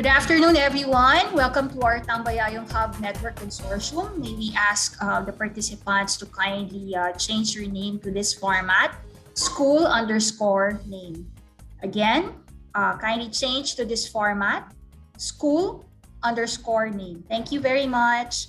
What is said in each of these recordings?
Good afternoon, everyone. Welcome to our Tambayayong Hub Network Consortium. May we ask the participants to kindly change your name to this format, school_name. Again, kindly change to this format, school_name. Thank you very much.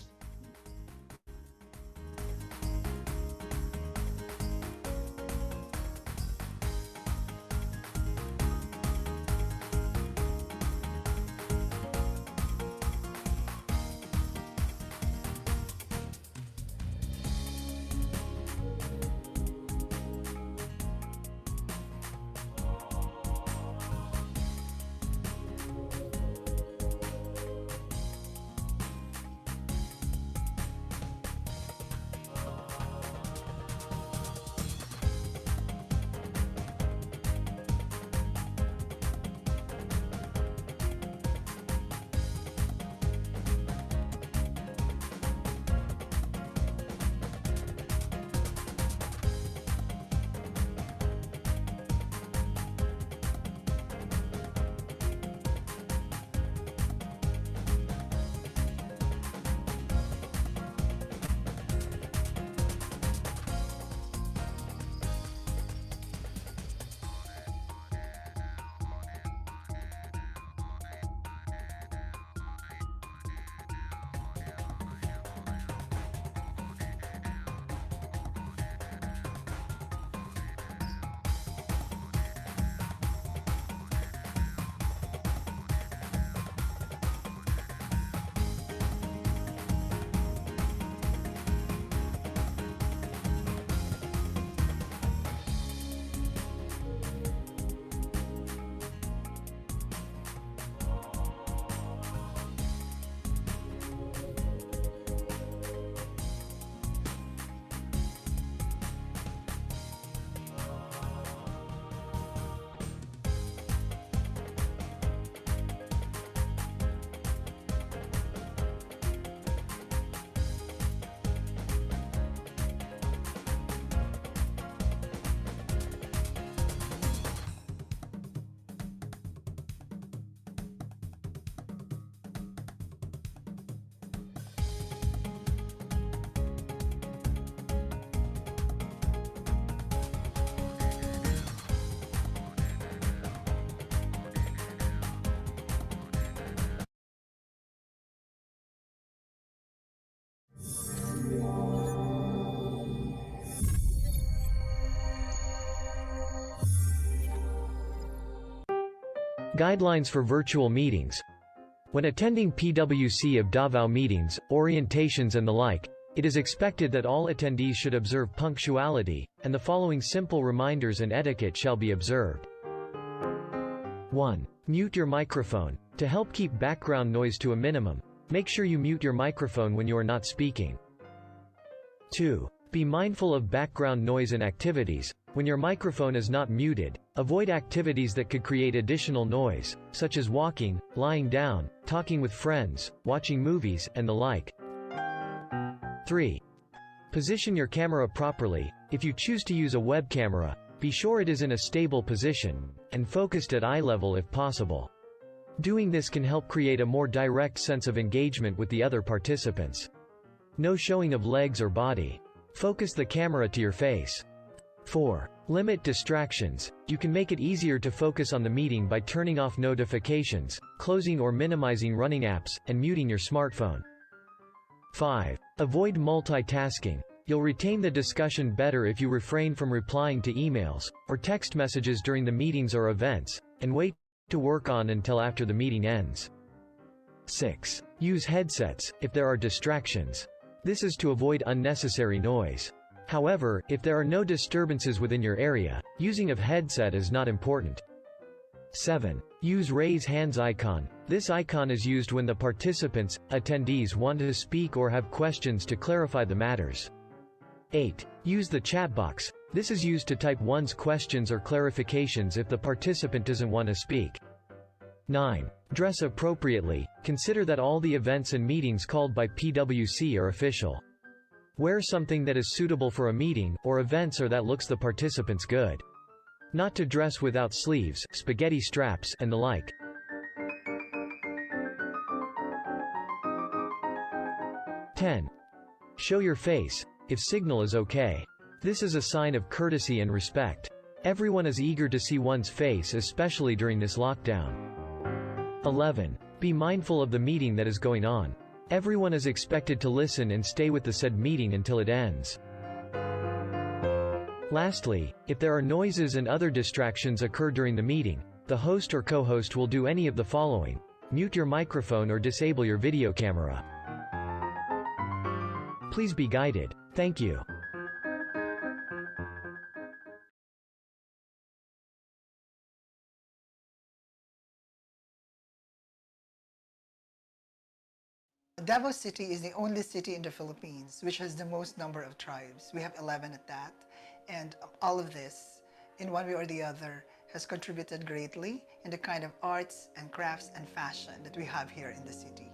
Guidelines for virtual meetings. When attending PwC of Davao meetings, orientations and the like, it is expected that all attendees should observe punctuality, and the following simple reminders and etiquette shall be observed. 1. Mute your microphone. To help keep background noise to a minimum, make sure you mute your microphone when you are not speaking. 2. Be mindful of background noise and activities. When your microphone is not muted, avoid activities that could create additional noise, such as walking, lying down, talking with friends, watching movies, and the like. 3. Position your camera properly. If you choose to use a web camera, be sure it is in a stable position, and focused at eye level if possible. Doing this can help create a more direct sense of engagement with the other participants. No showing of legs or body. Focus the camera to your face. 4. Limit distractions. You can make it easier to focus on the meeting by turning off notifications, closing or minimizing running apps, and muting your smartphone. 5. Avoid multitasking. You'll retain the discussion better if you refrain from replying to emails or text messages during the meetings or events, and wait to work on until after the meeting ends. 6. Use headsets if there are distractions. This is to avoid unnecessary noise. However, if there are no disturbances within your area, using of headset is not important. 7. Use raise hands icon. This icon is used when the participants, attendees want to speak or have questions to clarify the matters. 8. Use the chat box. This is used to type one's questions or clarifications if the participant doesn't want to speak. 9. Dress appropriately. Consider that all the events and meetings called by PwC are official. Wear something that is suitable for a meeting, or events or that looks the participants good. Not to dress without sleeves, spaghetti straps, and the like. 10. Show your face, if signal is okay. This is a sign of courtesy and respect. Everyone is eager to see one's face, especially during this lockdown. 11. Be mindful of the meeting that is going on. Everyone is expected to listen and stay with the said meeting until it ends. Lastly, if there are noises and other distractions occur during the meeting, the host or co-host will do any of the following: mute your microphone or disable your video camera. Please be guided. Thank you. Davao City is the only city in the Philippines which has the most number of tribes. We have 11 at that, and all of this, in one way or the other, has contributed greatly in the kind of arts and crafts and fashion that we have here in the city.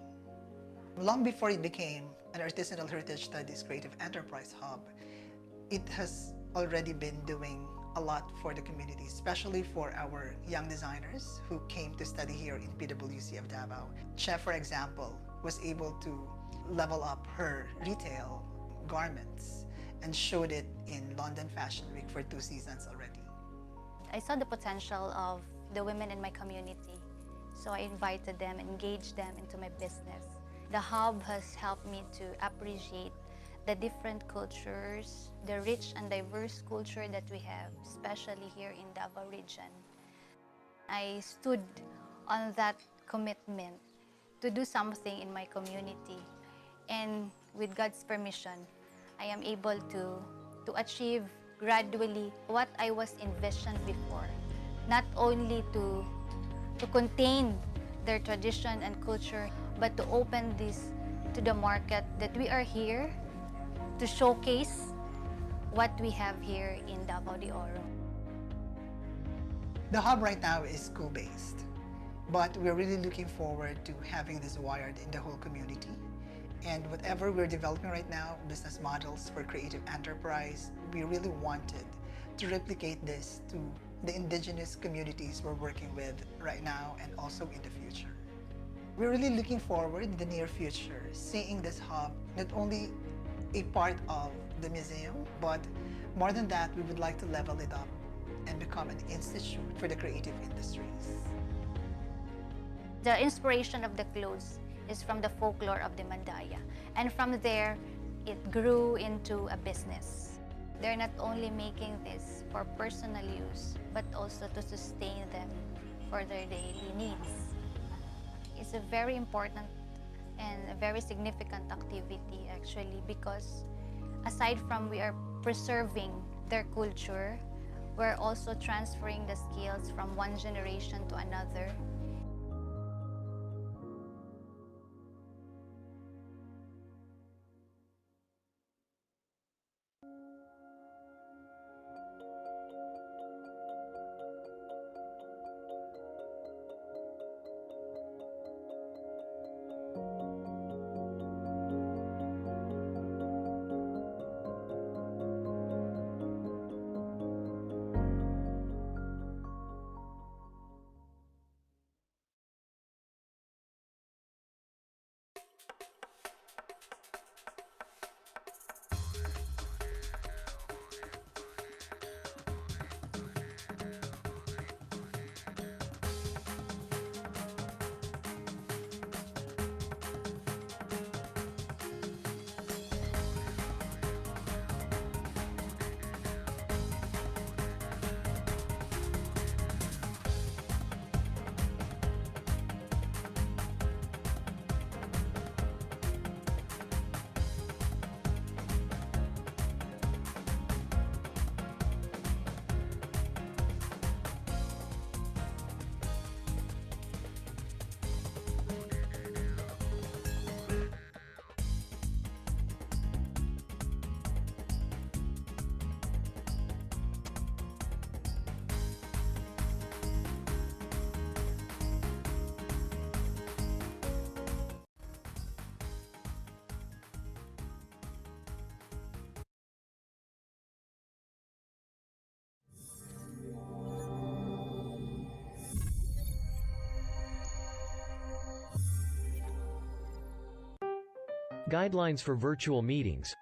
Long before it became an artisanal heritage studies creative enterprise hub, it has already been doing a lot for the community, especially for our young designers who came to study here in PWC of Davao. Chef, for example, was able to level up her retail garments and showed it in London Fashion Week for 2 seasons already. I saw the potential of the women in my community, so I invited them and engaged them into my business. The hub has helped me to appreciate the different cultures, the rich and diverse culture that we have, especially here in Davao region. I stood on that commitment to do something in my community, and with God's permission, I am able to achieve gradually what I was envisioned before, not only to contain their tradition and culture, but to open this to the market, that we are here to showcase what we have here in Davao de Oro. The hub right now is school-based, but we're really looking forward to having this wired in the whole community. And whatever we're developing right now, business models for creative enterprise, we really wanted to replicate this to the indigenous communities we're working with right now and also in the future. We're really looking forward in the near future, seeing this hub not only a part of the museum, but more than that, we would like to level it up and become an institute for the creative industries. The inspiration of the clothes is from the folklore of the Mandaya, and from there, it grew into a business. They're not only making this for personal use, but also to sustain them for their daily needs. It's a very important and a very significant activity actually, because aside from we are preserving their culture, we're also transferring the skills from one generation to another. Guidelines for virtual meetings.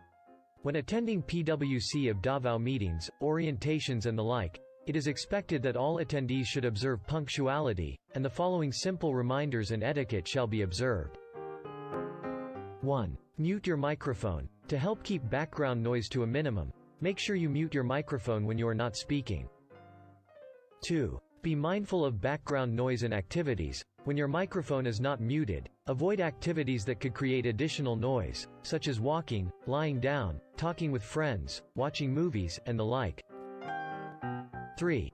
When attending PwC of Davao meetings, orientations and the like, it is expected that all attendees should observe punctuality, and the following simple reminders and etiquette shall be observed. 1. Mute your microphone. To help keep background noise to a minimum, make sure you mute your microphone when you are not speaking. 2. Be mindful of background noise and activities. When your microphone is not muted, avoid activities that could create additional noise, such as walking, lying down, talking with friends, watching movies, and the like. 3.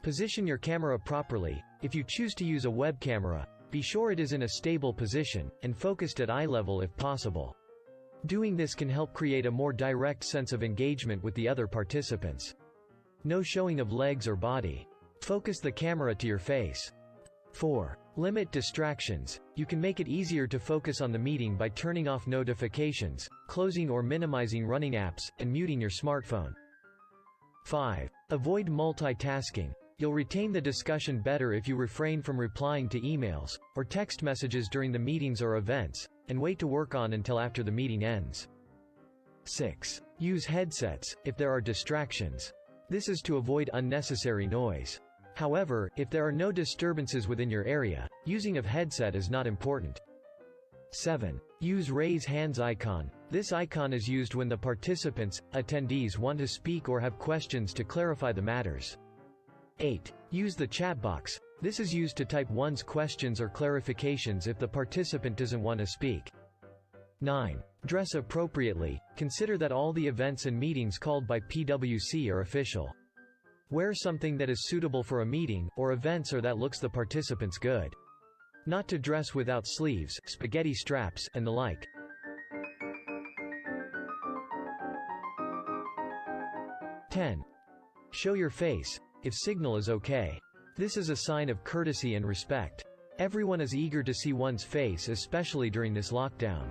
Position your camera properly. If you choose to use a web camera, be sure it is in a stable position, and focused at eye level if possible. Doing this can help create a more direct sense of engagement with the other participants. No showing of legs or body. Focus the camera to your face. 4. Limit distractions. You can make it easier to focus on the meeting by turning off notifications, closing or minimizing running apps, and muting your smartphone. 5. Avoid multitasking. You'll retain the discussion better if you refrain from replying to emails or text messages during the meetings or events, and wait to work on until after the meeting ends. 6. Use headsets if there are distractions. This is to avoid unnecessary noise. However, if there are no disturbances within your area, using of headset is not important. 7. Use raise hands icon. This icon is used when the participants, attendees want to speak or have questions to clarify the matters. 8. Use the chat box. This is used to type one's questions or clarifications if the participant doesn't want to speak. 9. Dress appropriately. Consider that all the events and meetings called by PwC are official. Wear something that is suitable for a meeting or events or that looks the participants good. Not to dress without sleeves, spaghetti straps, and the like. 10. Show your face, if signal is okay. This is a sign of courtesy and respect. Everyone is eager to see one's face, especially during this lockdown.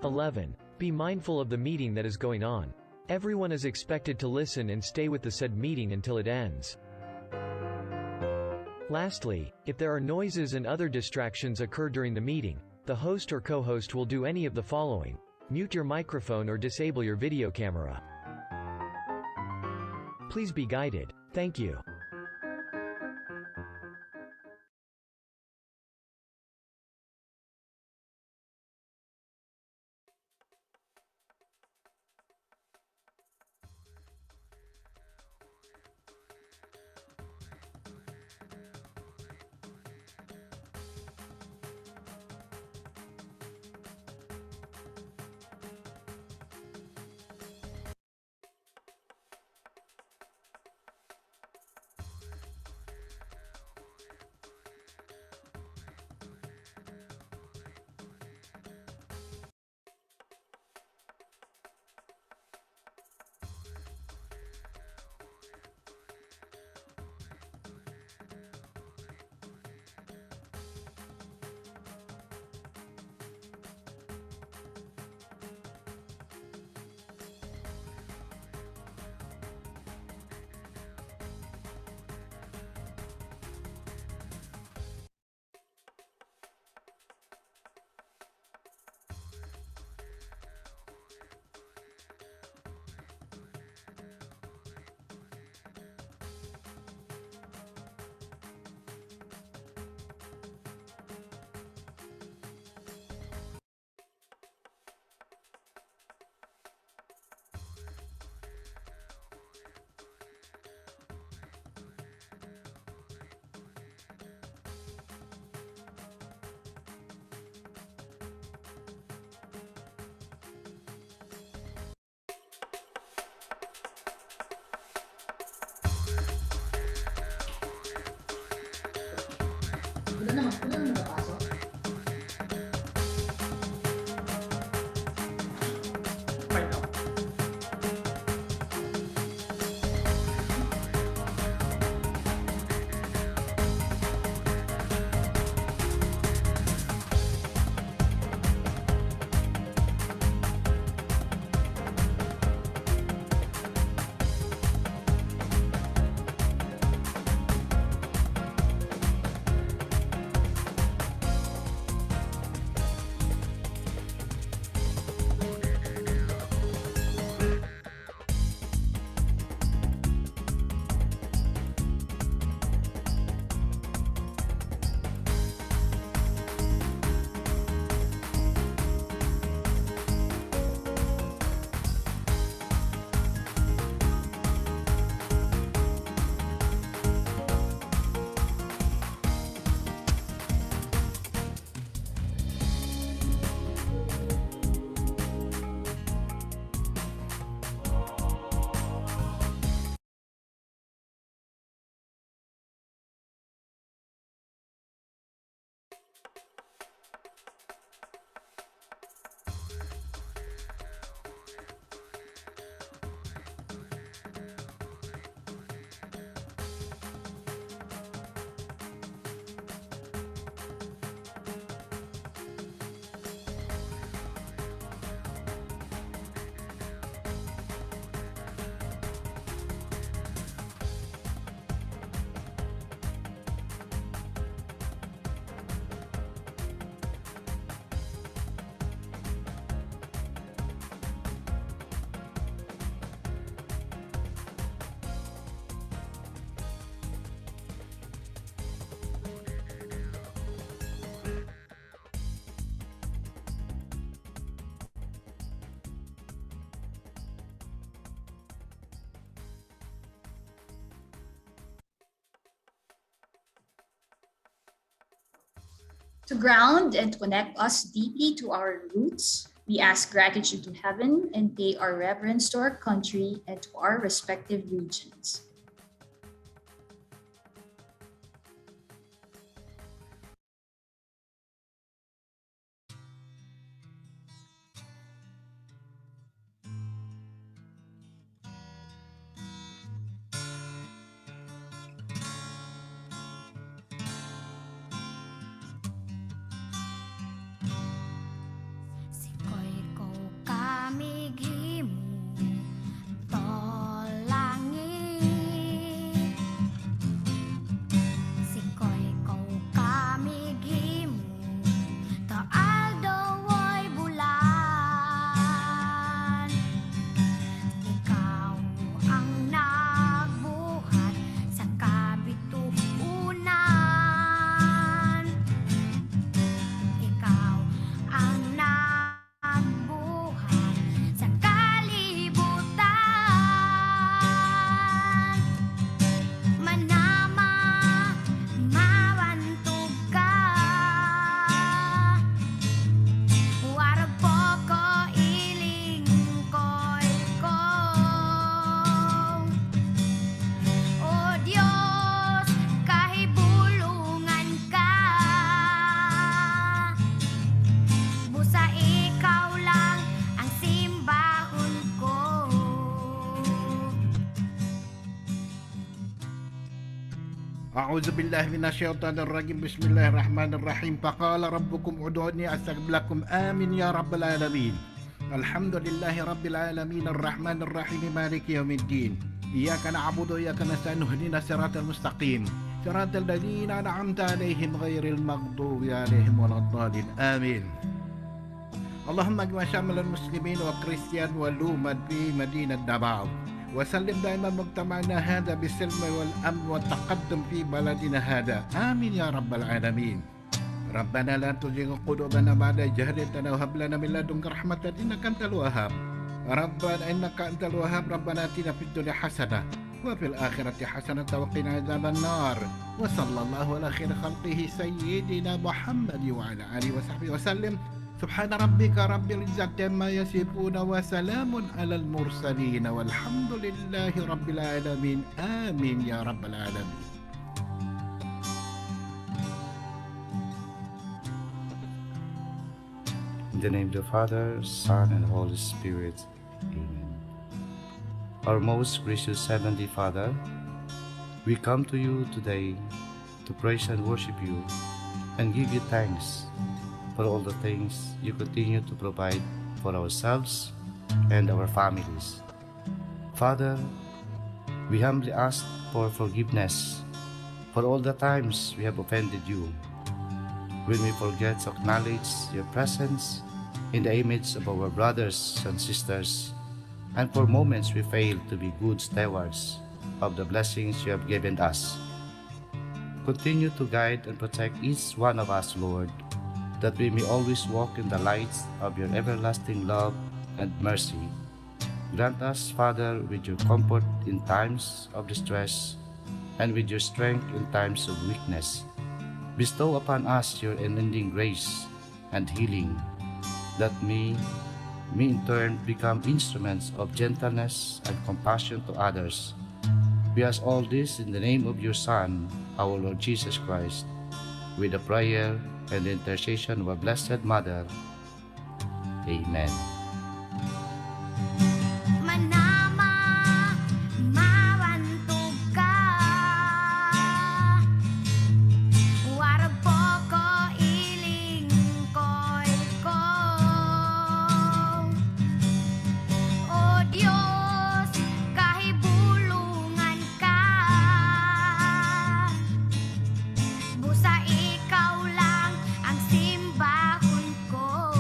11. Be mindful of the meeting that is going on. Everyone is expected to listen and stay with the said meeting until it ends. Lastly, if there are noises and other distractions occur during the meeting, the host or co-host will do any of the following: mute your microphone or disable your video camera. Please be guided. Thank you. Ulan na napasok? To ground and connect us deeply to our roots, we ask gratitude to heaven and pay our reverence to our country and to our respective regions. Sikoy ko kami gimu langit. Sikoy ko kami gimu aldo woy bulan. Ikaw ang nagbuhat sa kabituunan. Ikaw ang nagbuhat sa kalibutan. Manama, mawantog ka. Warag po ko ilingkoy ko. O Diyos, kahibulungan ka. Busa ikaw lang ang simbahon ko. أعوذ بالله من الشيطان الرجيم بسم الله الرحمن الرحيم فقال ربكم ادعوني أستجب لكم آمين يا رب العالمين الحمد لله رب العالمين الرحمن الرحيم مالك يوم الدين إياك نعبد وإياك نستعين اهدنا الصراط المستقيم صراط الذين أنعمت عليهم غير المغضوب عليهم ولا الضالين آمين اللهم اجمع شامل المسلمين والكريستيان والأمة في مدينة دباو وسلم دائما مجتمعنا هذا بالسلم والأمن والتقدم في بلدنا هذا آمين يا رب العالمين ربنا لا تزغ قلوبنا بعد إذ هديتنا وهب لنا من لدنك رحمة إنك أنت الوهاب ربنا إنك أنت الوهاب ربنا آتنا في الدنيا حسنة وفي الآخرة حسنة وقنا عذاب النار وصلى الله على خير خلقه سيدنا محمد وعلى آله وصحبه وسلم سبحان ربك رب العزة عما يصفون وسلام على المرسلين والحمد لله رب العالمين آمين يا رب العالمين. In the name of the Father, Son, and Holy Spirit. Amen. Our most gracious Heavenly Father, we come to you today to praise and worship you and give you thanks for all the things you continue to provide for ourselves and our families. Father, we humbly ask for forgiveness for all the times we have offended you, when we forget to acknowledge your presence in the image of our brothers and sisters, and for moments we fail to be good stewards of the blessings you have given us. Continue to guide and protect each one of us, Lord, that we may always walk in the lights of your everlasting love and mercy. Grant us, Father, with your comfort in times of distress and with your strength in times of weakness. Bestow upon us your unending grace and healing, that we may in turn become instruments of gentleness and compassion to others. We ask all this in the name of your Son, our Lord Jesus Christ, with the prayer and the intercession of our Blessed Mother. Amen. Manama, mawantog ka. Warag po ko ilingkoy ko. O Diyos, kahibulungan ka. Busa ikaw lang ang simbahon ko.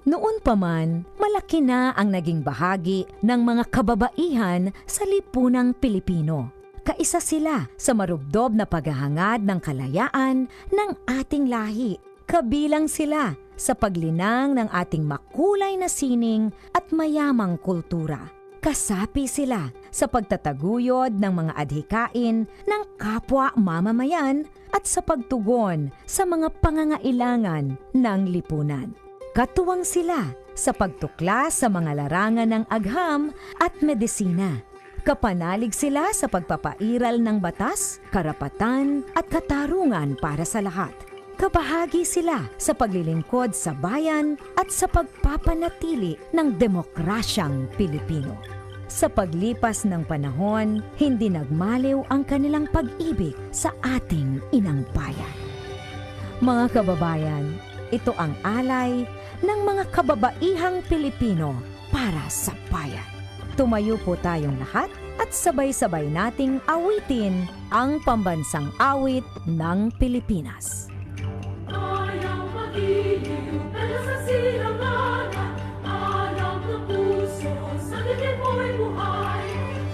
Noon pa man, malaki na ang naging bahagi ng mga kababaihan sa lipunang Pilipino. Kaisa sila sa marubdob na paghahangad ng kalayaan ng ating lahi. Kabilang sila sa paglinang ng ating makulay na sining at mayamang kultura. Kasapi sila sa pagtataguyod ng mga adhikain ng kapwa mamamayan at sa pagtugon sa mga pangangailangan ng lipunan. Katuwang sila sa pagtuklas sa mga larangan ng agham at medisina. Kapanalig sila sa pagpapairal ng batas, karapatan at katarungan para sa lahat. Kabahagi sila sa paglilingkod sa bayan at sa pagpapanatili ng demokrasyang Pilipino. Sa paglipas ng panahon, hindi nagmaliw ang kanilang pag-ibig sa ating inang bayan. Mga kababayan, ito ang alay ng mga kababaihang Pilipino para sa bayan. Tumayo po tayong lahat at sabay-sabay nating awitin ang pambansang awit ng Pilipinas. Ayaw mag-iliw, pero sa silanganan, alam ng puso, sa dilim mo'y buhay.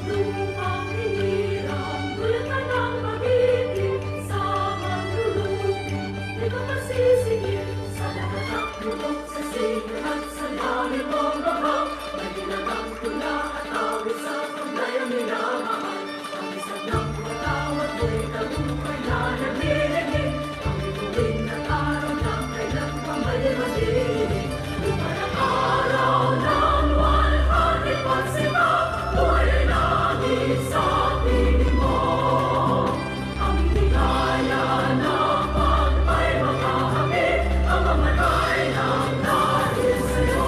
Lupang hiniram, gulatan ng mag-ibig, sa manlulubi, di ka masisingil, sa lahat ng tulog, sa singil at sa langit mong bahag, maginagang tula at awit sa paglayang minamahal. Ang isang ng patawad mo'y tagumpay na naglilingin, ang bituin at araw na kailan pa may magiging. Lumang araw ng walhati pagsika, buhay ay langit sa piling mo. Ang higaya ng pagpay makakamit, ang mamatay ng dahil sa'yo.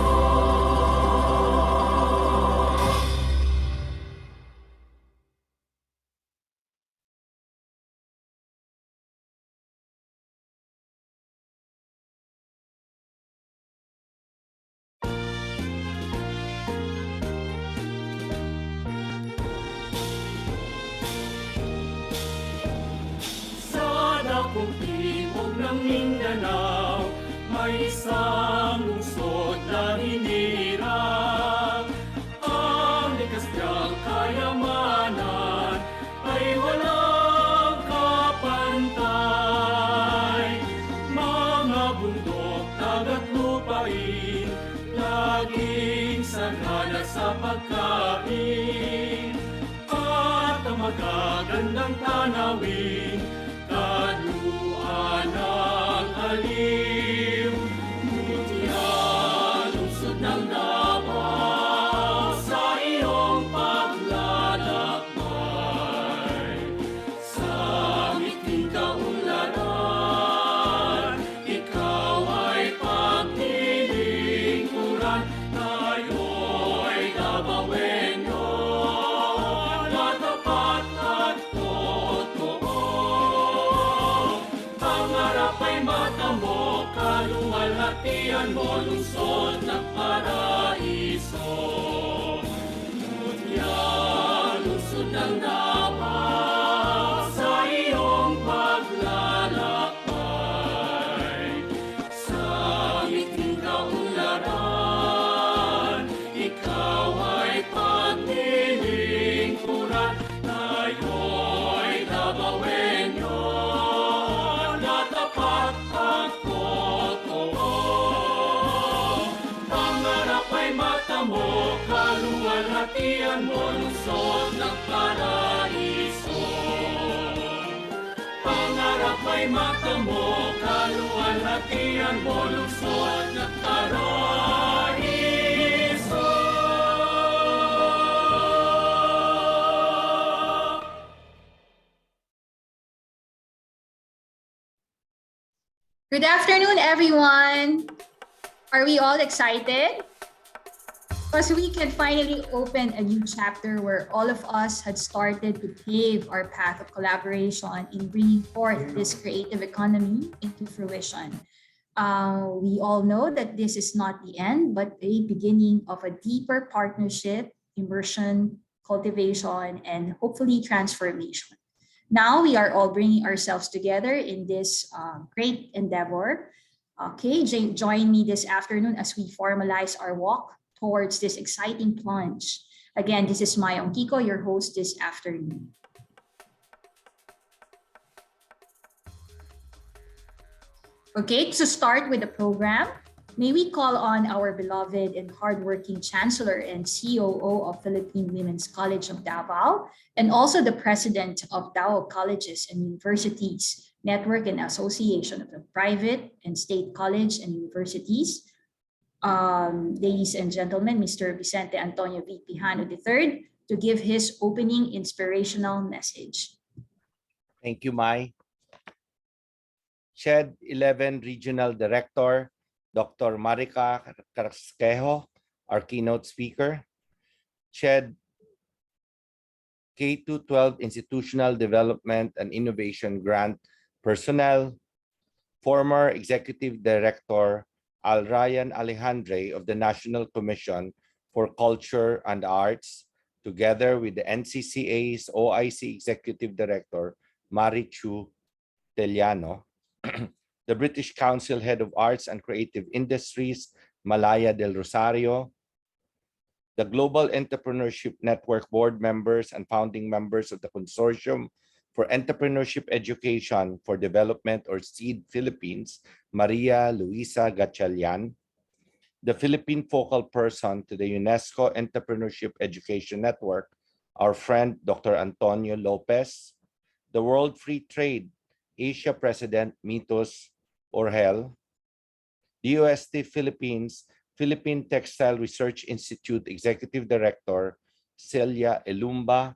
Sa dakong timog ng Mindanao, may isang lungsod na hinirang. Ang likas niyang kayamanan ay walang kapantay. Mga bundok, dagat, lupain, laging sagana sa pagkain. At ang magagandang tanawin, kaluan ng aliw. Mutihan, lungsod ng Davao, sa iyong paglalakbay. Sa miting kaunlaran, ikaw ay paglilingkuran. Tayo'y Davaoenyo, na tapat at totoo. Pangarap ay mata mo, kaluwalhatian mo, lungsod ng paraiso. Mutya, lungsod ng Davao, sa iyong paglalakbay. Sa miting kaunlaran, ikaw ay paglilingkuran. Tayo'y Davaoenyo, na tapat at totoo. Pangarap ay mata mo, kaluwalhatian mo, lungsod ng paraiso. Pangarap ay mata mo, kaluwalhatian mo, lungsod ng paraiso. Good afternoon, everyone. Are we all excited? Because we can finally open a new chapter where all of us had started to pave our path of collaboration in bringing forth this creative economy into fruition. We all know that this is not the end, but a beginning of a deeper partnership, immersion, cultivation, and hopefully transformation. Now we are all bringing ourselves together in this great endeavor. Okay, join me this afternoon as we formalize our walk towards this exciting plunge. Again, this is Mayong Kiko, your host this afternoon. Okay, to start with the program, may we call on our beloved and hardworking Chancellor and COO of Philippine Women's College of Davao, and also the President of Davao Colleges and Universities Network and Association of the Private and State College and Universities. Ladies and gentlemen, Mr. Vicente Antonio V. Pijano III, to give his opening inspirational message. Thank you, Mai. SHED 11 Regional Director, Dr. Marica Carrasquejo, our keynote speaker. SHED K-12 Institutional Development and Innovation Grant personnel, former Executive Director Al Ryan Alejandre of the National Commission for Culture and Arts, together with the NCCA's OIC Executive Director Marichu Teliano, the British Council Head of Arts and Creative Industries, Malaya del Rosario, the Global Entrepreneurship Network board members and founding members of the Consortium for Entrepreneurship Education for Development, or SEED Philippines, Maria Luisa Gatchalian, the Philippine focal person to the UNESCO Entrepreneurship Education Network, our friend Dr. Antonio Lopez, the World Free Trade Asia President Mitos Orhel, the UST Philippines Philippine Textile Research Institute Executive Director Celia Elumba,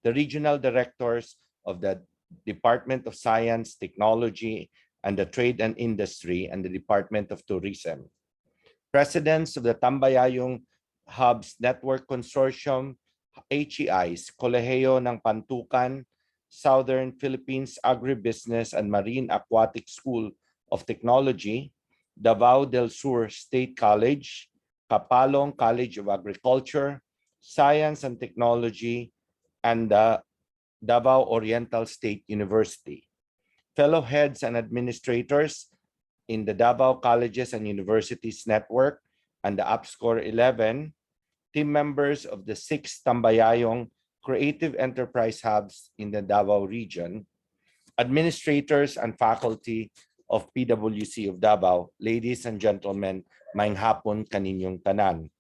the regional directors of the Department of Science, Technology, and the Trade and Industry, and the Department of Tourism, presidents of the Tambayayong Hubs Network Consortium, HEIs, Kolehiyo ng Pantukan, Southern Philippines Agribusiness and Marine Aquatic School of Technology, Davao del Sur State College, Kapalong College of Agriculture, Science and Technology, and the Davao Oriental State University. Fellow heads and administrators in the Davao Colleges and Universities Network and the UpScore 11, team members of the 6 Tambayayong Creative Enterprise Hubs in the Davao region, administrators and faculty of PwC of Davao, ladies and gentlemen, maayong hapon kaninyong tanan.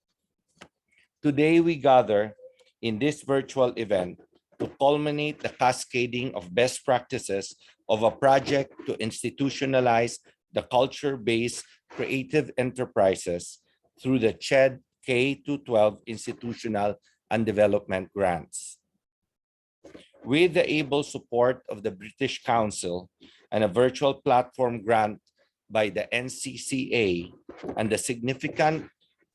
Today we gather in this virtual event to culminate the cascading of best practices of a project to institutionalize the culture-based creative enterprises through the SHED K-12 institutional and development grants. With the able support of the British Council and a virtual platform grant by the NCCA and the significant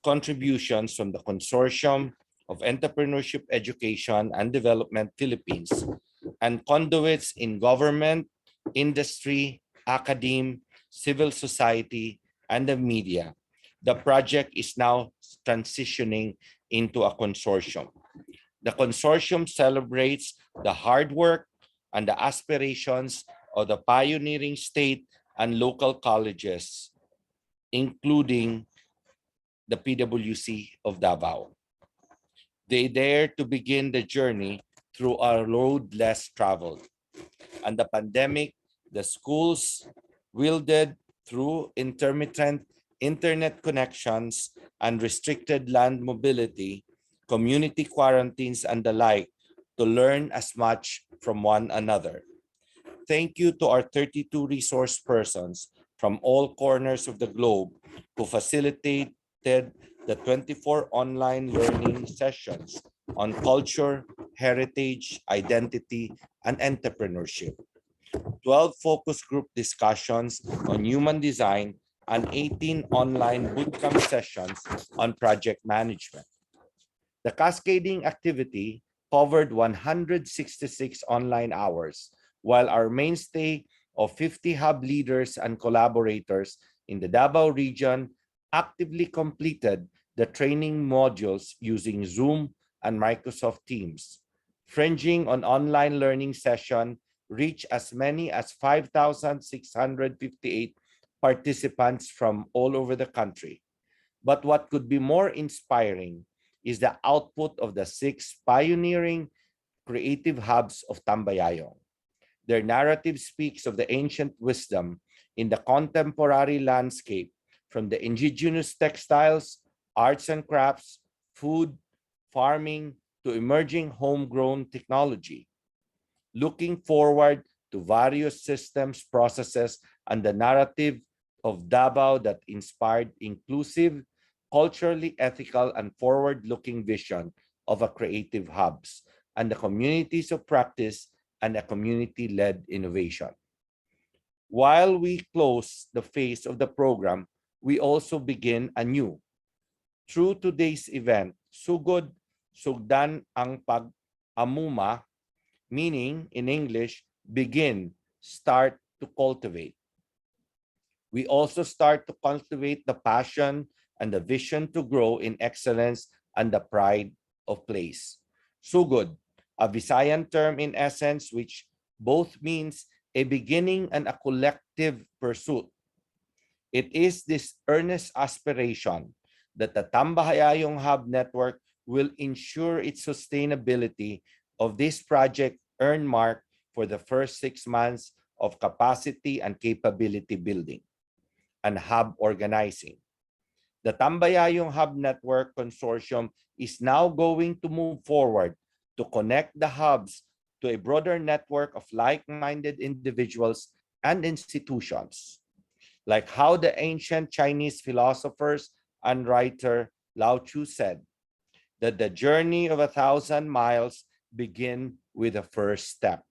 contributions from the Consortium of Entrepreneurship Education and Development Philippines and conduits in government, industry, academe, civil society, and the media, the project is now transitioning into a consortium. The consortium celebrates the hard work and the aspirations of the pioneering state and local colleges, including the PwC of Davao. They dare to begin the journey through a road less traveled. And the pandemic, the schools wielded through intermittent internet connections and restricted land mobility, community quarantines, and the like, to learn as much from one another. Thank you to our 32 resource persons from all corners of the globe who facilitated the 24 online learning sessions on culture, heritage, identity, and entrepreneurship, 12 focus group discussions on human design, and 18 online bootcamp sessions on project management. The cascading activity covered 166 online hours, while our mainstay of 50 hub leaders and collaborators in the Davao region actively completed the training modules using Zoom and Microsoft Teams. Fringing on online learning session reached as many as 5,658 participants from all over the country. But what could be more inspiring is the output of the 6 pioneering creative hubs of Tambayayong. Their narrative speaks of the ancient wisdom in the contemporary landscape, from the indigenous textiles, arts and crafts, food, farming, to emerging homegrown technology. Looking forward to various systems, processes, and the narrative of Davao that inspired inclusive, culturally ethical, and forward-looking vision of a creative hubs and the communities of practice and a community-led innovation. While we close the phase of the program, we also begin anew. Through today's event, SUGOD, Sugdan ang pag-amuma, meaning in English, begin, start to cultivate. We also start to cultivate the passion and the vision to grow in excellence and the pride of place. SUGOD, a Visayan term in essence, which both means a beginning and a collective pursuit. It is this earnest aspiration that the Tambayayong Hub Network will ensure its sustainability of this project earn mark for the first 6 months of capacity and capability building and hub organizing. The Tambayayong Hub Network Consortium is now going to move forward to connect the hubs to a broader network of like-minded individuals and institutions, like how the ancient Chinese philosophers and writer Lao Tzu said, that the journey of 1,000 miles begin with the first step.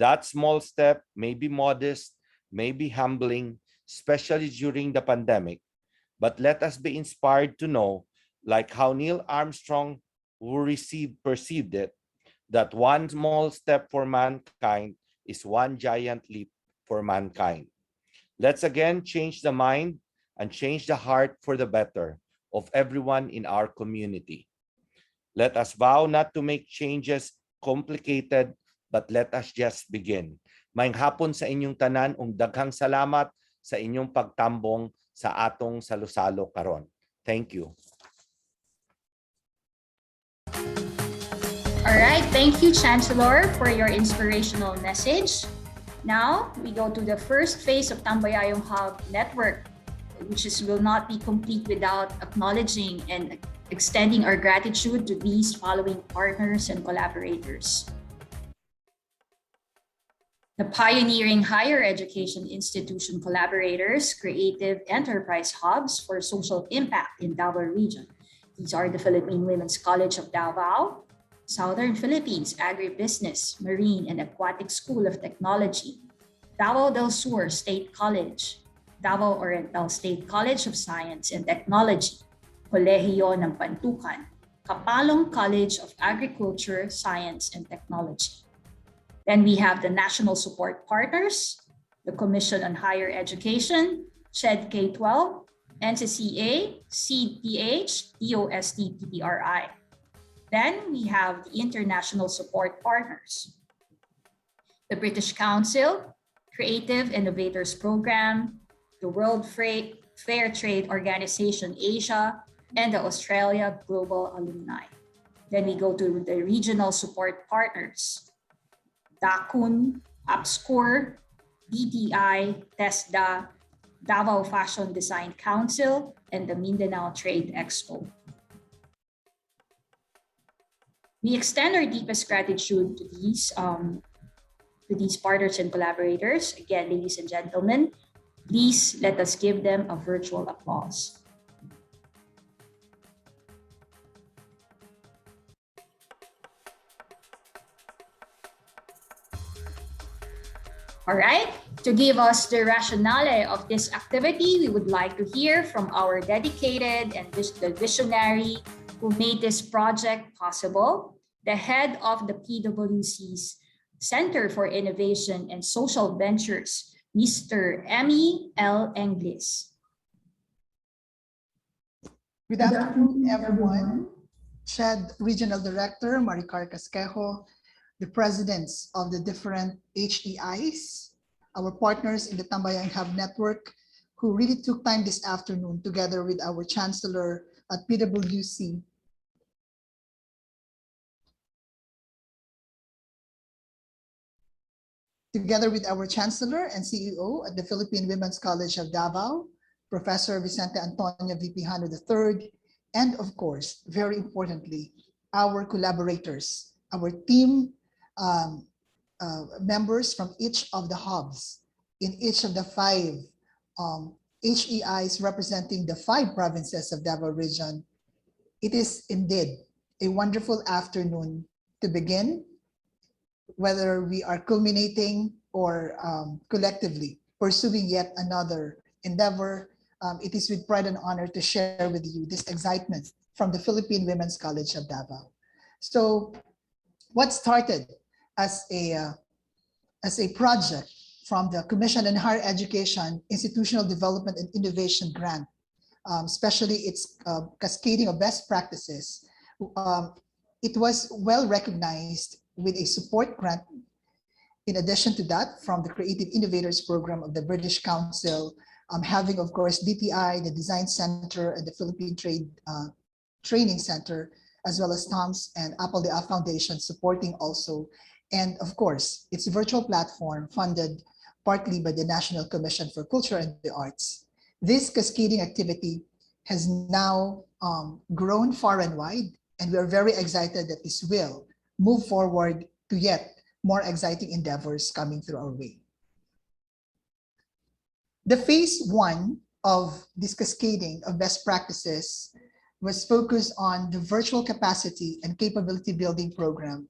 That small step may be modest, may be humbling, especially during the pandemic, but let us be inspired to know, like how Neil Armstrong perceived it, that one small step for mankind is one giant leap for mankind. Let's again change the mind and change the heart for the better of everyone in our community. Let us vow not to make changes complicated, but let us just begin. Maayong hapon sa inyong tanan, daghang salamat sa inyong pagtambong sa atong salusalo karon. Thank you. All right, thank you, Chancellor, for your inspirational message. Now, we go to the first phase of Tambayayong Hub Network, which will not be complete without acknowledging and extending our gratitude to these following partners and collaborators. The pioneering higher education institution collaborators, creative enterprise hubs for social impact in Davao region. These are the Philippine Women's College of Davao, Southern Philippines Agribusiness, Marine and Aquatic School of Technology, Davao del Sur State College, Davao Oriental State College of Science and Technology, Kolehiyo ng Pantukan, Kapalong College of Agriculture, Science and Technology. Then we have the National Support Partners, the Commission on Higher Education, SHED K-12, NCCA, CPH, DOST, PPRI. Then we have the International Support Partners, the British Council, Creative Innovators Program, the World Fair Trade Organization Asia, and the Australia Global Alumni. Then we go to the Regional Support Partners, DACUN, UPSCOR, DTI, TESDA, Davao Fashion Design Council, and the Mindanao Trade Expo. We extend our deepest gratitude to these partners and collaborators. Again, ladies and gentlemen, please let us give them a virtual applause. All right, to give us the rationale of this activity, we would like to hear from our dedicated and the visionary who made this project possible, the head of the PwC's Center for Innovation and Social Ventures, Mr. Emmy L. Englis. Good afternoon, everyone. SHED Regional Director Maricar Casquejo, the presidents of the different HEIs, our partners in the Tambayayong Hub Network, who really took time this afternoon together with our Chancellor at PwC together with our Chancellor and CEO at the Philippine Women's College of Davao, Professor Vicente Antonio VP Hano III, and of course, very importantly, our collaborators, our team members from each of the hubs in each of the 5 HEIs representing the 5 provinces of Davao Region. It is indeed a wonderful afternoon to begin, whether we are culminating or collectively pursuing yet another endeavor. It is with pride and honor to share with you this excitement from the Philippine Women's College of Davao. So what started as a project from the Commission on Higher Education, Institutional Development and Innovation Grant, especially its cascading of best practices, it was well recognized with a support grant. In addition to that, from the Creative Innovators Program of the British Council, having, of course, DTI, the Design Center, and the Philippine Training Center, as well as TOMS and Apple de A Foundation supporting also. And of course, it's a virtual platform funded partly by the National Commission for Culture and the Arts. This cascading activity has now grown far and wide, and we are very excited that this will move forward to yet more exciting endeavors coming through our way. The phase 1 of this cascading of best practices was focused on the virtual capacity and capability building program,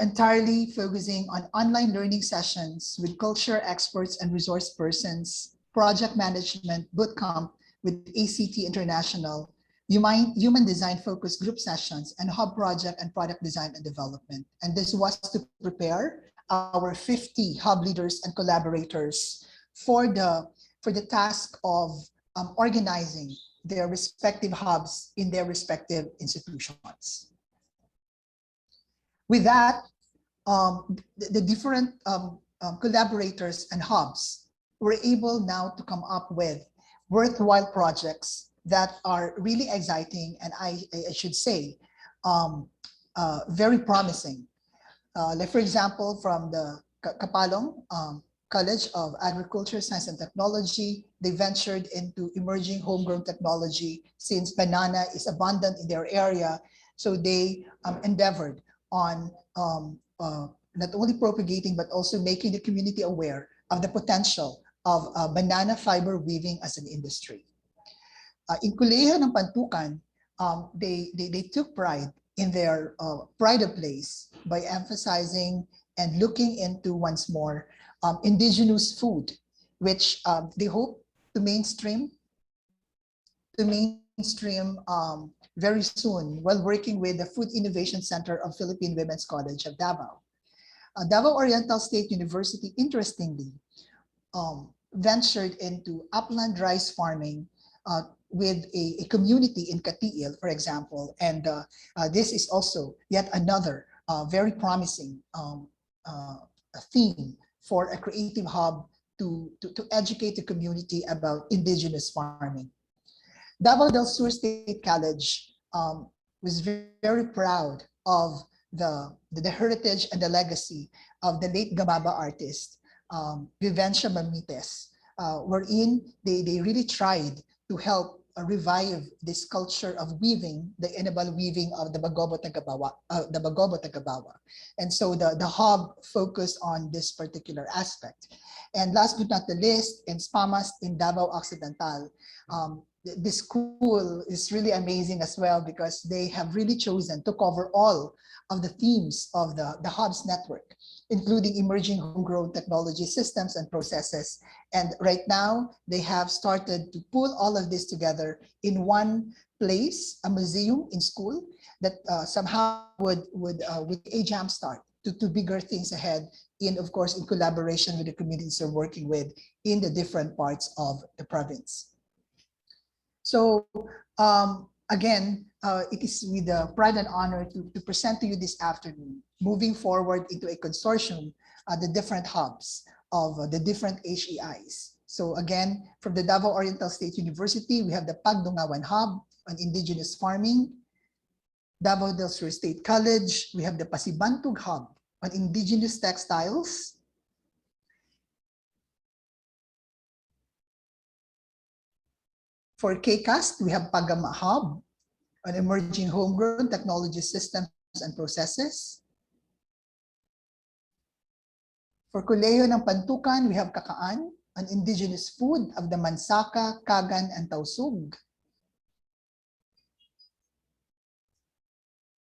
entirely focusing on online learning sessions with culture experts and resource persons, project management bootcamp with ACT International, human design focused group sessions, and hub project and product design and development. And this was to prepare our 50 hub leaders and collaborators for the task of organizing their respective hubs in their respective institutions. With that, the different collaborators and hubs were able now to come up with worthwhile projects that are really exciting and I should say very promising. Like for example, from the Kapalong College of Agriculture, Science and Technology, they ventured into emerging homegrown technology since banana is abundant in their area. So they endeavored on not only propagating but also making the community aware of the potential of banana fiber weaving as an industry. In Kolehiyo ng Pantukan, they took pride in their pride of place by emphasizing and looking into once more indigenous food, which they hope to mainstream very soon while working with the Food Innovation Center of Philippine Women's College of Davao. Davao Oriental State University, interestingly, ventured into upland rice farming with a community in Katiil, for example, and this is also yet another very promising theme for a creative hub to educate the community about indigenous farming. Davao del Sur State College was very proud of the heritage and the legacy of the late Gamaba artist, Vivencia Mamites, wherein they really tried to help revive this culture of weaving, the inable weaving of the Bagobo Tagabawa. And so the hub focused on this particular aspect. And last but not the least, in SPAMAS in Davao Occidental, this school is really amazing as well because they have really chosen to cover all of the themes of the hub's network, including emerging homegrown technology systems and processes. And right now, they have started to pull all of this together in one place, a museum in school that somehow would a jump start to bigger things ahead in, of course, in collaboration with the communities they're working with in the different parts of the province. So again, it is with pride and honor to present to you this afternoon, moving forward into a consortium, the different hubs of the different HEIs. So again, from the Davao Oriental State University, we have the Pagdungawan Hub on indigenous farming. Davao del Sur State College, we have the Pasibantug Hub on indigenous textiles. For KCAST, we have Pagama Hub on emerging homegrown technology systems and processes. For Kolehiyo ng Pantukan, we have Kakaan on indigenous food of the Mansaka, Kagan, and Tausug.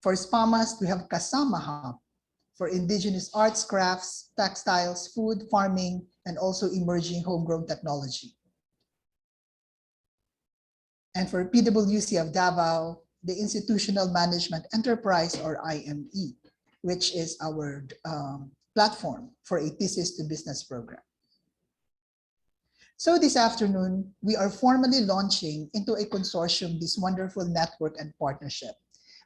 For SPAMAS, we have Kasama Hub for indigenous arts, crafts, textiles, food, farming, and also emerging homegrown technology. And for PwC of Davao, the Institutional Management Enterprise, or IME, which is our platform for a thesis to business program. So this afternoon, we are formally launching into a consortium this wonderful network and partnership.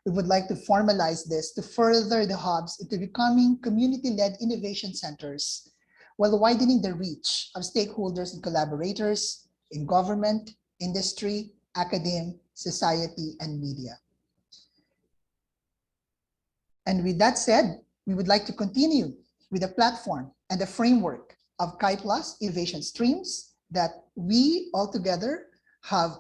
We would like to formalize this to further the hubs into becoming community-led innovation centers while widening the reach of stakeholders and collaborators in government, industry, academia, society, and media. And with that said, we would like to continue with the platform and the framework of Kai Plus innovation streams that we all together have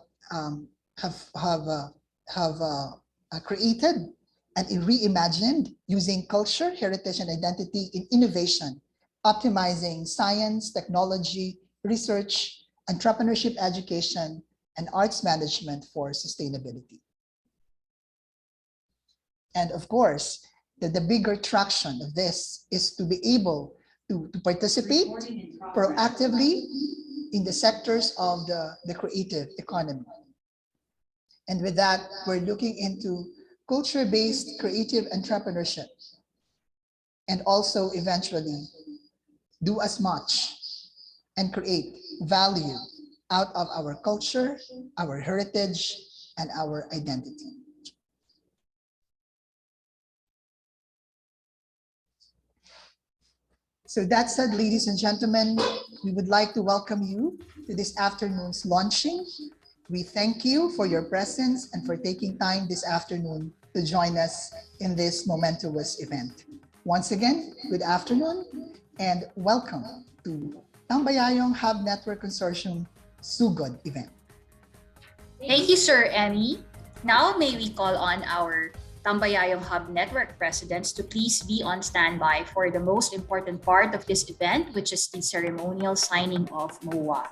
created and reimagined using culture, heritage, and identity in innovation, optimizing science, technology, research, entrepreneurship education, and arts management for sustainability. And of course, the bigger traction of this is to be able to participate proactively in the sectors of the creative economy. And with that, we're looking into culture-based creative entrepreneurship, and also eventually do as much and create value out of our culture, our heritage, and our identity. So that said, ladies and gentlemen, we would like to welcome you to this afternoon's launching. We thank you for your presence and for taking time this afternoon to join us in this momentous event. Once again, good afternoon and welcome to Tambayayong Hub Network Consortium SUGOD event. Thank you, Sir Emmy. Now may we call on our Tambayayong Hub Network presidents to please be on standby for the most important part of this event, which is the ceremonial signing of MOA.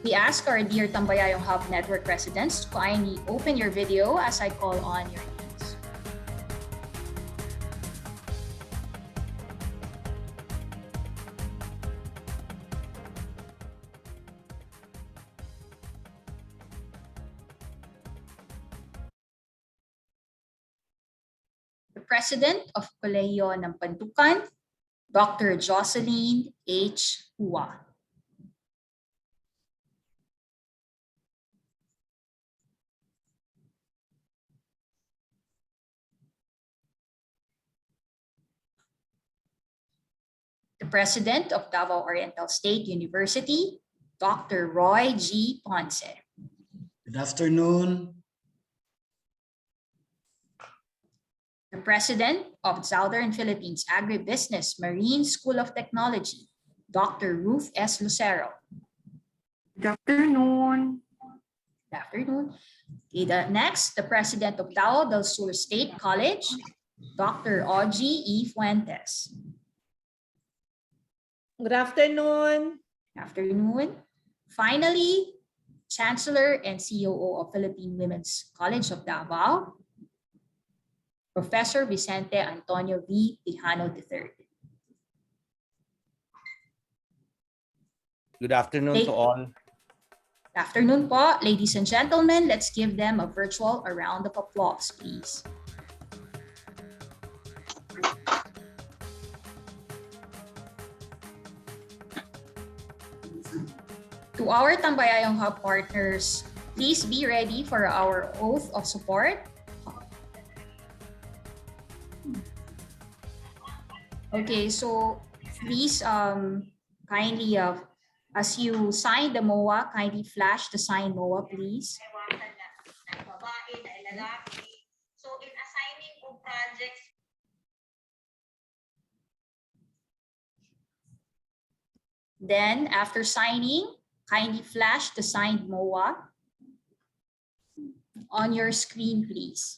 We ask our dear Tambayayong Hub Network residents to kindly open your video as I call on your names. The President of Kolehiyo ng Pantukan, Dr. Jocelyn H. Hua. The President of Davao Oriental State University, Dr. Roy G. Ponce. Good afternoon. The President of Southern Philippines Agribusiness Marine School of Technology, Dr. Ruth S. Lucero. Good afternoon. Good afternoon. Okay, next, the President of Davao del Sur State College, Dr. Ogie E. Fuentes. Good afternoon. Afternoon. Finally, Chancellor and COO of Philippine Women's College of Davao, Professor Vicente Antonio V. Tejano III. Good afternoon to all. Good afternoon po, ladies and gentlemen. Let's give them a virtual round of applause, please. To our Tambayayong Hub partners, please be ready for our oath of support. Okay, so please kindly, as you sign the MOA, kindly flash the sign MOA, please. So in assigning of projects, Then after signing, kindly flash the signed MOA on your screen, please.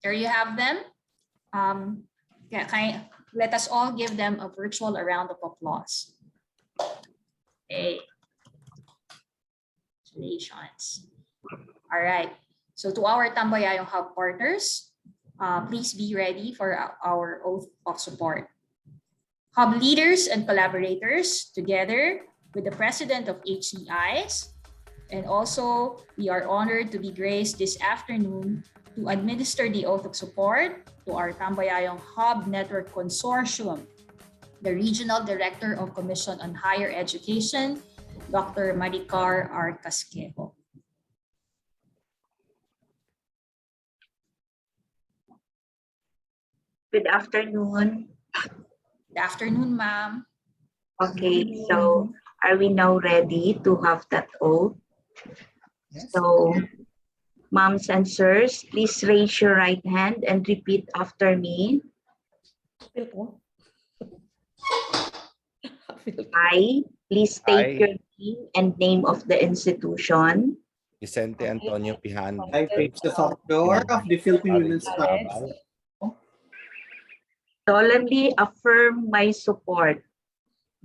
There you have them. Let us all give them a virtual round of applause. Okay. Congratulations. All right. So to our Tambayayong Hub partners, please be ready for our oath of support. Hub leaders and collaborators, together with the president of HCIs, and also we are honored to be graced this afternoon to administer the oath of support to our Tambayayong Hub Network Consortium, the Regional Director of Commission on Higher Education, Dr. Maricar R. Casquejo. Good afternoon. Good afternoon, ma'am. Okay, so are we now ready to have that oath? Yes. So, moms and sirs, please raise your right hand and repeat after me. I, please state I, your name and name of the institution. Vicente Antonio Pijan. I, the founder of the Philippine Women's Club, Solemnly affirm my support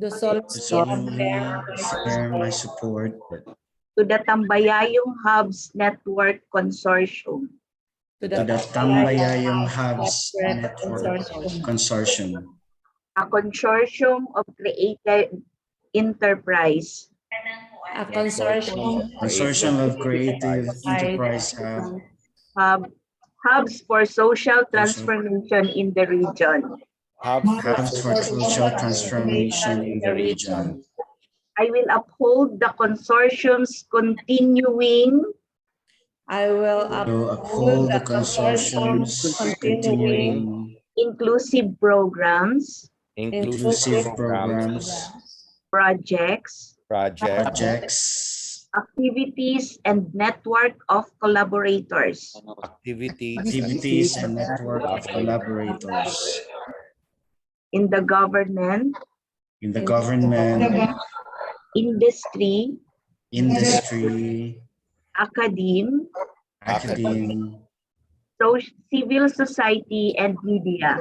solemnly affirm my support to the Tambayayong Hubs Network Consortium, to the Tambayayong Hubs Network Consortium, a consortium of creative enterprise Consortium of Creative Enterprise hubs for social transformation in the region. Hubs for Social Transformation in the region. I will uphold the consortium's continuing To uphold the consortium's continuing inclusive programs, inclusive programs, projects, activities, and network of collaborators activities and network of collaborators in the government, industry, academe, civil society, and media.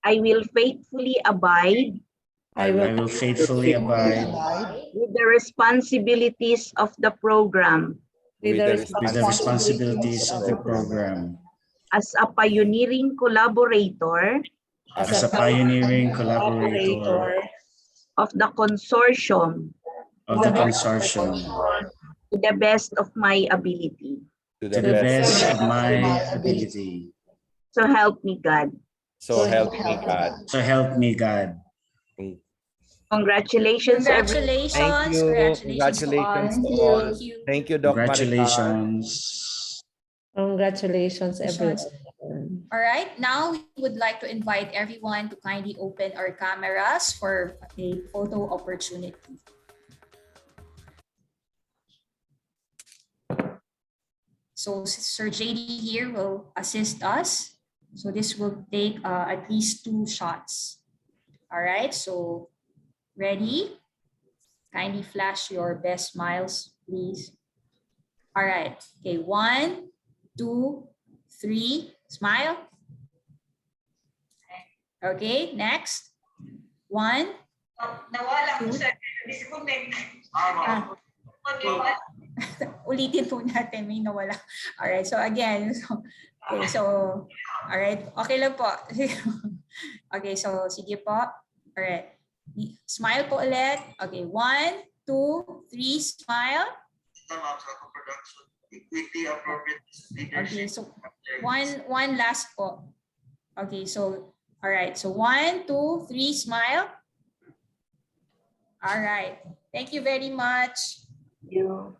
I will faithfully abide with the responsibilities of the program as a pioneering collaborator of the consortium to the best of my ability. So help me God. So help me God. Congratulations, everyone. Congratulations to all. Thank you, Doc Maricar. Congratulations, everyone. All right, now we would like to invite everyone to kindly open our cameras for a photo opportunity. So Sir JD here will assist us. So this will take at least 2 shots. All right, so ready? Kindly flash your best smiles, please. All right, okay, 1, 2, 3, smile. Okay, next. 1, Nawala ko 2. sa disconnect. Okay. Ulitin po natin, may nawala. Alright, so again, okay, so, alright, okay lang po. Okay, so sige po. Alright, smile po ulit. Okay, 1, 2, 3, smile. Okay, so one last po. Okay, so, alright, so 1, 2, 3, smile. Alright, thank you very much. Thank you.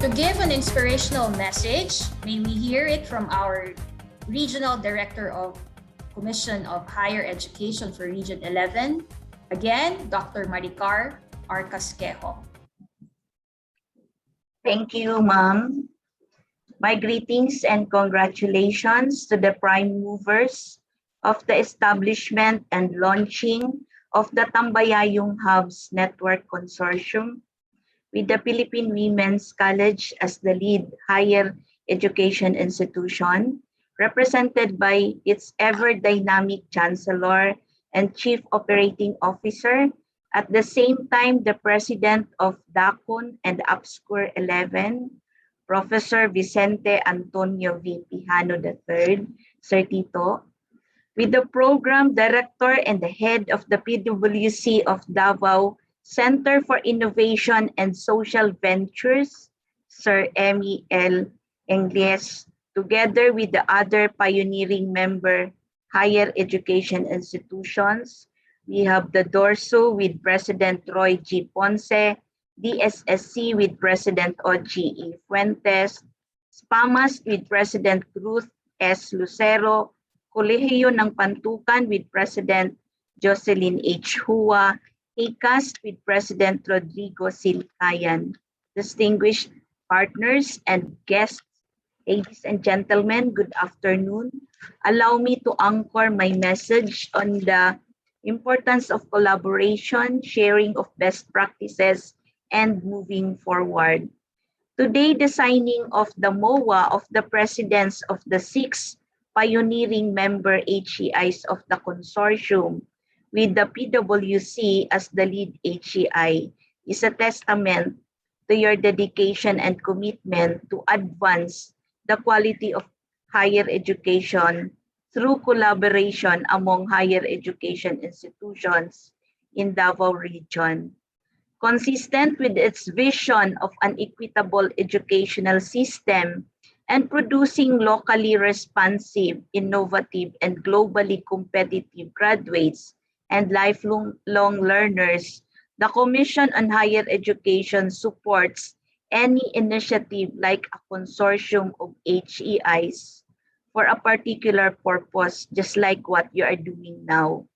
To give an inspirational message, may we hear it from our Regional Director of Commission of Higher Education for Region 11. Again, Dr. Maricar Arcasquejo. Thank you, Ma'am. My greetings and congratulations to the prime movers of the establishment and launching of the Tambayayong Hubs Network Consortium, with the Philippine Women's College as the lead higher education institution, represented by its ever-dynamic Chancellor and Chief Operating Officer, at the same time the President of DACON and UPSCOR 11, Professor Vicente Antonio V. Pijano III, Sir Tito, with the Program Director and the Head of the PWC of Davao Center for Innovation and Social Ventures, Sir Emmy L. Engles, together with the other pioneering member higher education institutions. We have the DORSO with President Roy G. Ponce, DSSC with President O.G.E. Fuentes, SPAMAS with President Ruth S. Lucero, Kolehiyo ng Pantukan with President Jocelyn H. Hua, ACAST with President Rodrigo Silcayan. Distinguished partners and guests, ladies and gentlemen, good afternoon. Allow me to anchor my message on the importance of collaboration, sharing of best practices, and moving forward. Today, the signing of the MOA of the presidents of the 6 pioneering member HEIs of the consortium, with the PWC as the lead HEI, is a testament to your dedication and commitment to advance the quality of higher education through collaboration among higher education institutions in Davao Region. Consistent with its vision of an equitable educational system and producing locally responsive, innovative, and globally competitive graduates and lifelong learners, the Commission on Higher Education supports any initiative like a consortium of HEIs for a particular purpose, just like what you are doing now.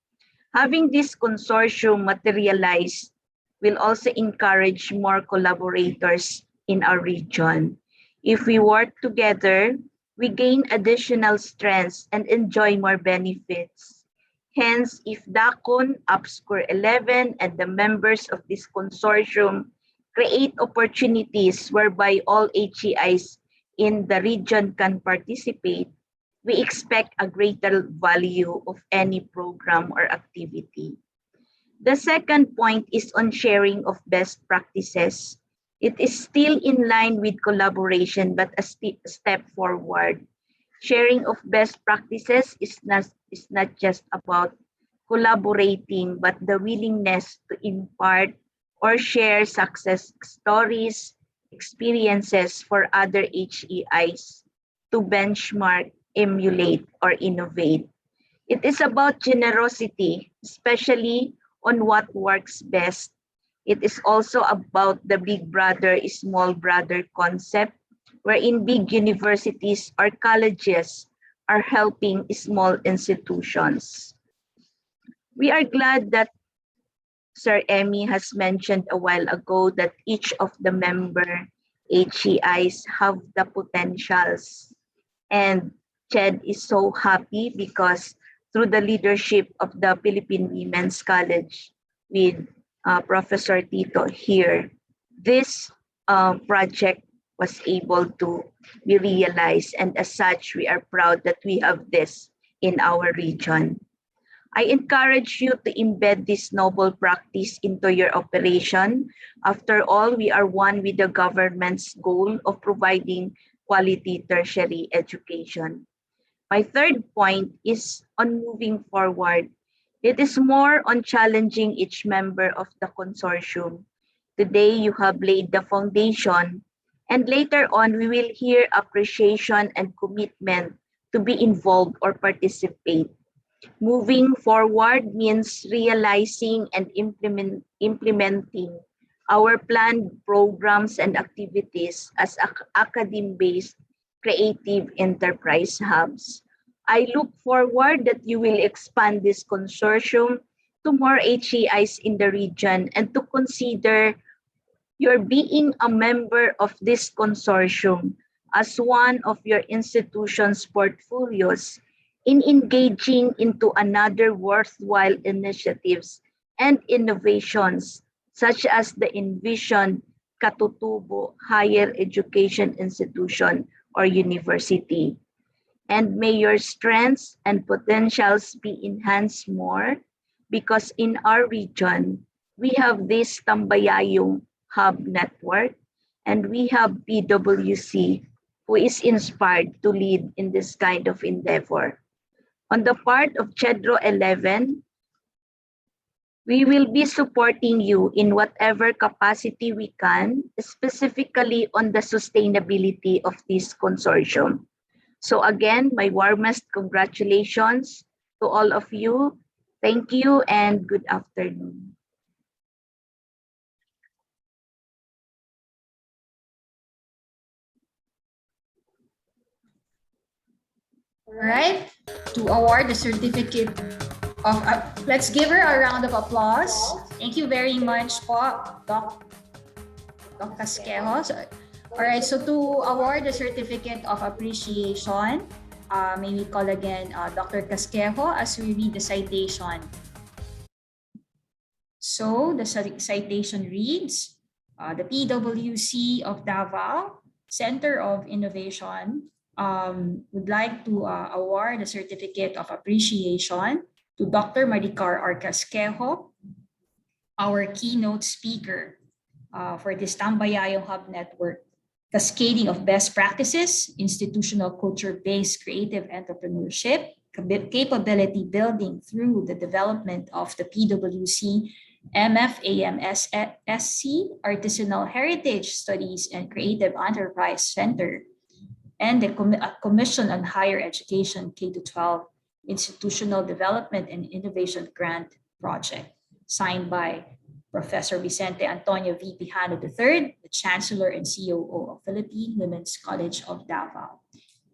Having this consortium materialize will also encourage more collaborators in our region. If we work together, we gain additional strengths and enjoy more benefits. Hence, if DACON, UPSCOR 11, and the members of this consortium create opportunities whereby all HEIs in the region can participate, we expect a greater value of any program or activity. The second point is on sharing of best practices. It is still in line with collaboration, but a step forward. Sharing of best practices is not just about collaborating, but the willingness to impart or share success stories, experiences for other HEIs to benchmark, emulate, or innovate. It is about generosity, especially on what works best. It is also about the big brother, small brother concept, wherein big universities or colleges are helping small institutions. We are glad that Sir Emmy has mentioned a while ago that each of the member HEIs have the potentials. And Ched is so happy because through the leadership of the Philippine Women's College with Professor Tito here, this project was able to be realized. And as such, we are proud that we have this in our region. I encourage you to embed this noble practice into your operation. After all, we are one with the government's goal of providing quality tertiary education. My third point is on moving forward. It is more on challenging each member of the consortium. Today, you have laid the foundation, and later on, we will hear appreciation and commitment to be involved or participate. Moving forward means realizing and implementing our planned programs and activities as academy-based creative enterprise hubs. I look forward that you will expand this consortium to more HEIs in the region and to consider your being a member of this consortium as one of your institution's portfolios in engaging into another worthwhile initiatives and innovations such as the envisioned Katutubo Higher Education Institution or University. And may your strengths and potentials be enhanced more because in our region, we have this Tambayayong Hub Network and we have PWC who is inspired to lead in this kind of endeavor. On the part of CHEDRO 11, we will be supporting you in whatever capacity we can, specifically on the sustainability of this consortium. So again, my warmest congratulations to all of you. Thank you and good afternoon. All right, to award the certificate of, let's give her a round of applause. Thank you very much po, Doc Casquejo. All right, so to award the certificate of appreciation, may we call again Dr. Casquejo as we read the citation. So the citation reads, the PWC of Davao Center of Innovation would like to award a certificate of appreciation to Dr. Maricar R. Casquejo, our keynote speaker for this Tambayayong Hub Network, cascading of best practices, institutional culture-based creative entrepreneurship, capability building through the development of the PWC MFAMSSC Artisanal Heritage Studies and Creative Enterprise Center, and the Commission on Higher Education K-12 Institutional Development and Innovation Grant Project, signed by Professor Vicente Antonio V. Pijano III, the Chancellor and COO of Philippine Women's College of Davao.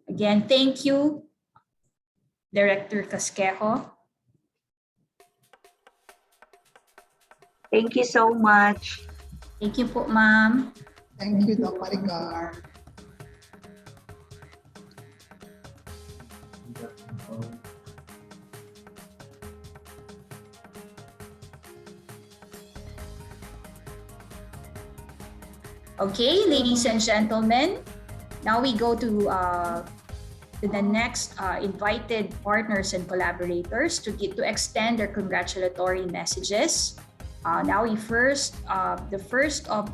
Again, thank you, Director Casquejo. Thank you so much. Thank you po, ma'am. Thank you, Doc Maricar. Okay, ladies and gentlemen, now we go to the next invited partners and collaborators to extend their congratulatory messages. Now we the first of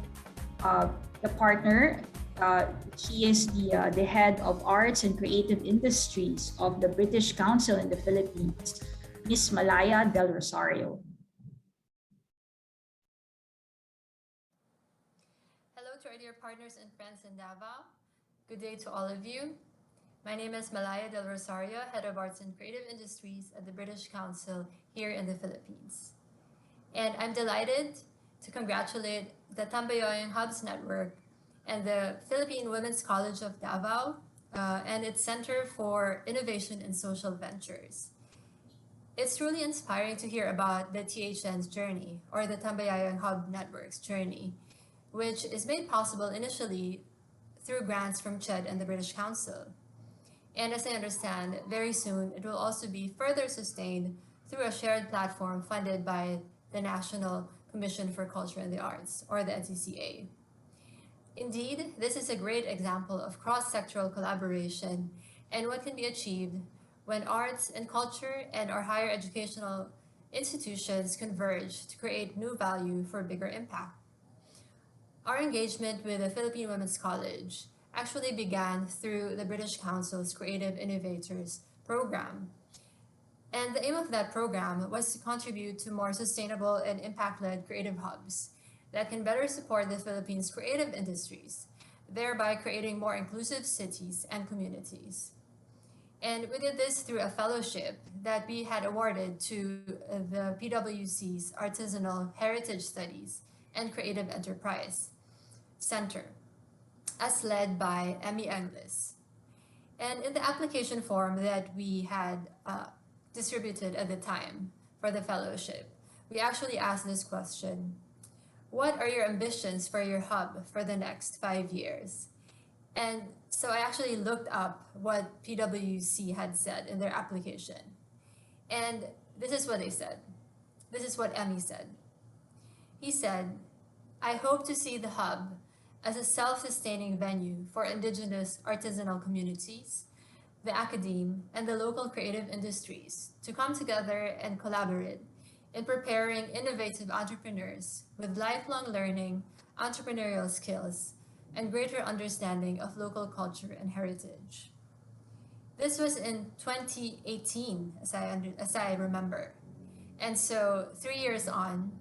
the partner, he is the head of arts and creative industries of the British Council in the Philippines, Ms. Malaya Del Rosario. Hello to our dear partners and friends in Davao. Good day to all of you. My name is Malaya Del Rosario, Head of Arts and Creative Industries at the British Council here in the Philippines. And I'm delighted to congratulate the Tambayayong Hubs Network and the Philippine Women's College of Davao and its Center for Innovation and Social Ventures. It's truly inspiring to hear about the THN's journey, or the Tambayayong Hub Network's journey, which is made possible initially through grants from CHED and the British Council. And as I understand, very soon it will also be further sustained through a shared platform funded by the National Commission for Culture and the Arts, or the NCCA. Indeed, this is a great example of cross-sectoral collaboration and what can be achieved when arts and culture and our higher educational institutions converge to create new value for bigger impact. Our engagement with the Philippine Women's College actually began through the British Council's Creative Innovators program. And the aim of that program was to contribute to more sustainable and impact-led creative hubs that can better support the Philippines' creative industries, thereby creating more inclusive cities and communities. And we did this through a fellowship that we had awarded to the PwC's Artisanal Heritage Studies and Creative Enterprise Center, as led by Emmy Englis. And in the application form that we had distributed at the time for the fellowship, we actually asked this question: what are your ambitions for your hub for the next 5 years? And so I actually looked up what PwC had said in their application. And this is what they said. This is what Emmy said. He said, "I hope to see the hub as a self-sustaining venue for indigenous artisanal communities, the academe, and the local creative industries to come together and collaborate in preparing innovative entrepreneurs with lifelong learning, entrepreneurial skills, and greater understanding of local culture and heritage." This was in 2018, as I remember. And so 3 years on,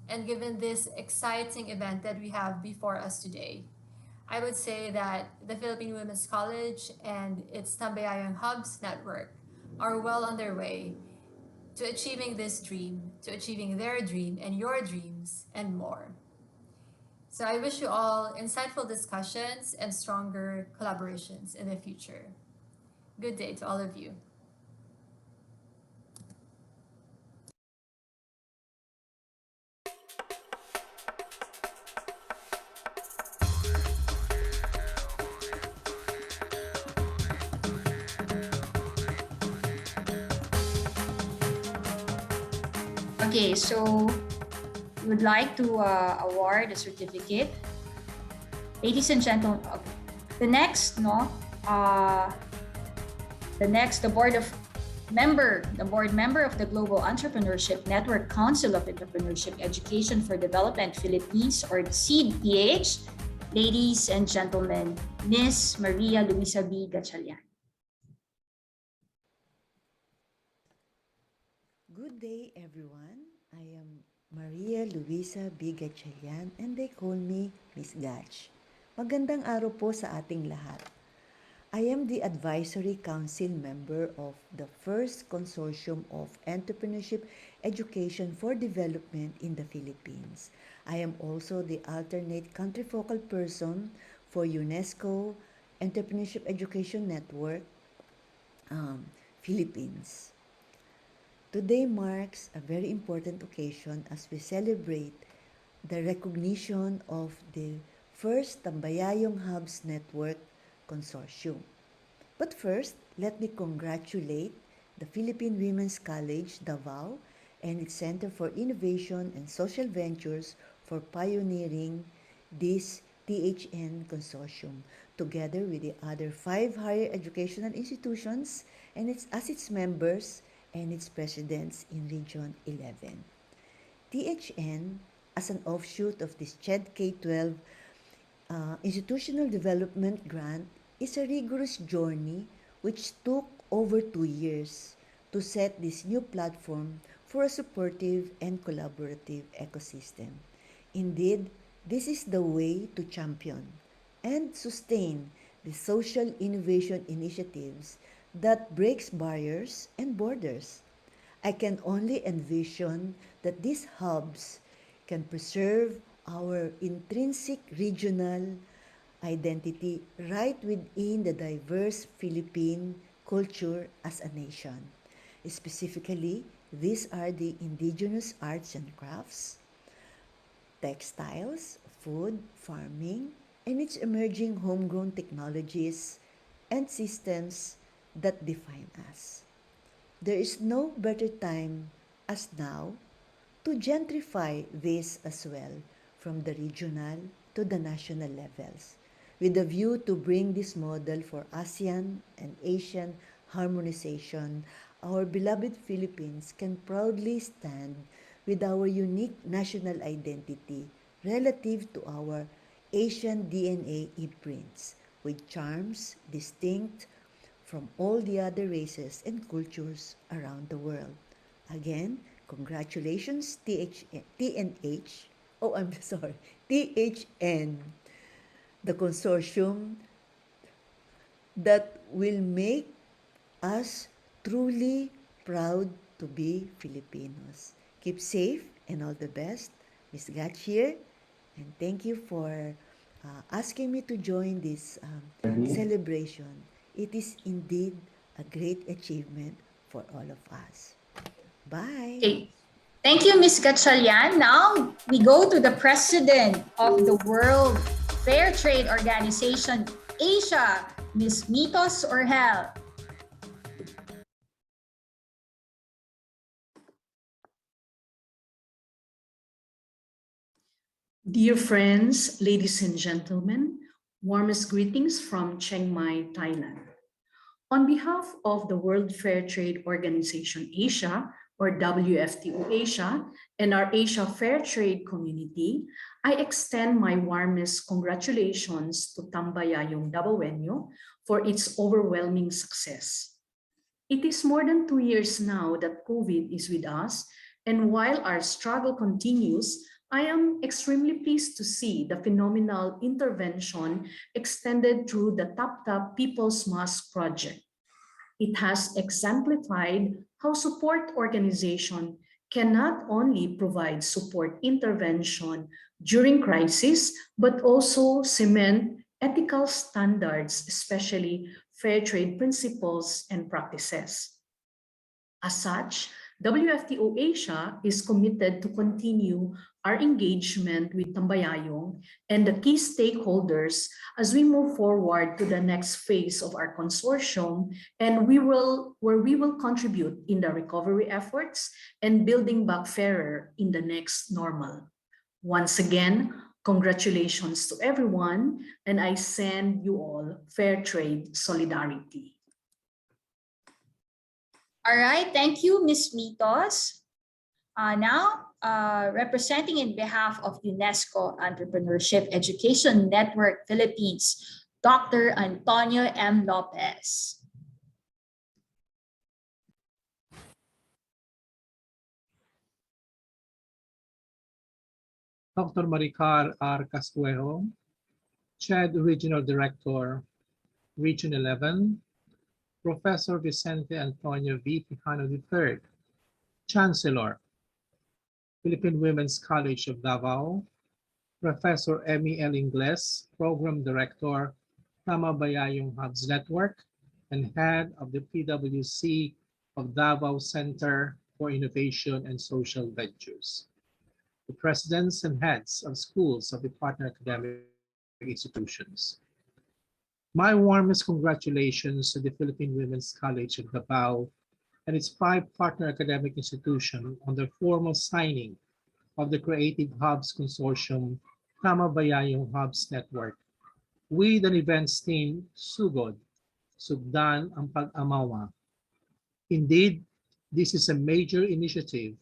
and given this exciting event that we have before us today, I would say that the Philippine Women's College and its Tambayayong Hubs network are well on their way to achieving this dream, to achieving their dream and your dreams and more. So I wish you all insightful discussions and stronger collaborations in the future. Good day to all of you. Okay, so we would like to award a certificate. Ladies and gentlemen, the next, the board member of the Global Entrepreneurship Network Council of Entrepreneurship Education for Development Philippines, or CEDPH, ladies and gentlemen, Ms. Maria Luisa B. Gatchalian. Good day, everyone. I am Maria Luisa B. Gatchalian and they call me Miss Gatch. Magandang araw po sa ating lahat. I am the Advisory Council member of the first Consortium of Entrepreneurship Education for Development in the Philippines. I am also the alternate country focal person for UNESCO Entrepreneurship Education Network, Philippines. Today marks a very important occasion as we celebrate the recognition of the first Tambayayong Hubs Network Consortium. But first, let me congratulate the Philippine Women's College, Davao, and its Center for Innovation and Social Ventures for pioneering this THN Consortium, together with the other 5 higher educational institutions and as its members and its presidents in Region 11. THN, as an offshoot of this CHED K-12 Institutional Development Grant, is a rigorous journey which took over 2 years to set this new platform for a supportive and collaborative ecosystem. Indeed, this is the way to champion and sustain the social innovation initiatives that breaks barriers and borders. I can only envision that these hubs can preserve our intrinsic regional identity right within the diverse Philippine culture as a nation. Specifically, these are the indigenous arts and crafts, textiles, food, farming, and its emerging homegrown technologies and systems that define us. There is no better time as now to gentrify this as well from the regional to the national levels, with a view to bring this model for ASEAN and Asian harmonization. Our beloved Philippines can proudly stand with our unique national identity relative to our Asian DNA imprints, with charms distinct from all the other races and cultures around the world. Again, congratulations TNH. Oh, I'm sorry. THN, the consortium that will make us truly proud to be Filipinos. Keep safe and all the best. Ms. Gach here, and thank you for asking me to join this celebration. It is indeed a great achievement for all of us. Bye. Okay. Thank you, Ms. Gatchalian. Now we go to the president of the World Fair Trade Organization Asia, Ms. Mitos Orhel. Dear friends, ladies and gentlemen, warmest greetings from Chiang Mai, Thailand. On behalf of the World Fair Trade Organization Asia, or WFTO Asia, and our Asia Fair Trade community, I extend my warmest congratulations to Tambayayong Dabawenyo for its overwhelming success. It is more than 2 years now that COVID is with us, and while our struggle continues, I am extremely pleased to see the phenomenal intervention extended through the TapTap People's Mask Project. It has exemplified how support organization can not only provide support intervention during crisis, but also cement ethical standards, especially fair trade principles and practices. As such, WFTO Asia is committed to continue our engagement with Tambayayong and the key stakeholders as we move forward to the next phase of our consortium, and where we will contribute in the recovery efforts and building back fairer in the next normal. Once again, congratulations to everyone, and I send you all fair trade solidarity. All right, thank you, Ms. Mitos. Now, representing in behalf of UNESCO Entrepreneurship Education Network Philippines, Dr. Antonio M. Lopez. Dr. Maricar R. Cascuejo, CHED Regional Director, Region 11, Professor Vicente Antonio V. Quijano III, Chancellor, Philippine Women's College of Davao, Professor Emmy L. Ingles, Program Director, Tambayayong Hubs Network, and Head of the PwC of Davao Center for Innovation and Social Ventures, the presidents and heads of schools of the partner academic institutions. My warmest congratulations to the Philippine Women's College of Davao and its 5 partner academic institutions on the formal signing of the Creative Hubs Consortium Tambayayong Hubs Network with an events team SUGOD, Sugdan ang Pag-amawa. Indeed, this is a major initiative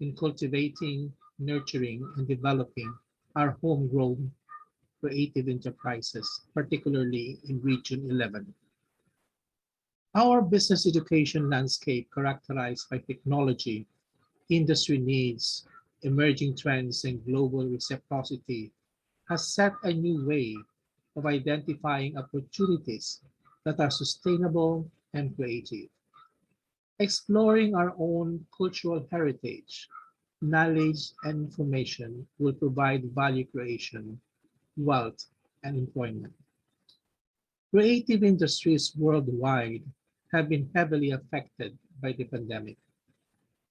in cultivating, nurturing, and developing our homegrown creative enterprises, particularly in Region 11. Our business education landscape, characterized by technology, industry needs, emerging trends, and global reciprocity, has set a new way of identifying opportunities that are sustainable and creative. Exploring our own cultural heritage, knowledge, and information will provide value creation, wealth, and employment. Creative industries worldwide have been heavily affected by the pandemic.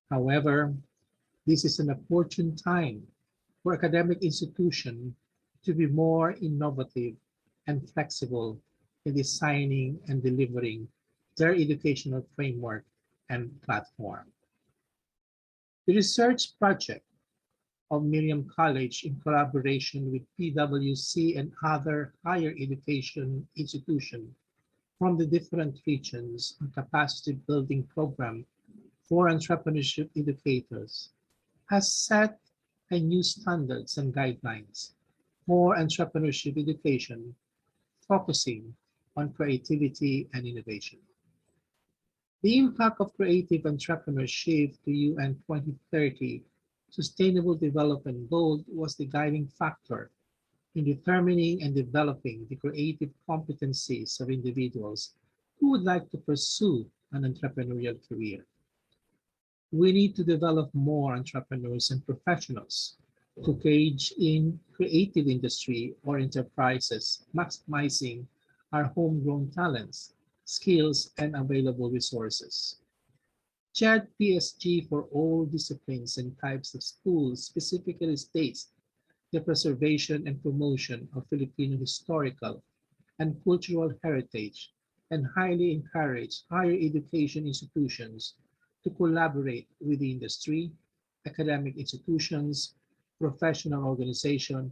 However, this is an opportune time for academic institutions to be more innovative and flexible in designing and delivering their educational framework and platform. The research project of Miriam College in collaboration with PwC and other higher education institutions from the different regions on capacity building program for entrepreneurship educators has set a new standards and guidelines for entrepreneurship education focusing on creativity and innovation. The impact of creative entrepreneurship to UN 2030 Sustainable Development Goal was the guiding factor in determining and developing the creative competencies of individuals who would like to pursue an entrepreneurial career. We need to develop more entrepreneurs and professionals to engage in creative industry or enterprises, maximizing our homegrown talents, skills, and available resources. CHAD PSG for all disciplines and types of schools specifically states the preservation and promotion of Filipino historical and cultural heritage and highly encourage higher education institutions to collaborate with the industry, academic institutions, professional organizations,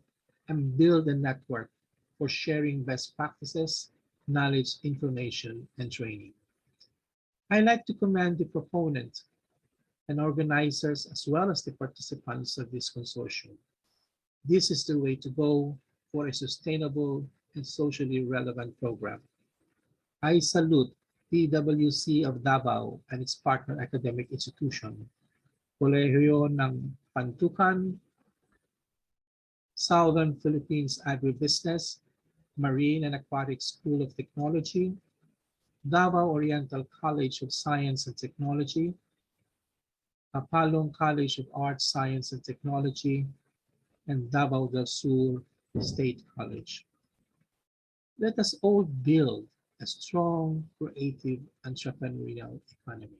and build a network for sharing best practices, knowledge, information, and training. I'd like to commend the proponent and organizers as well as the participants of this consortium. This is the way to go for a sustainable and socially relevant program. I salute PwC of Davao and its partner academic institution, Kolehiyo ng Pantukan, Southern Philippines Agribusiness, Marine and Aquatic School of Technology, Davao Oriental College of Science and Technology, Apalong College of Arts, Science and Technology, and Davao del Sur State College. Let us all build a strong, creative, entrepreneurial economy.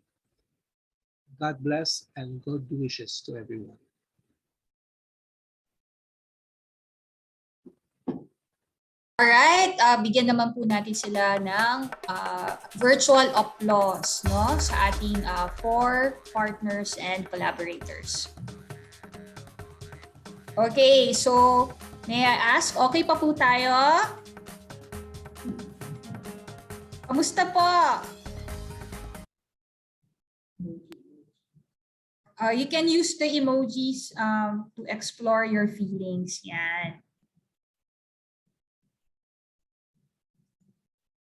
God bless and good wishes to everyone. Alright, bigyan naman po natin sila ng virtual applause, no, sa ating 4 partners and collaborators. Okay, so may I ask, okay pa po tayo? Kamusta po? You can use the emojis to explore your feelings. Yan.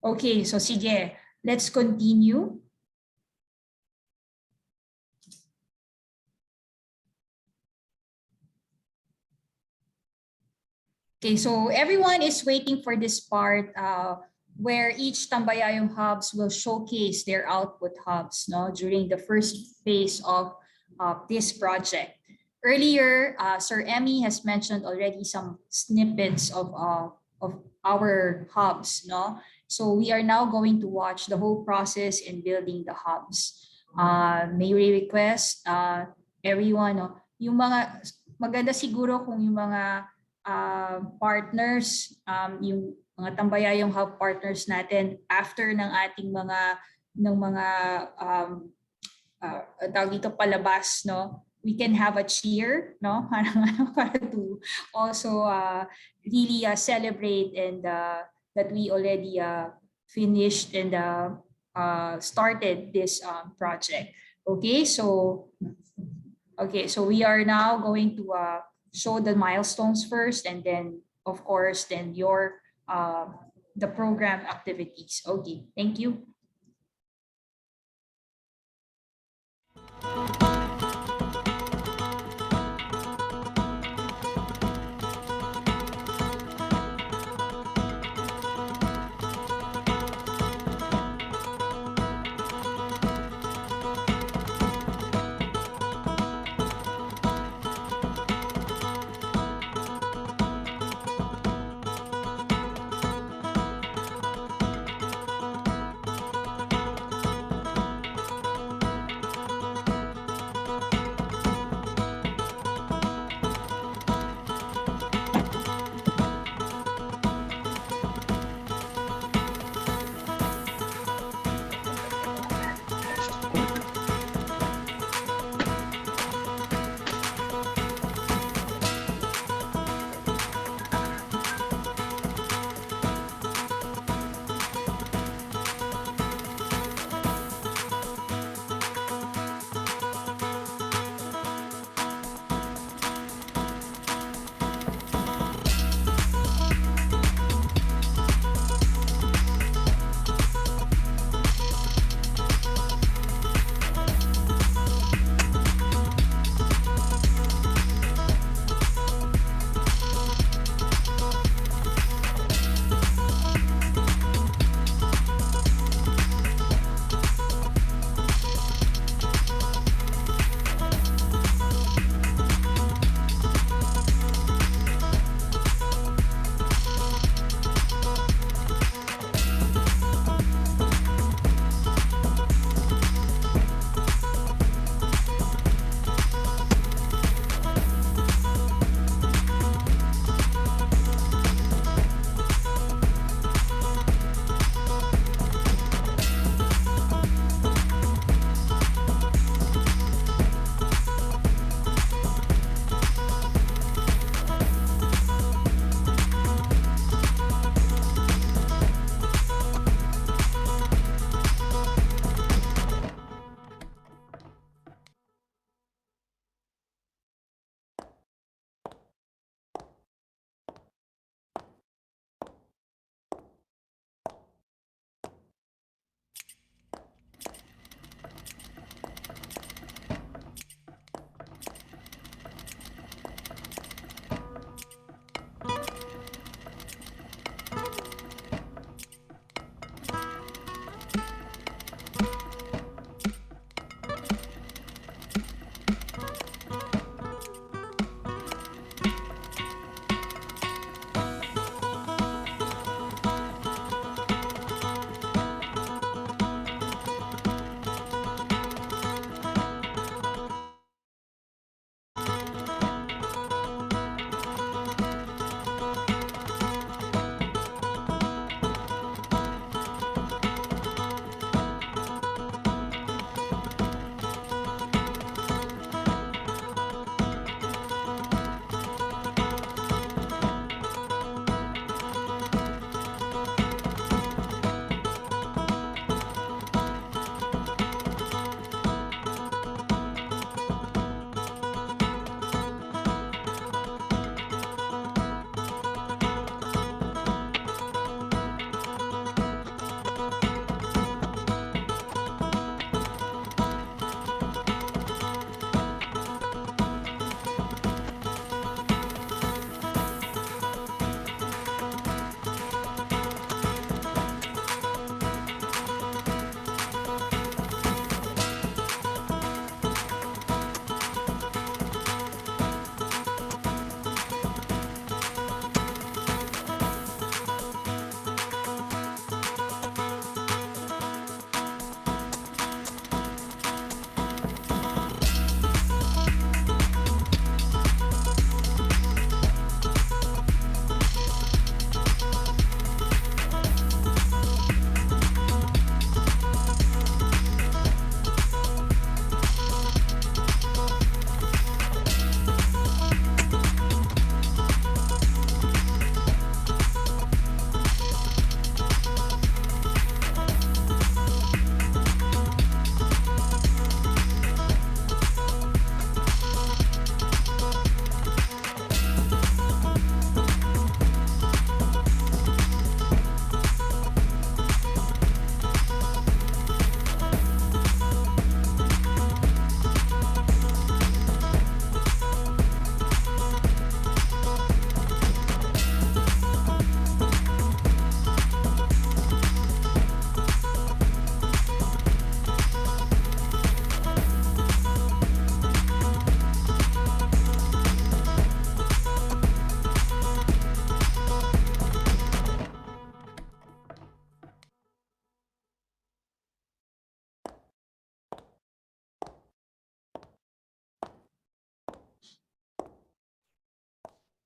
Okay, so sige, let's continue. Okay, so everyone is waiting for this part where each Tambayayong hubs will showcase their output hubs, no, during the first phase of this project. Earlier, Sir Emmy has mentioned already some snippets of our hubs, no? So we are now going to watch the whole process in building the hubs. May we request everyone, no, yung mga maganda siguro kung yung mga partners, yung mga Tambayayong hub partners natin after ng ating mga tawag dito palabas, no, we can have a cheer, no, para to also really celebrate and that we already finished and started this project. Okay, so we are now going to show the milestones first, and then of course then your the program activities. Okay, thank you.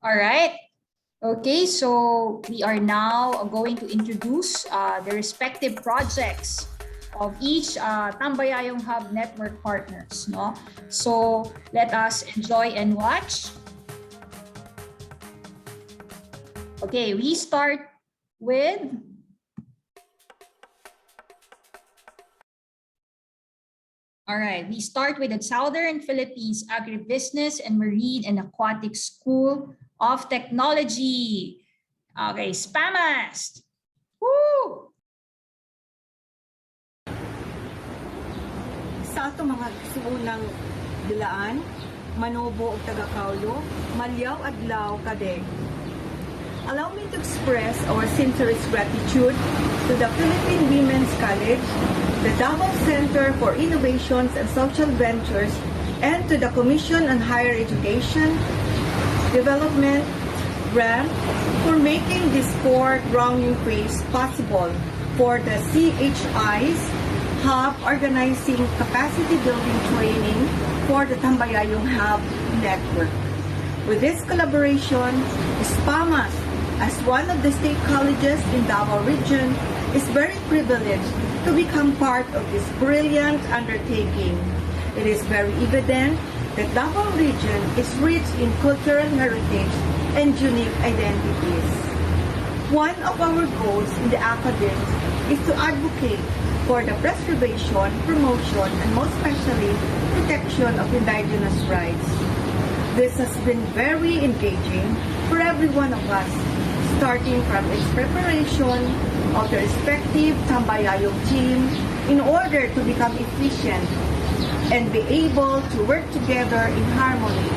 All right. Okay, so we are now going to introduce the respective projects of each Tambayayong Hub network partners. No? So let us enjoy and watch. Okay, we start with we start with the Southern Philippines Agribusiness and Marine and Aquatic School of Technology. Okay, SPAMAST. Woo! Sa ato mga suunang dilaan, manobo og taga-Kaulo, malyaw adlaw kadeg. Allow me to express our sincerest gratitude to the Philippine Women's College, the Davao Center for Innovations and Social Ventures, and to the Commission on Higher Education, Development, grant for making this grounding phase possible for the CHI's Hub organizing capacity building training for the Tambayayong Hub network. With this collaboration, SPAMAS, as one of the state colleges in Davao region, is very privileged to become part of this brilliant undertaking. It is very evident that Davao region is rich in cultural heritage and unique identities. One of our goals in the academics is to advocate for the preservation, promotion, and most especially protection of indigenous rights. This has been very engaging for every one of us, starting from its preparation of the respective Tambayayong team in order to become efficient and be able to work together in harmony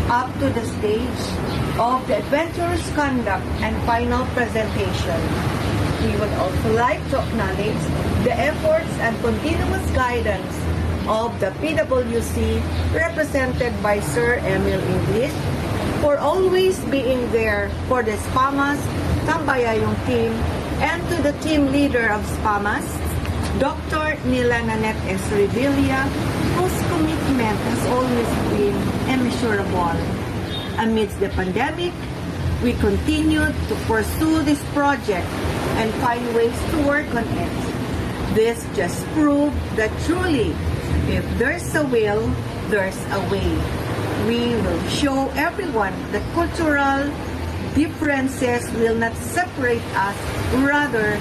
up to the stage of the adventurous conduct and final presentation. We would also like to acknowledge the efforts and continuous guidance of the PWC represented by Sir Emil English for always being there for the SPAMAS Tambayayong team, and to the team leader of SPAMAS, Dr. Nila Nanette S. Revilla, whose commitment has always been immeasurable. Amidst the pandemic, we continued to pursue this project and find ways to work on it. This just proved that truly, if there's a will, there's a way. We will show everyone that cultural differences will not separate us, rather,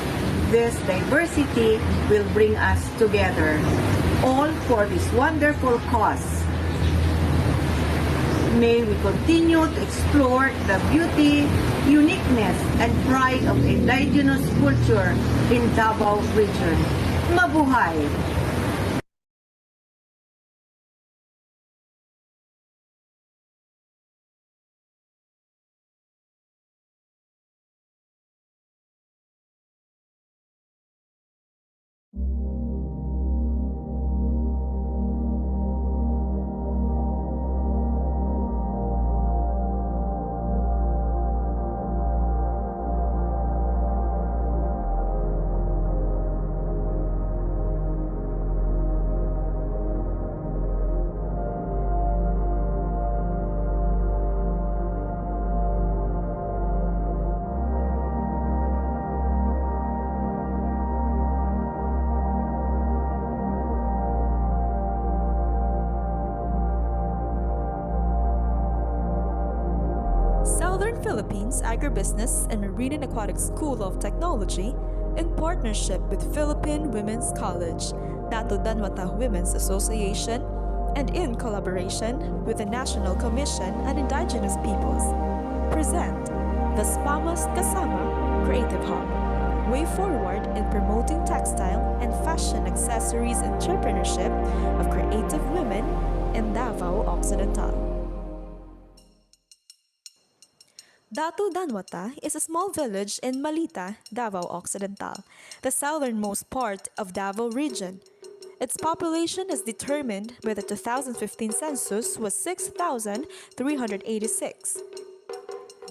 this diversity will bring us together, all for this wonderful cause. May we continue to explore the beauty, uniqueness, and pride of indigenous culture in Davao region. Mabuhay! Southern Philippines Agribusiness and Marine and Aquatic School of Technology, in partnership with Philippine Women's College, Dato Danwata Women's Association, and in collaboration with the National Commission on Indigenous Peoples, present the SPAMAS Kasama Creative Hub, way forward in promoting textile and fashion accessories entrepreneurship of creative women in Davao Occidental. Datu Danwata is a small village in Malita, Davao Occidental, the southernmost part of Davao region. Its population as determined by the 2015 census was 6,386.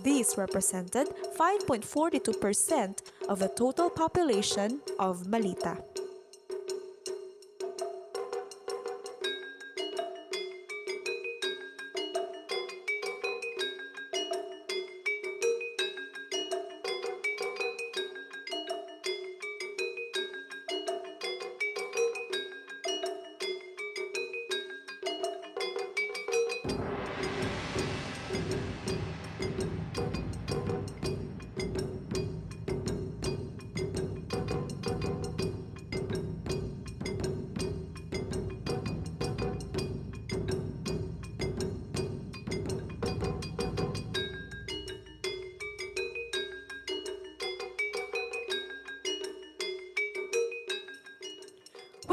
These represented 5.42% of the total population of Malita.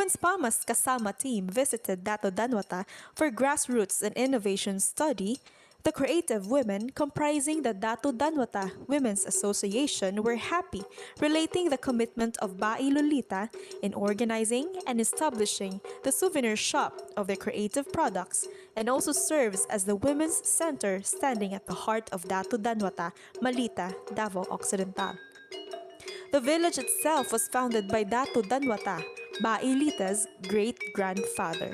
Women's Pamas Kasama team visited Dato Danwata for grassroots and innovation study, the creative women comprising the Dato Danwata Women's Association were happy, relating the commitment of Bai Lolita in organizing and establishing the souvenir shop of their creative products, and also serves as the women's center standing at the heart of Dato Danwata, Malita, Davao Occidental. The village itself was founded by Dato Danwata, Bailita's great-grandfather.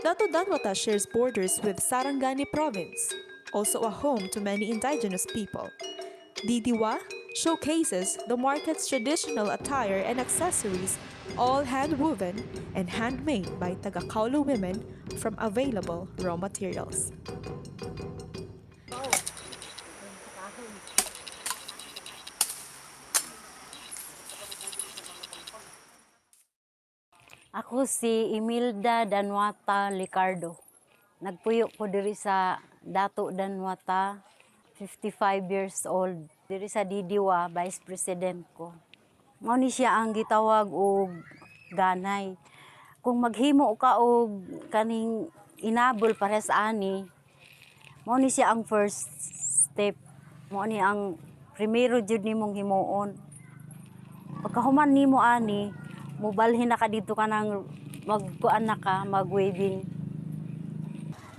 Dato Danwata shares borders with Sarangani province, also a home to many indigenous people. Didiwa showcases the market's traditional attire and accessories, all hand-woven and handmade by Taga-Kaulo women from available raw materials. Ako si Imelda Danwata Licardo. Nagpuyo ko diri sa Dato Danwata, 55 years old. Diri sa Didiwa, Vice President ko. Mao ni siya ang gitawag og ganay. Kung maghimo ka og kaning inabol para sa ani, mao ni siya ang first step. Mao ni ang primero jud nimong himuon. Pagkahuman nimo ani, mubalhin na ka dito ka nang magkuan na ka, mag-waving.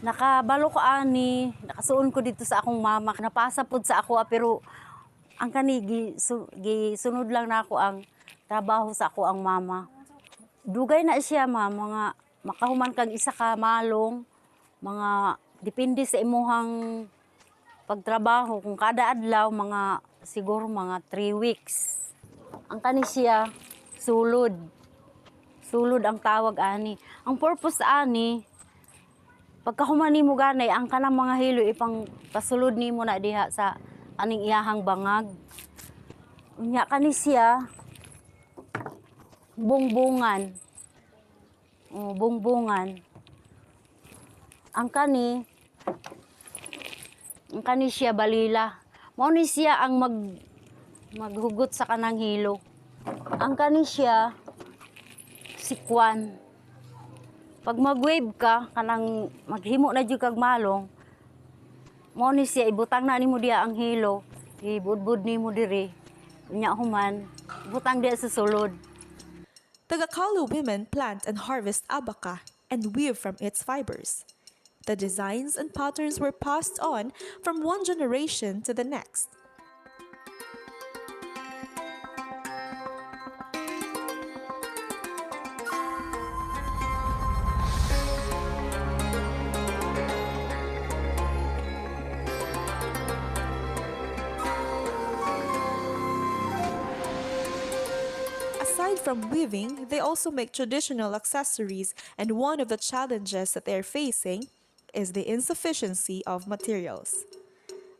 Nakabalo ko ani, nakasuon ko dito sa akong mama. Napasa pod sa ako pero ang kani gisunod lang na ako ang trabaho sa ako ang mama. Dugay na siya mga makahuman kag isa ka malong, mga depende sa imuhang pagtrabaho. Kung kada adlaw siguro mga 3 weeks. Ang kani siya sulod. Sulod ang tawag ani. Ang purpose ani, pagkahuman nimo ganay, ang kanang mga hilo ipang pasulod nimo na diha sa aning iyahang bangag. Unya kani siya bungbungan. Bungbungan. Ang kani siya balila. Mao ni siya ang maghugot sa kanang hilo. Ang kani siya sikwan. Pag mag-wave ka, kanang maghimo na jud kag malong, mao ni siya ibutang na nimo diha ang hilo, ibudbud nimo diri. Unya human, ibutang diha sa sulod. Taga-Kaulo women plant and harvest abaca and weave from its fibers. The designs and patterns were passed on from one generation to the next. Aside from weaving, they also make traditional accessories, and one of the challenges that they're facing is the insufficiency of materials.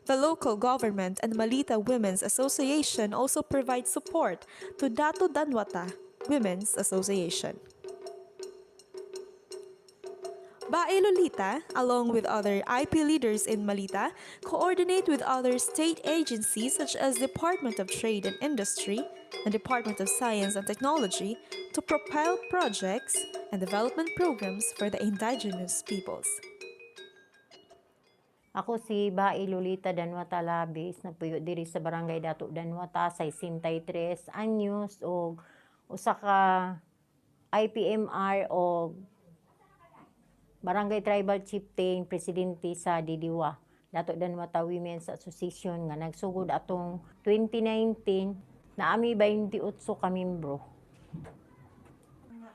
The local government and Malita Women's Association also provide support to Dato Danwata Women's Association. Bae Lolita, along with other IP leaders in Malita, coordinate with other state agencies such as Department of Trade and Industry and Department of Science and Technology to propel projects and development programs for the indigenous peoples. Ako si Bae Lolita Danwata Labis, nagpuyo diri sa Barangay Dato Danwata, 63 anyos o usa ka IPMR o Barangay Tribal Chieftain, Presidente sa Didiwa, Dato Danwata Women's Association nga nagsugod atong 2019 na ami 28 ka membro.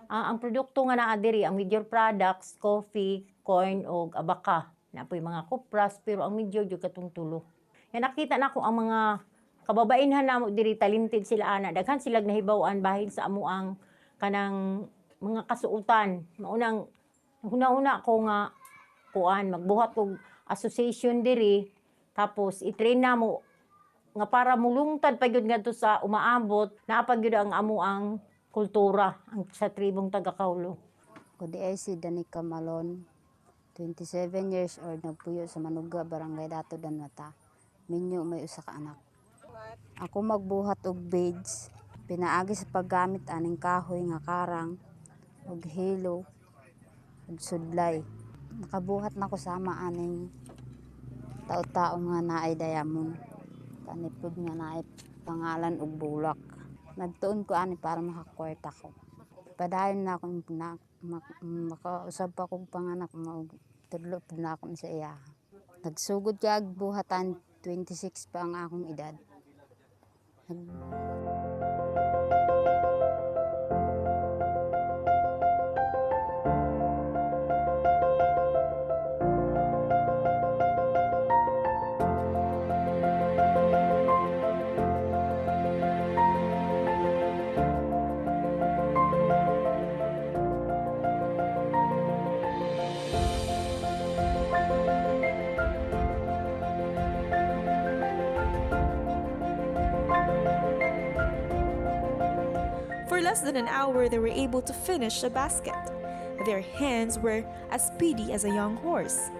Ang produkto nga naa diri, ang major products, coffee, corn o abaca. Napoy mga kupras pero ang medyo jud katong tulo. Yan nakita nako ang mga kababainhan namo diri talented sila ana. Daghan sila nahibaw-an bahin sa amuang kanang mga kasuotan. Maunang una ko nga magbuhat og association diri tapos i-train na mo nga para mulungtad pa gyud ngadto sa umaabot naa pa gyud ang amuang kultura ang sa tribong taga-Kaulo. Ko di ay si Danica Malon, 27 years old, nagpuyo sa Manuga, Barangay Dato Danwata. Minyo may usa ka anak. Ako magbuhat og beads, pinaagi sa paggamit aning kahoy nga karang ug hilo, ug sudlay. Nakabuhat na ko sama aning tao-tao nga naay diamond. Kanipod nga naay pangalan ug bulak. Nagtuon ko ani para makakwarta ko. Padayon na akong makausab pa kong panganak mo tudlo pud na ako sa iya. Nagsugod ka ag buhatan 26 pa ang akong edad. For less than an hour, they were able to finish a basket. Their hands were as speedy as a young horse.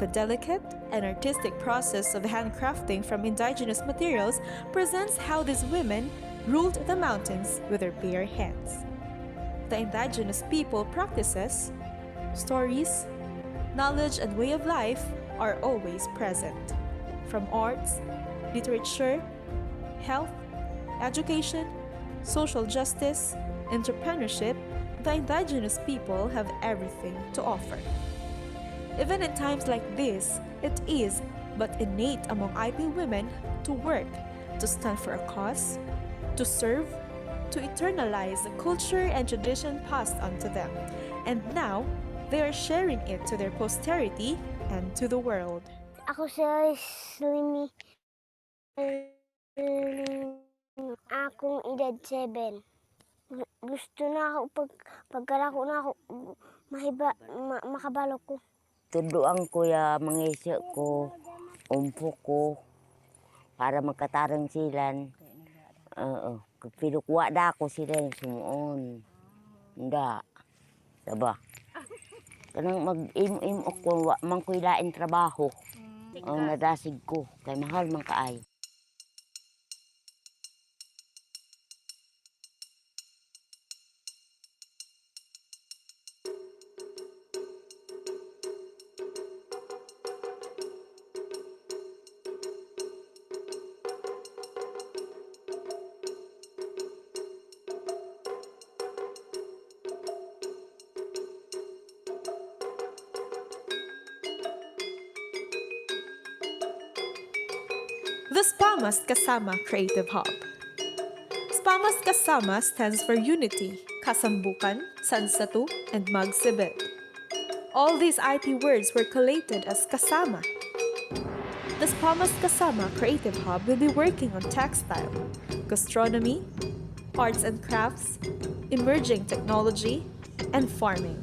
The delicate and artistic process of handcrafting from indigenous materials presents how these women ruled the mountains with their bare hands. The indigenous people practices, stories, knowledge, and way of life are always present. From arts, literature, health, education, social justice, entrepreneurship, the indigenous people have everything to offer. Even in times like this, it is but innate among IP women to work, to stand for a cause, to serve, to eternalize the culture and tradition passed on to them. And now, they are sharing it to their posterity and to the world. Ako si Slimy. Akong edad 7. Gusto na ako pagkalako na ako makabalo ko. Tuduan ko ya mangisyo ko, umpo ko, para magkatarang silan. Pinukwa da ako sila yung sumuon. Hindi. Diba? Kanang mag-im-im ko, man ko ilain trabaho. Ang nadasig ko, kay mahal man kaay. The Spamas Kasama Creative Hub. Spamas Kasama stands for Unity, Kasambukan, Sansatu, and Magsibit. All these IP words were collated as Kasama. The Spamas Kasama Creative Hub will be working on textile, gastronomy, arts and crafts, emerging technology, and farming.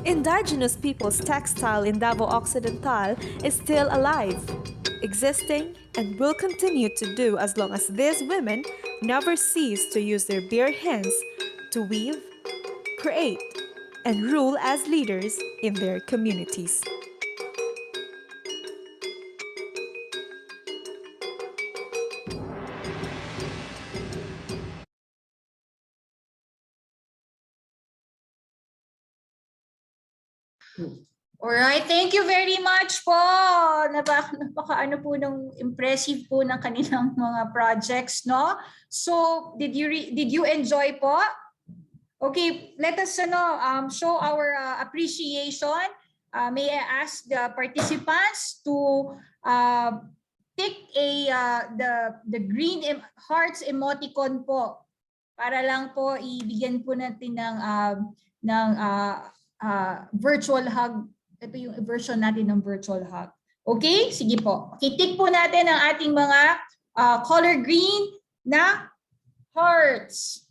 Indigenous people's textile in Davao Occidental is still alive, existing, and will continue to do as long as these women never cease to use their bare hands to weave, create, and rule as leaders in their communities. Alright, thank you very much po. Napaka ano po ng impressive po ng kanilang mga projects, no? So, did you enjoy po? Okay, let us show our appreciation. May I ask the participants to pick the green hearts emoticon po para lang po ibigyan po natin ng virtual hug. Ito yung version natin ng virtual hug. Okay? Sige po. Okay, tick po natin ang ating mga color green na hearts.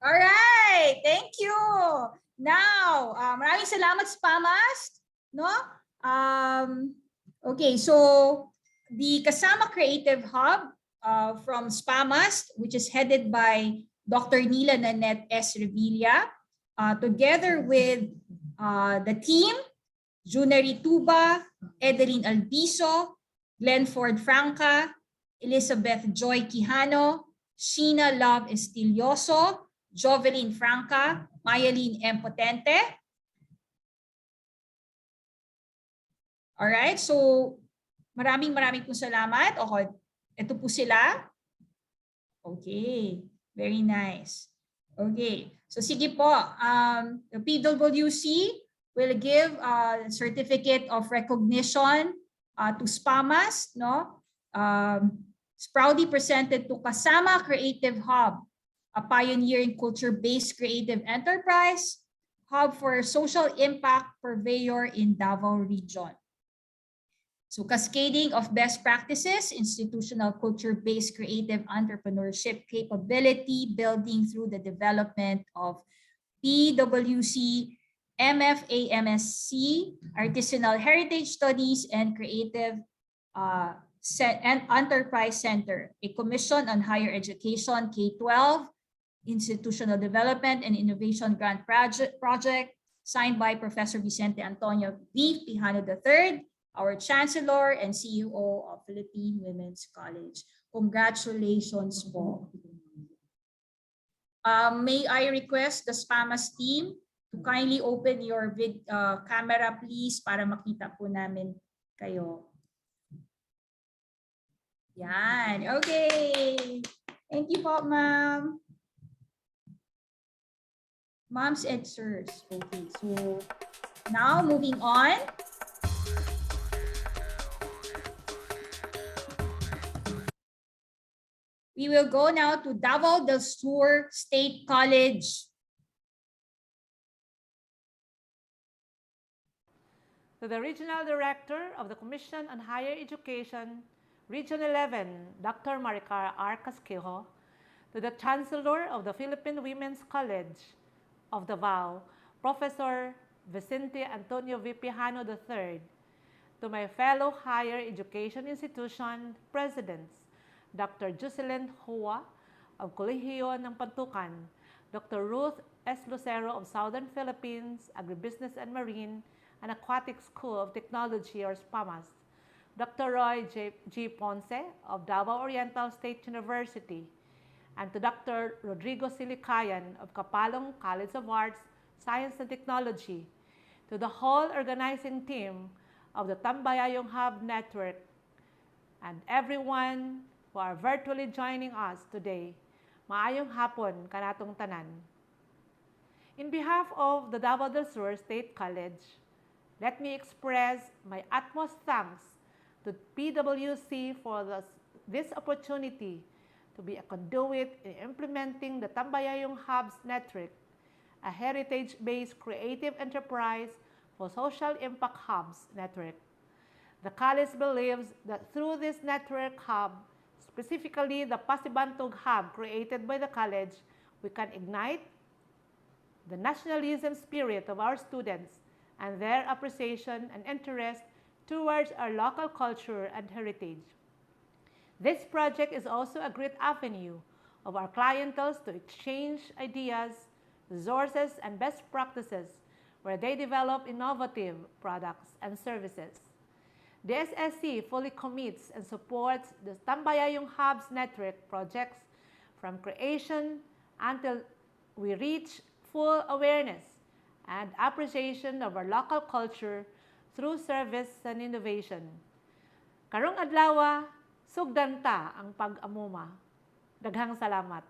Alright, thank you. Now, maraming salamat Spamas, no? Okay, so the Kasama Creative Hub from Spamas, which is headed by Dr. Nila Nanette S. Revilla, together with the team, Junary Tuba, Edeline Albiso, Glenford Franca, Elizabeth Joy Quijano, Sheena Love Estilioso, Jovelyn Franca, Mayalyn M. Potente. Alright, so maraming pong salamat. Okay, ito po sila. Okay, very nice. Okay, so sige po, the PWC will give a certificate of recognition to SPAMAS, no? It's proudly presented to Kasama Creative Hub, a pioneering culture-based creative enterprise, hub for social impact purveyor in Davao region. So cascading of best practices, institutional culture-based creative entrepreneurship capability building through the development of PWC, MFA, MSc, Artisanal Heritage Studies, and Creative and Enterprise Center, a commission on higher education, K-12, institutional development and innovation grant project signed by Professor Vicente Antonio V. Pijano III, our Chancellor and CEO of Philippine Women's College. Congratulations po. May I request the SPAMAS team to kindly open your camera please para makita po namin kayo. Yan, okay. Thank you po, ma'am. Moms and sirs. Okay, so now moving on. We will go now to Davao del Sur State College. To the Regional Director of the Commission on Higher Education, Region 11, Dr. Maricar R. Casquejo, to the Chancellor of the Philippine Women's College of Davao, Professor Vicente Antonio V. Pijano III, to my fellow higher education institution presidents, Dr. Jocelyn Hoa of Kolehiyo ng Pantukan, Dr. Ruth S. Lucero of Southern Philippines Agribusiness and Marine and Aquatic School of Technology or SPAMAS, Dr. Roy G. Ponce of Davao Oriental State University, and to Dr. Rodrigo Silicayan of Kapalong College of Arts, Science and Technology, to the whole organizing team of the Tambayayong Hub Network, and everyone who are virtually joining us today. Maayong hapon kanatong tanan. In behalf of the Davao del Sur State College, let me express my utmost thanks to PWC for this opportunity to be a conduit in implementing the Tambayayong Hubs Network, a heritage-based creative enterprise for social impact hubs network. The college believes that through this network hub, specifically the Pasibantog Hub created by the college, we can ignite the nationalism spirit of our students and their appreciation and interest towards our local culture and heritage. This project is also a great avenue of our clientele to exchange ideas, resources, and best practices where they develop innovative products and services. The SSC fully commits and supports the Tambayayong Hubs Network projects from creation until we reach full awareness and appreciation of our local culture through service and innovation. Karong adlaw, sugdan ta ang pag-amuma. Daghang salamat.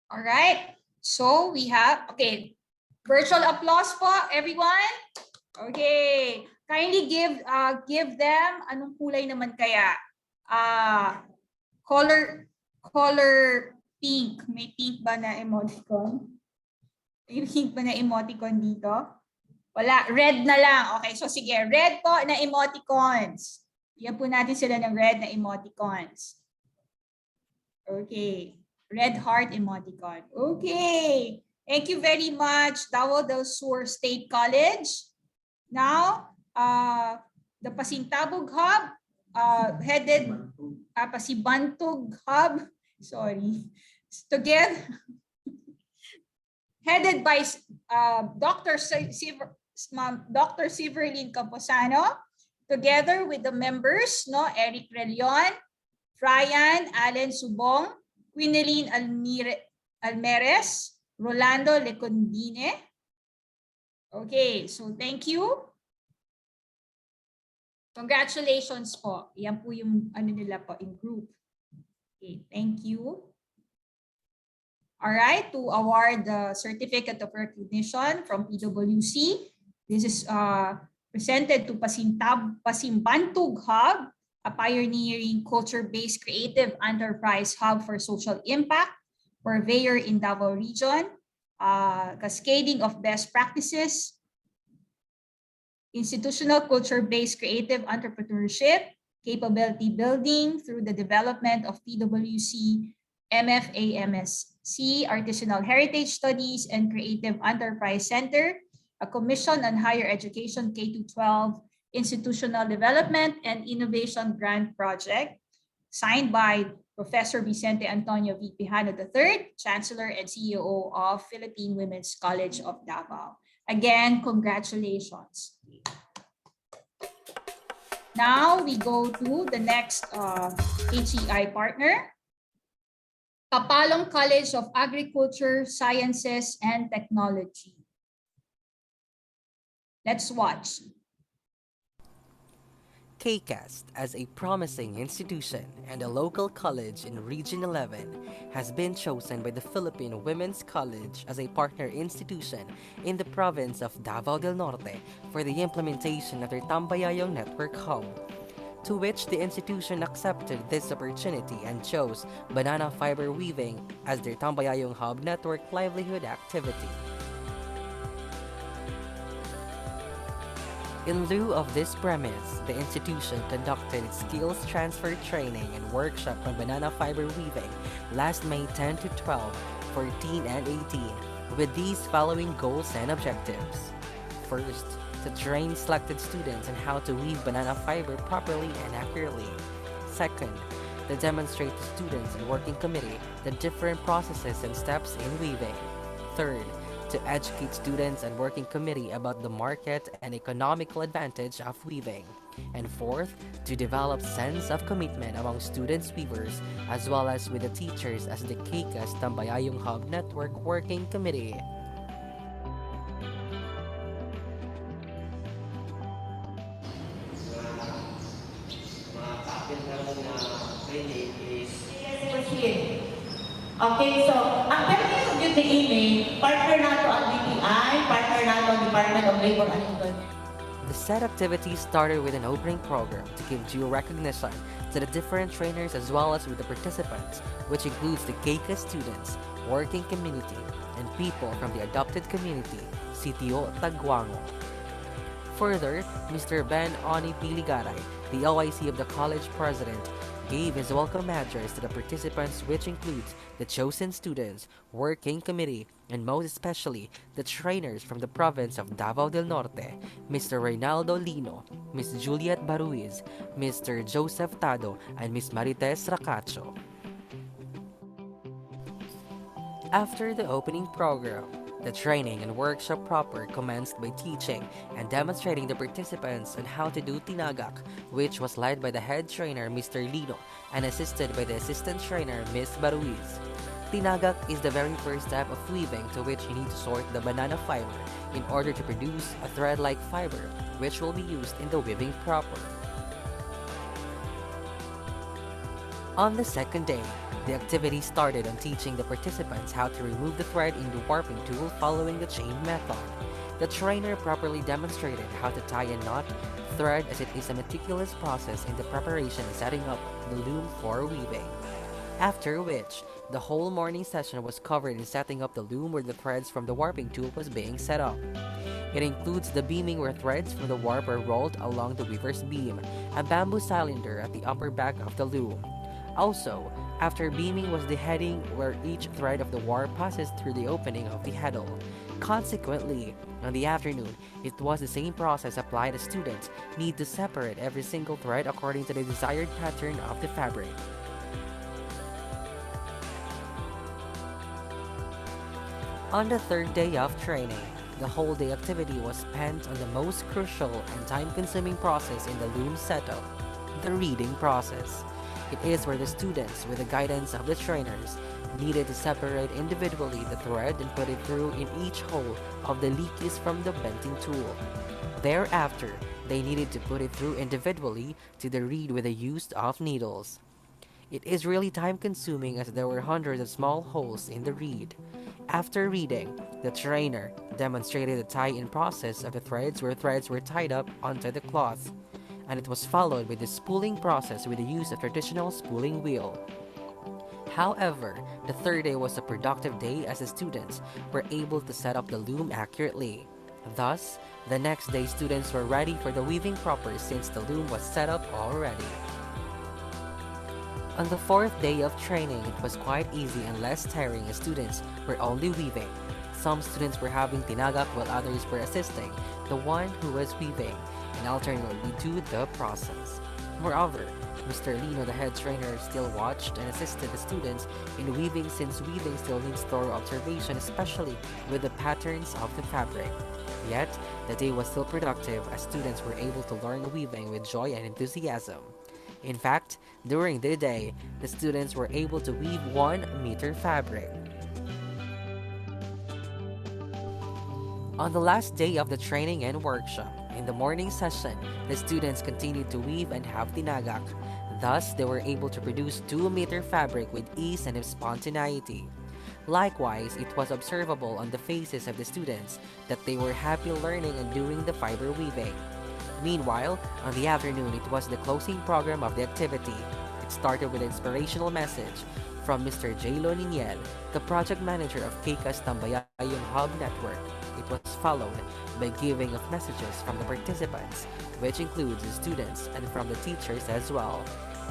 All right. So we have, okay, virtual applause po, everyone. Okay. Kindly give them, anong kulay naman kaya? Color pink. May pink ba na emoticon? May pink ba na emoticon dito? Wala. Red na lang. Okay. So sige, red po na emoticons. Bigyan po natin sila ng red na emoticons. Okay. Red heart emoticon. Okay. Thank you very much, Davao del Sur State College. Now, the Pasintabog Hub, headed, Pasibantog Hub, sorry, together, headed by Dr. Severlin Camposano, together with the members, no, Eric Relion, Ryan Allen Subong, Quinelene Almeres, Rolando Lecondine. Okay, so thank you. Congratulations po. Yan po yung ano nila po in group. Okay, thank you. All right, to award the Certificate of Recognition from PwC. This is presented to Pasimbantug Hub, a pioneering culture-based creative enterprise hub for social impact, purveyor in Davao region, cascading of best practices, institutional culture-based creative entrepreneurship, capability building through the development of PwC, MFA-MSc, Artisanal Heritage Studies, and Creative Enterprise Center, a Commission on Higher Education K-12 Institutional Development and Innovation Grant Project, signed by Professor Vicente Antonio V. Pijano III, Chancellor and CEO of Philippine Women's College of Davao. Again, congratulations. Now we go to the next HEI partner, Kapalong College of Agriculture, Sciences, and Technology. Let's watch. KCAST, as a promising institution and a local college in Region 11, has been chosen by the Philippine Women's College as a partner institution in the province of Davao del Norte for the implementation of their Tambayayong Network Hub, to which the institution accepted this opportunity and chose banana fiber weaving as their Tambayayong Hub Network livelihood activity. In lieu of this premise, the institution conducted its skills transfer training and workshop on banana fiber weaving last May 10 to 12, 14, and 18, with these following goals and objectives. First, to train selected students on how to weave banana fiber properly and accurately. Second, to demonstrate to students and working committee the different processes and steps in weaving. Third, to educate students and working committee about the market and economical advantage of weaving. And fourth, to develop sense of commitment among students weavers as well as with the teachers as the KCAST Tambayayong Hub Network Working Committee. Okay, so ang pwede yung beauty gaming, partner nato ang DTI, partner nato ang Department of Labor and Employment. The said activity started with an opening program to give due recognition to the different trainers as well as with the participants, which includes the KCAST students, working community, and people from the adopted community, CTO Taguango. Further, Mr. Ben Oni Piligaray, the OIC of the college president, gave his welcome address to the participants, which includes the chosen students, working committee, and most especially the trainers from the province of Davao del Norte, Mr. Reynaldo Lino, Ms. Juliet Baruiz, Mr. Joseph Tado, and Ms. Marites Racacho. After the opening program, the training and workshop proper commenced by teaching and demonstrating the participants on how to do tinagak, which was led by the head trainer Mr. Lino and assisted by the assistant trainer Ms. Baruiz. Tinagak is the very first step of weaving, to which you need to sort the banana fiber in order to produce a thread-like fiber, which will be used in the weaving proper. On the second day, The activity started on teaching the participants how to remove the thread in the warping tool following the chain method. The trainer properly demonstrated how to tie a knot thread, as it is a meticulous process in the preparation and setting up the loom for weaving. After which, the whole morning session was covered in setting up the loom where the threads from the warping tool was being set up. It includes the beaming where threads from the warp are rolled along the weaver's beam, a bamboo cylinder at the upper back of the loom. Also, after beaming was the heading where each thread of the warp passes through the opening of the heddle. Consequently, on the afternoon, it was the same process applied as students need to separate every single thread according to the desired pattern of the fabric. On the third day of training, the whole day activity was spent on the most crucial and time-consuming process in the loom setup, the reading process. It is where the students, with the guidance of the trainers, needed to separate individually the thread and put it through in each hole of the leakies from the benting tool. Thereafter, they needed to put it through individually to the reed with the use of needles. It is really time-consuming as there were hundreds of small holes in the reed. After reading, the trainer demonstrated the tie-in process of the threads where threads were tied up onto the cloth, and it was followed with the spooling process with the use of traditional spooling wheel. However, the third day was a productive day as the students were able to set up the loom accurately. Thus, the next day students were ready for the weaving proper since the loom was set up already. On the fourth day of training, it was quite easy and less tiring as students were only weaving. Some students were having tinagak while others were assisting the one who was weaving and alternately do the process. Moreover, Mr. Lino, the head trainer, still watched and assisted the students in weaving since weaving still needs thorough observation, especially with the patterns of the fabric. Yet, the day was still productive as students were able to learn weaving with joy and enthusiasm. In fact, during the day, the students were able to weave 1 meter fabric. On the last day of the training and workshop, in the morning session, the students continued to weave and have tinagak. Thus, they were able to produce 2 meter fabric with ease and spontaneity. Likewise, it was observable on the faces of the students that they were happy learning and doing the fiber weaving. Meanwhile, on the afternoon, it was the closing program of the activity. It started with an inspirational message from Mr. J.Lo Niniel, the project manager of KEICA's Tambayayong Hub Network. It was followed by giving of messages from the participants, which includes the students and from the teachers as well.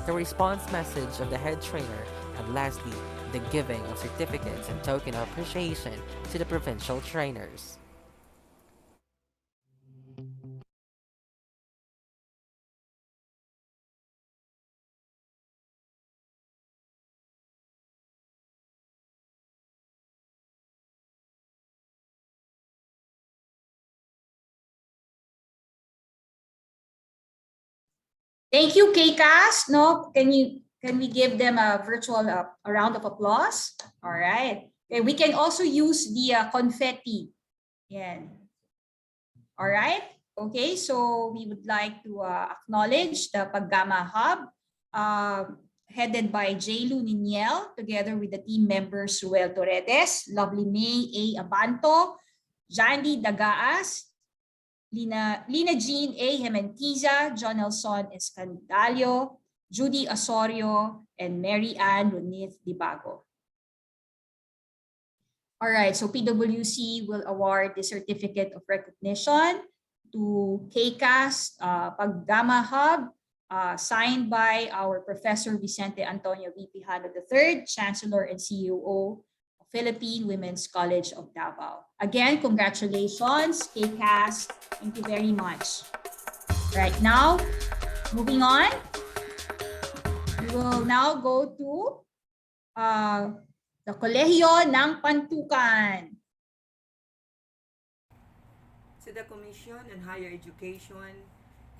The response message of the head trainer, and lastly, the giving of certificates and token of appreciation to the provincial trainers. Thank you, KCAS. No, can we give them a virtual a round of applause? All right. Okay, we can also use the confetti. Yeah. All right. Okay, so we would like to acknowledge the Paggama Hub, headed by J.Lu Niniel, together with the team members Ruel Torredes, Lovely May A. Abanto, Jandy Dagaas, Lina Jean A. Hementiza, John Nelson Escandalio, Judy Osorio, and Mary Ann Runith Dibago. All right, so PWC will award the certificate of recognition to KEICAS Paggama Hub, signed by our Professor Vicente Antonio V. Pijano III, Chancellor and CEO of Philippine Women's College of Davao. Again, congratulations, KEICAS. Thank you very much. Right now, moving on, we will now go to the Kolehiyo ng Pantukan. To the Commission on Higher Education,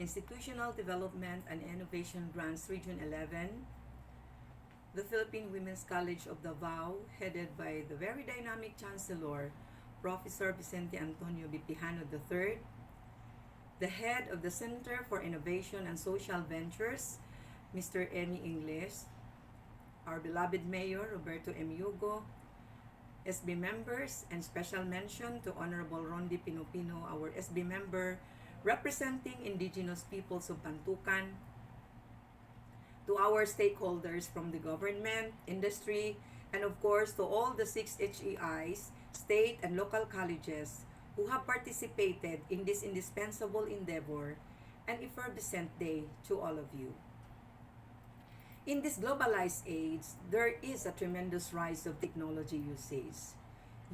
Institutional Development and Innovation Grants Region 11, the Philippine Women's College of Davao, headed by the very dynamic Chancellor, Professor Vicente Antonio B. Pijano III, the head of the Center for Innovation and Social Ventures, Mr. Eni Ingles, our beloved Mayor Roberto M. Yugo, SB members, and special mention to Honorable Rondi Pinopino, our SB member representing indigenous peoples of Bantukan, to our stakeholders from the government, industry, and of course to all the 6 HEIs, state and local colleges who have participated in this indispensable endeavor, and effervescent day to all of you. In this globalized age, there is a tremendous rise of technology usage.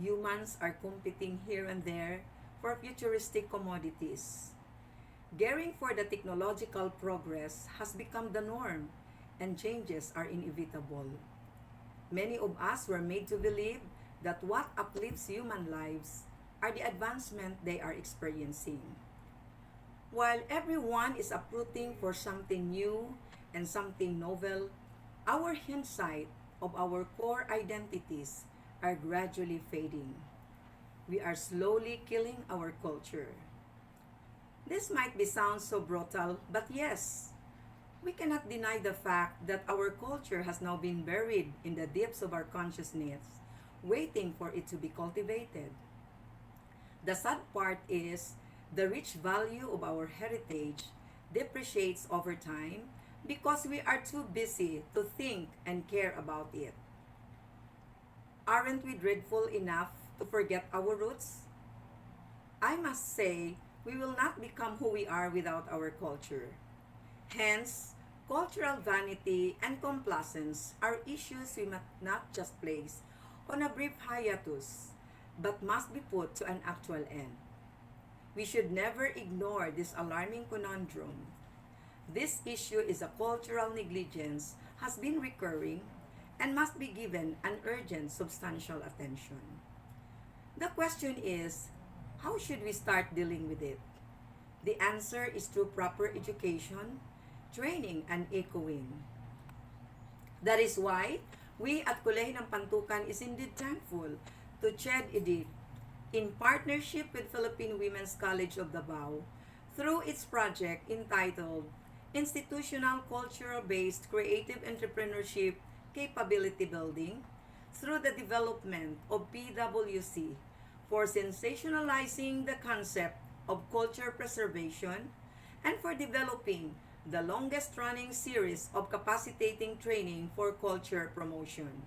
Humans are competing here and there for futuristic commodities. Gearing for the technological progress has become the norm, and changes are inevitable. Many of us were made to believe that what uplifts human lives are the advancement they are experiencing. While everyone is uprooting for something new and something novel, our hindsight of our core identities are gradually fading. We are slowly killing our culture. This might be sound so brutal, but yes, we cannot deny the fact that our culture has now been buried in the depths of our consciousness, waiting for it to be cultivated. The sad part is the rich value of our heritage depreciates over time because we are too busy to think and care about it. Aren't we dreadful enough to forget our roots? I must say, we will not become who we are without our culture. Hence, cultural vanity and complacence are issues we must not just place on a brief hiatus, but must be put to an actual end. We should never ignore this alarming conundrum. This issue is a cultural negligence has been recurring and must be given an urgent substantial attention. The question is, how should we start dealing with it? The answer is through proper education, training, and echoing. That is why we at Kolehiyo ng Pantukan is indeed thankful to CHED EDIC in partnership with Philippine Women's College of Davao through its project entitled Institutional Cultural-Based Creative Entrepreneurship Capability Building through the development of PWC for sensationalizing the concept of culture preservation and for developing the longest-running series of capacitating training for culture promotion.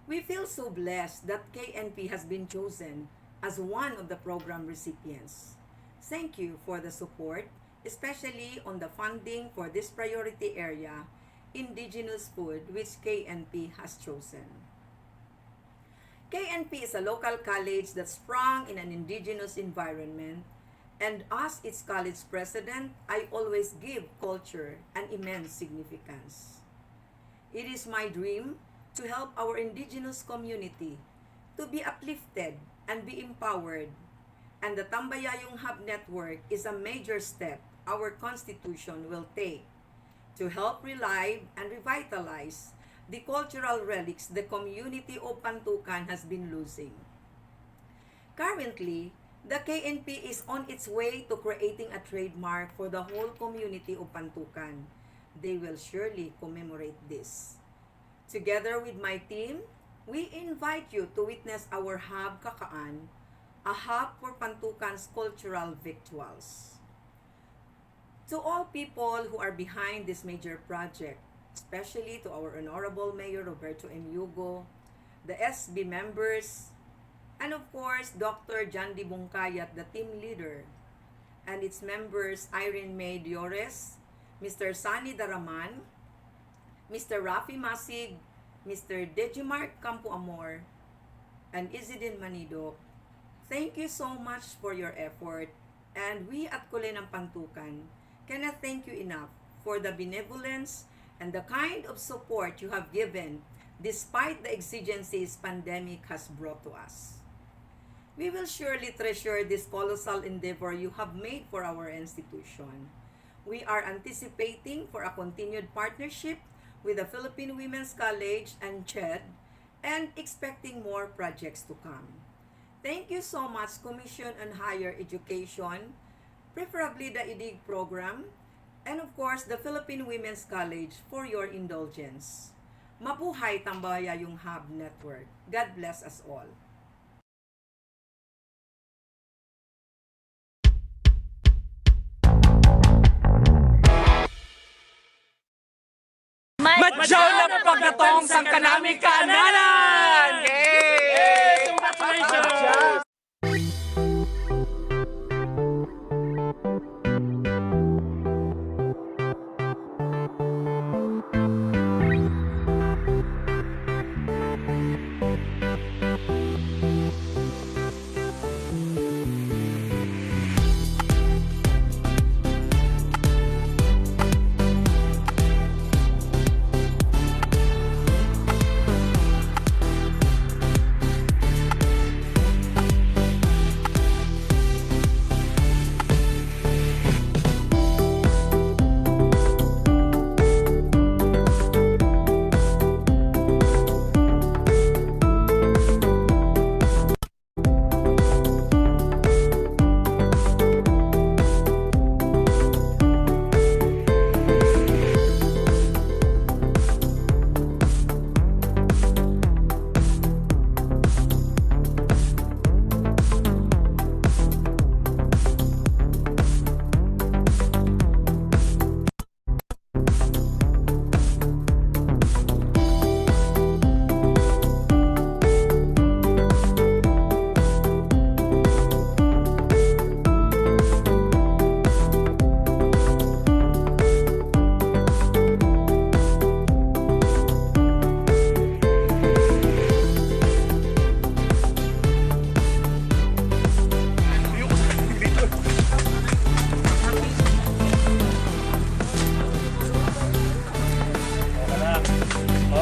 We feel so blessed that KNP has been chosen as one of the program recipients. Thank you for the support, especially on the funding for this priority area, indigenous food, which KNP has chosen. KNP is a local college that sprung in an indigenous environment, and as its college president, I always give culture an immense significance. It is my dream to help our indigenous community to be uplifted and be empowered, and the Tambayayong Hub Network is a major step our Constitution will take to help relive and revitalize the cultural relics the community of Pantukan has been losing. Currently, the KNP is on its way to creating a trademark for the whole community of Pantukan. They will surely commemorate this. Together with my team, we invite you to witness our Hub Kakaan, a hub for Pantukan's cultural victuals. To all people who are behind this major project, especially to our Honorable Mayor Roberto M. Yugo, the SB members, and of course, Dr. Jandy Bungkayat, the team leader, and its members Irene May Diores, Mr. Sani Daraman, Mr. Rafi Masig, Mr. Dejimark Campo Amor, and Isidin Manido. Thank you so much for your effort, and we at Kolehiyo ng Pantukan cannot thank you enough for the benevolence and the kind of support you have given despite the exigencies pandemic has brought to us. We will surely treasure this colossal endeavor you have made for our institution. We are anticipating for a continued partnership with the Philippine Women's College and CHED and expecting more projects to come. Thank you so much, Commission on Higher Education, preferably the EDIG program, and of course the Philippine Women's College for your indulgence. Mabuhay Tambayayong Hub Network. God bless us all. Madyaw na pagkatong sang kanami kananan! Yay! Congratulations!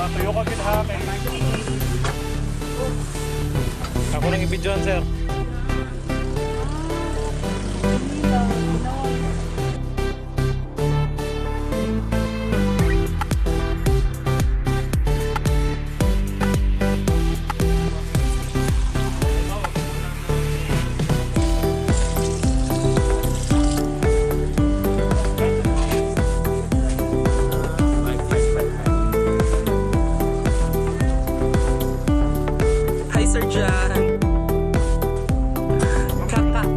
Tuyo ka kinahangin. Ako nang ibidyoan, sir. Hi, Sir John. Kakaan.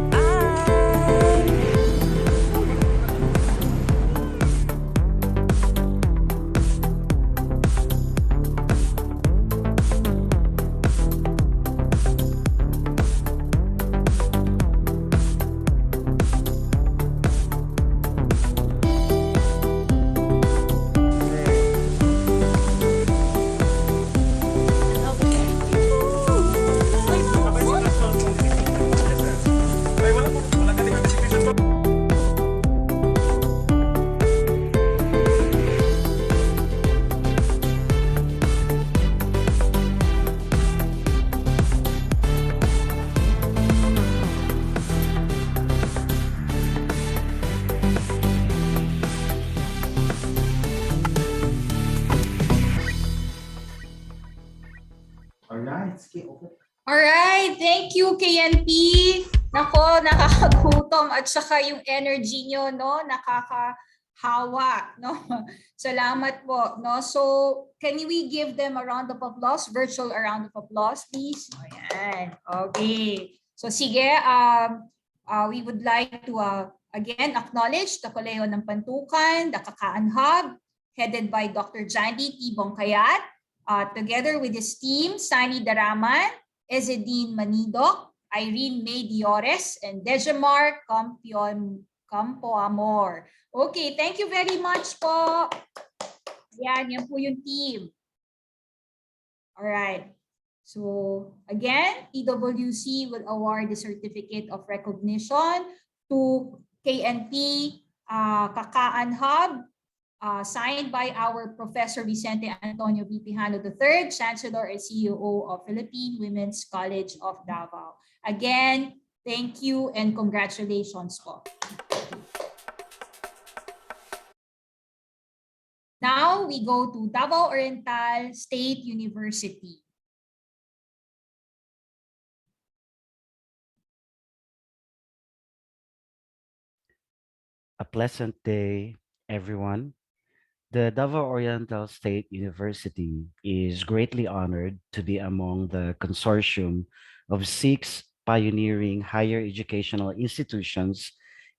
Alright, thank you KNP. Nako, nakakagutom at saka yung energy nyo, no, nakakahawa, no. Salamat po, no. So, can we give them a round of applause, virtual round of applause, please? Ayan, okay. So, sige, we would like to again acknowledge the Kolehiyo ng Pantukan, the Kakaan Hub, headed by Dr. Jandy T. Bongkayat, together with his team, Sani Daraman, Ezedine Manidok, Irene May Diores, and Dejamar Campoamor. Okay, thank you very much po. Yan po yung team. Alright. So again, PwC will award the Certificate of Recognition to KNP Kakaan Hub, signed by our Professor Vicente Antonio V. Pijano III, Chancellor and CEO of Philippine Women's College of Davao. Again, thank you and congratulations po. Now we go to Davao Oriental State University. A pleasant day, everyone. The Davao Oriental State University is greatly honored to be among the consortium of 6 pioneering higher educational institutions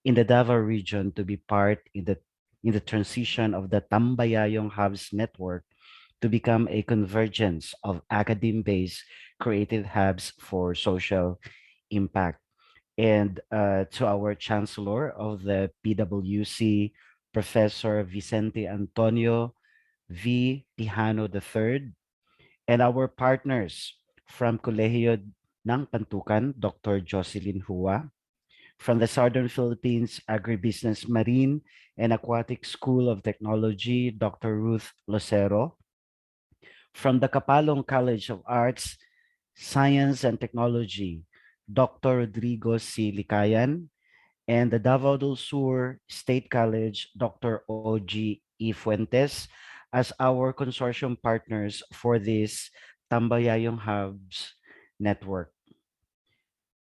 in the Davao region to be part in the transition of the Tambayayong Hubs network to become a convergence of academe-based creative hubs for social impact. And to our Chancellor of the PWC, Professor Vicente Antonio V. Tijano III, and our partners from Colegio ng Pantukan, Dr. Jocelyn Hua, from the Southern Philippines Agribusiness Marine and Aquatic School of Technology, Dr. Ruth Lucero, from the Kapalong College of Arts, Science and Technology, Dr. Rodrigo C. Licayan, and the Davao del Sur State College, Dr. O.G. E. Fuentes, as our consortium partners for this Tambayayong Hubs network.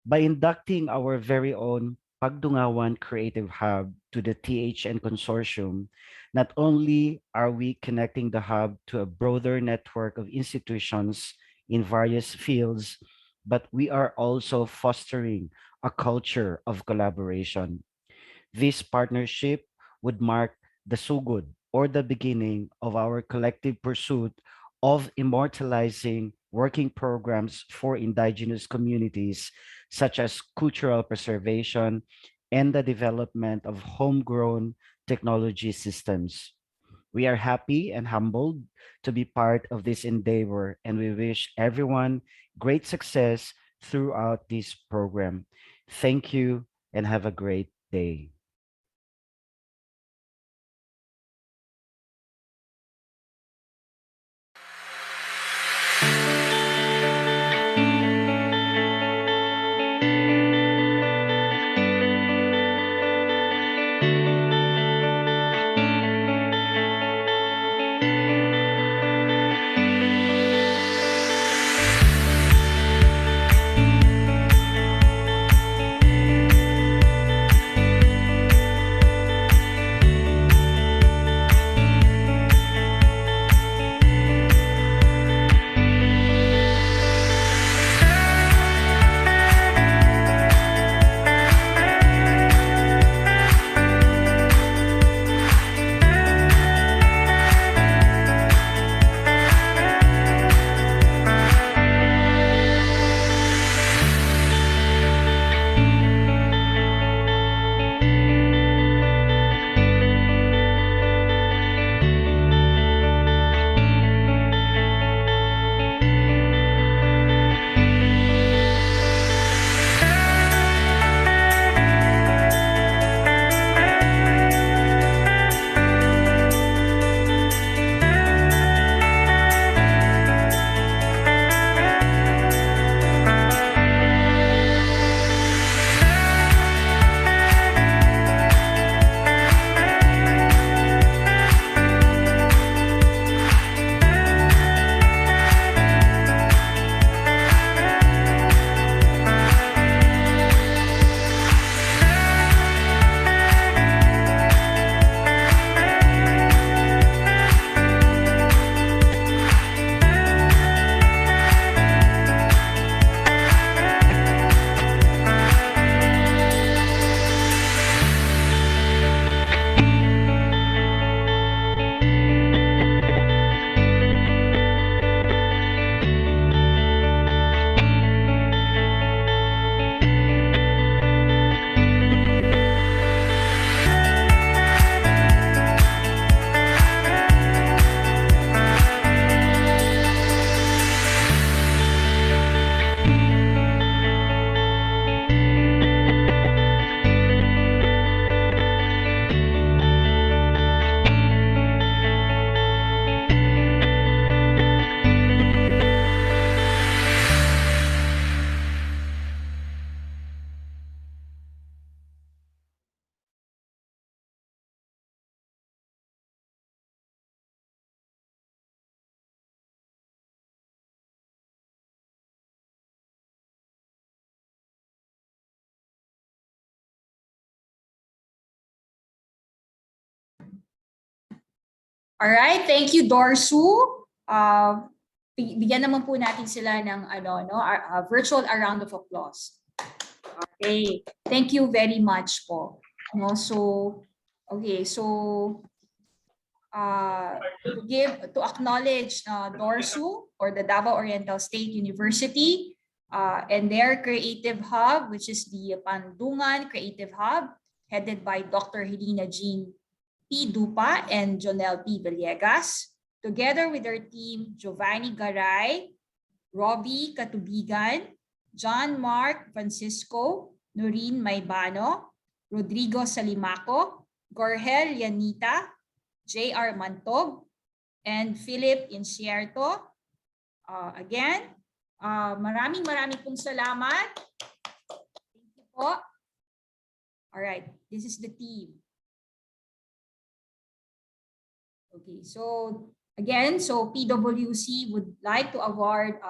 By inducting our very own Pagdungawan Creative Hub to the THN Consortium, not only are we connecting the hub to a broader network of institutions in various fields, but we are also fostering a culture of collaboration. This partnership would mark the SUGOD, or the beginning of our collective pursuit of immortalizing working programs for indigenous communities, such as cultural preservation and the development of homegrown technology systems. We are happy and humbled to be part of this endeavor, and we wish everyone great success throughout this program. Thank you and have a great day. Alright, thank you, Dorsu. Bigyan naman po natin sila ng virtual round of applause. Okay, thank you very much po. No, so, okay, so to acknowledge Dorsu or the Davao Oriental State University and their creative hub, which is the Pandungan Creative Hub, headed by Dr. Helena Jean P. Dupa and Jonel P. Villegas, together with their team, Giovanni Garay, Robbie Katubigan, John Mark Francisco, Noreen Maybano, Rodrigo Salimaco, Gorgel Yanita, J.R. Mantog, and Philip Incierto. Again, maraming pong salamat. Thank you po. All right, this is the team. Okay, so again, so PwC would like to award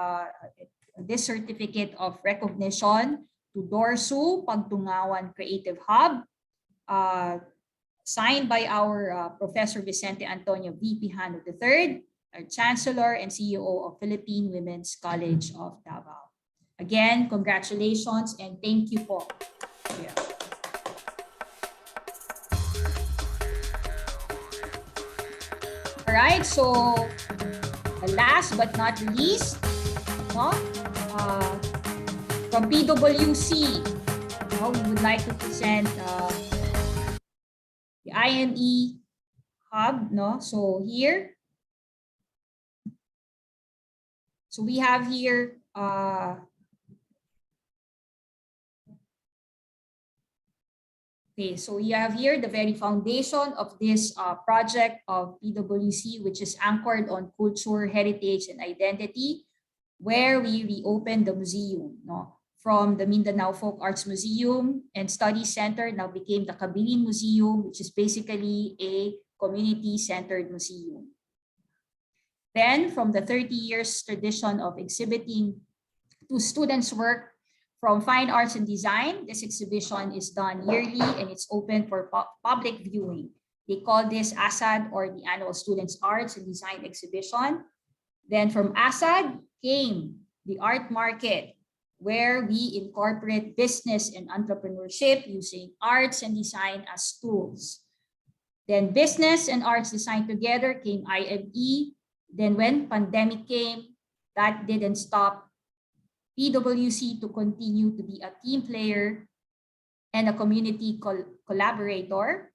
this certificate of recognition to Dorsu Pagtungawan Creative Hub, signed by our Professor Vicente Antonio V. Pijano III, our Chancellor and CEO of Philippine Women's College of Davao. Again, congratulations and thank you po. Yeah. All right, so last but not least, no, from PwC, no, we would like to present the IME Hub. No, so here, so we have here okay, so we have here the very foundation of this project of PwC, which is anchored on culture, heritage, and identity, where we reopened the museum. No? From the Mindanao Folk Arts Museum and Study Center now became the Kabilin Museum, which is basically a community-centered museum. Then, from the 30 years tradition of exhibiting to students' work from fine arts and design, this exhibition is done yearly and it's open for public viewing. They call this ASAD, or the Annual Students Arts and Design Exhibition. Then from ASAD came the art market, where we incorporate business and entrepreneurship using arts and design as tools. Then business and arts design together came IME. Then when pandemic came, that didn't stop PwC to continue to be a team player and a community collaborator.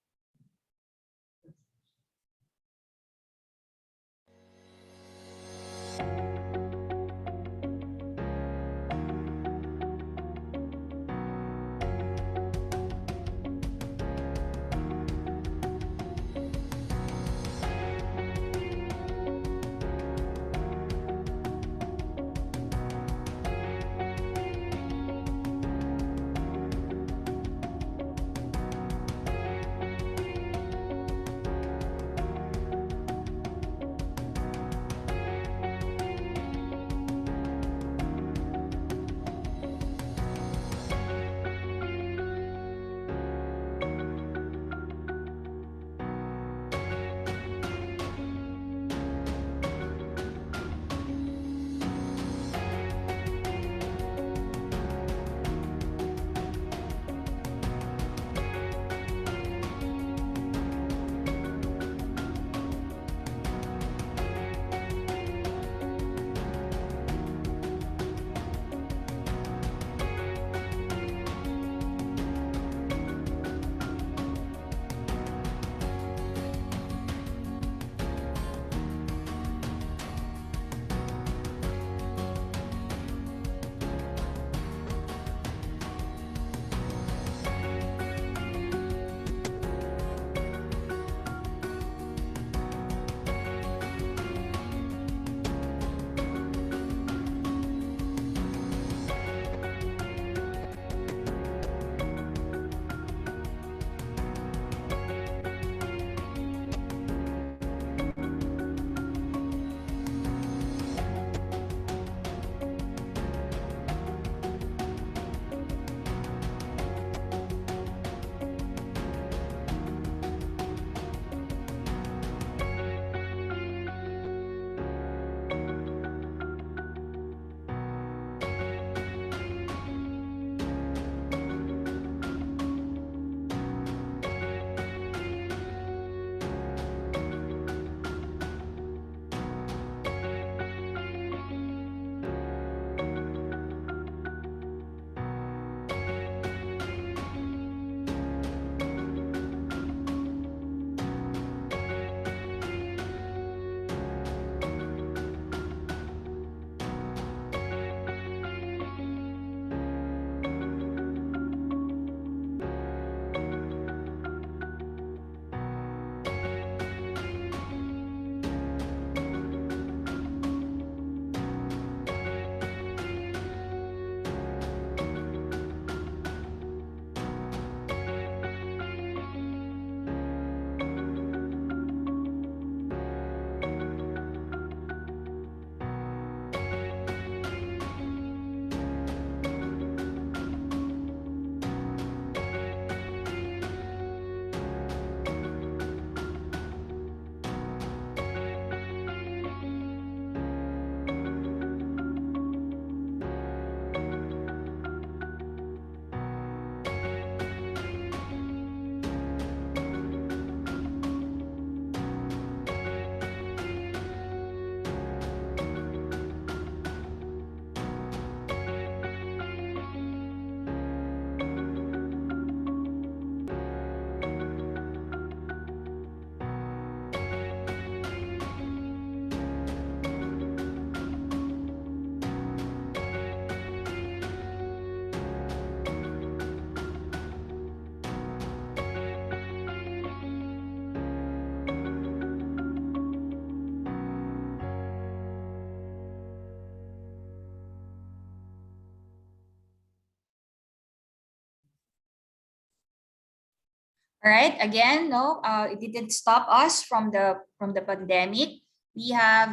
All right, again, no, it didn't stop us from the pandemic. We have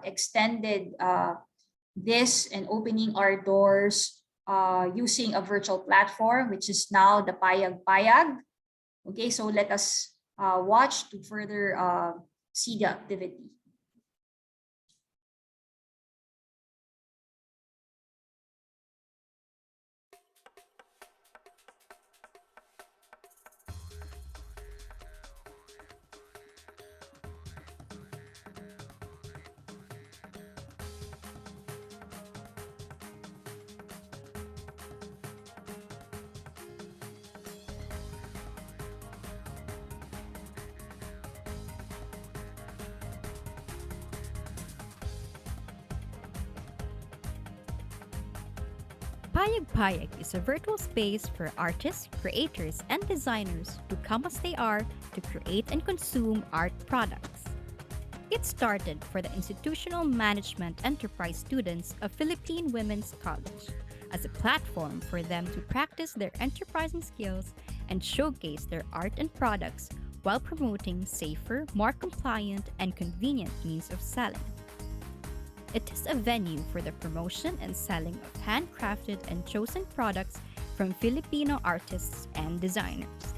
extended this and opening our doors using a virtual platform, which is now the Payag Payag. Okay, so let us watch to further see the activity. Payag Payag is a virtual space for artists, creators, and designers to come as they are to create and consume art products. It started for the institutional management enterprise students of Philippine Women's College as a platform for them to practice their enterprising skills and showcase their art and products while promoting safer, more compliant, and convenient means of selling. It is a venue for the promotion and selling of handcrafted and chosen products from Filipino artists and designers.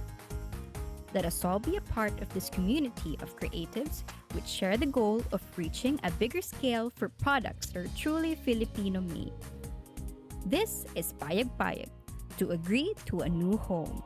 Let us all be a part of this community of creatives which share the goal of reaching a bigger scale for products that are truly Filipino made. This is Payag Payag, to agree to a new home.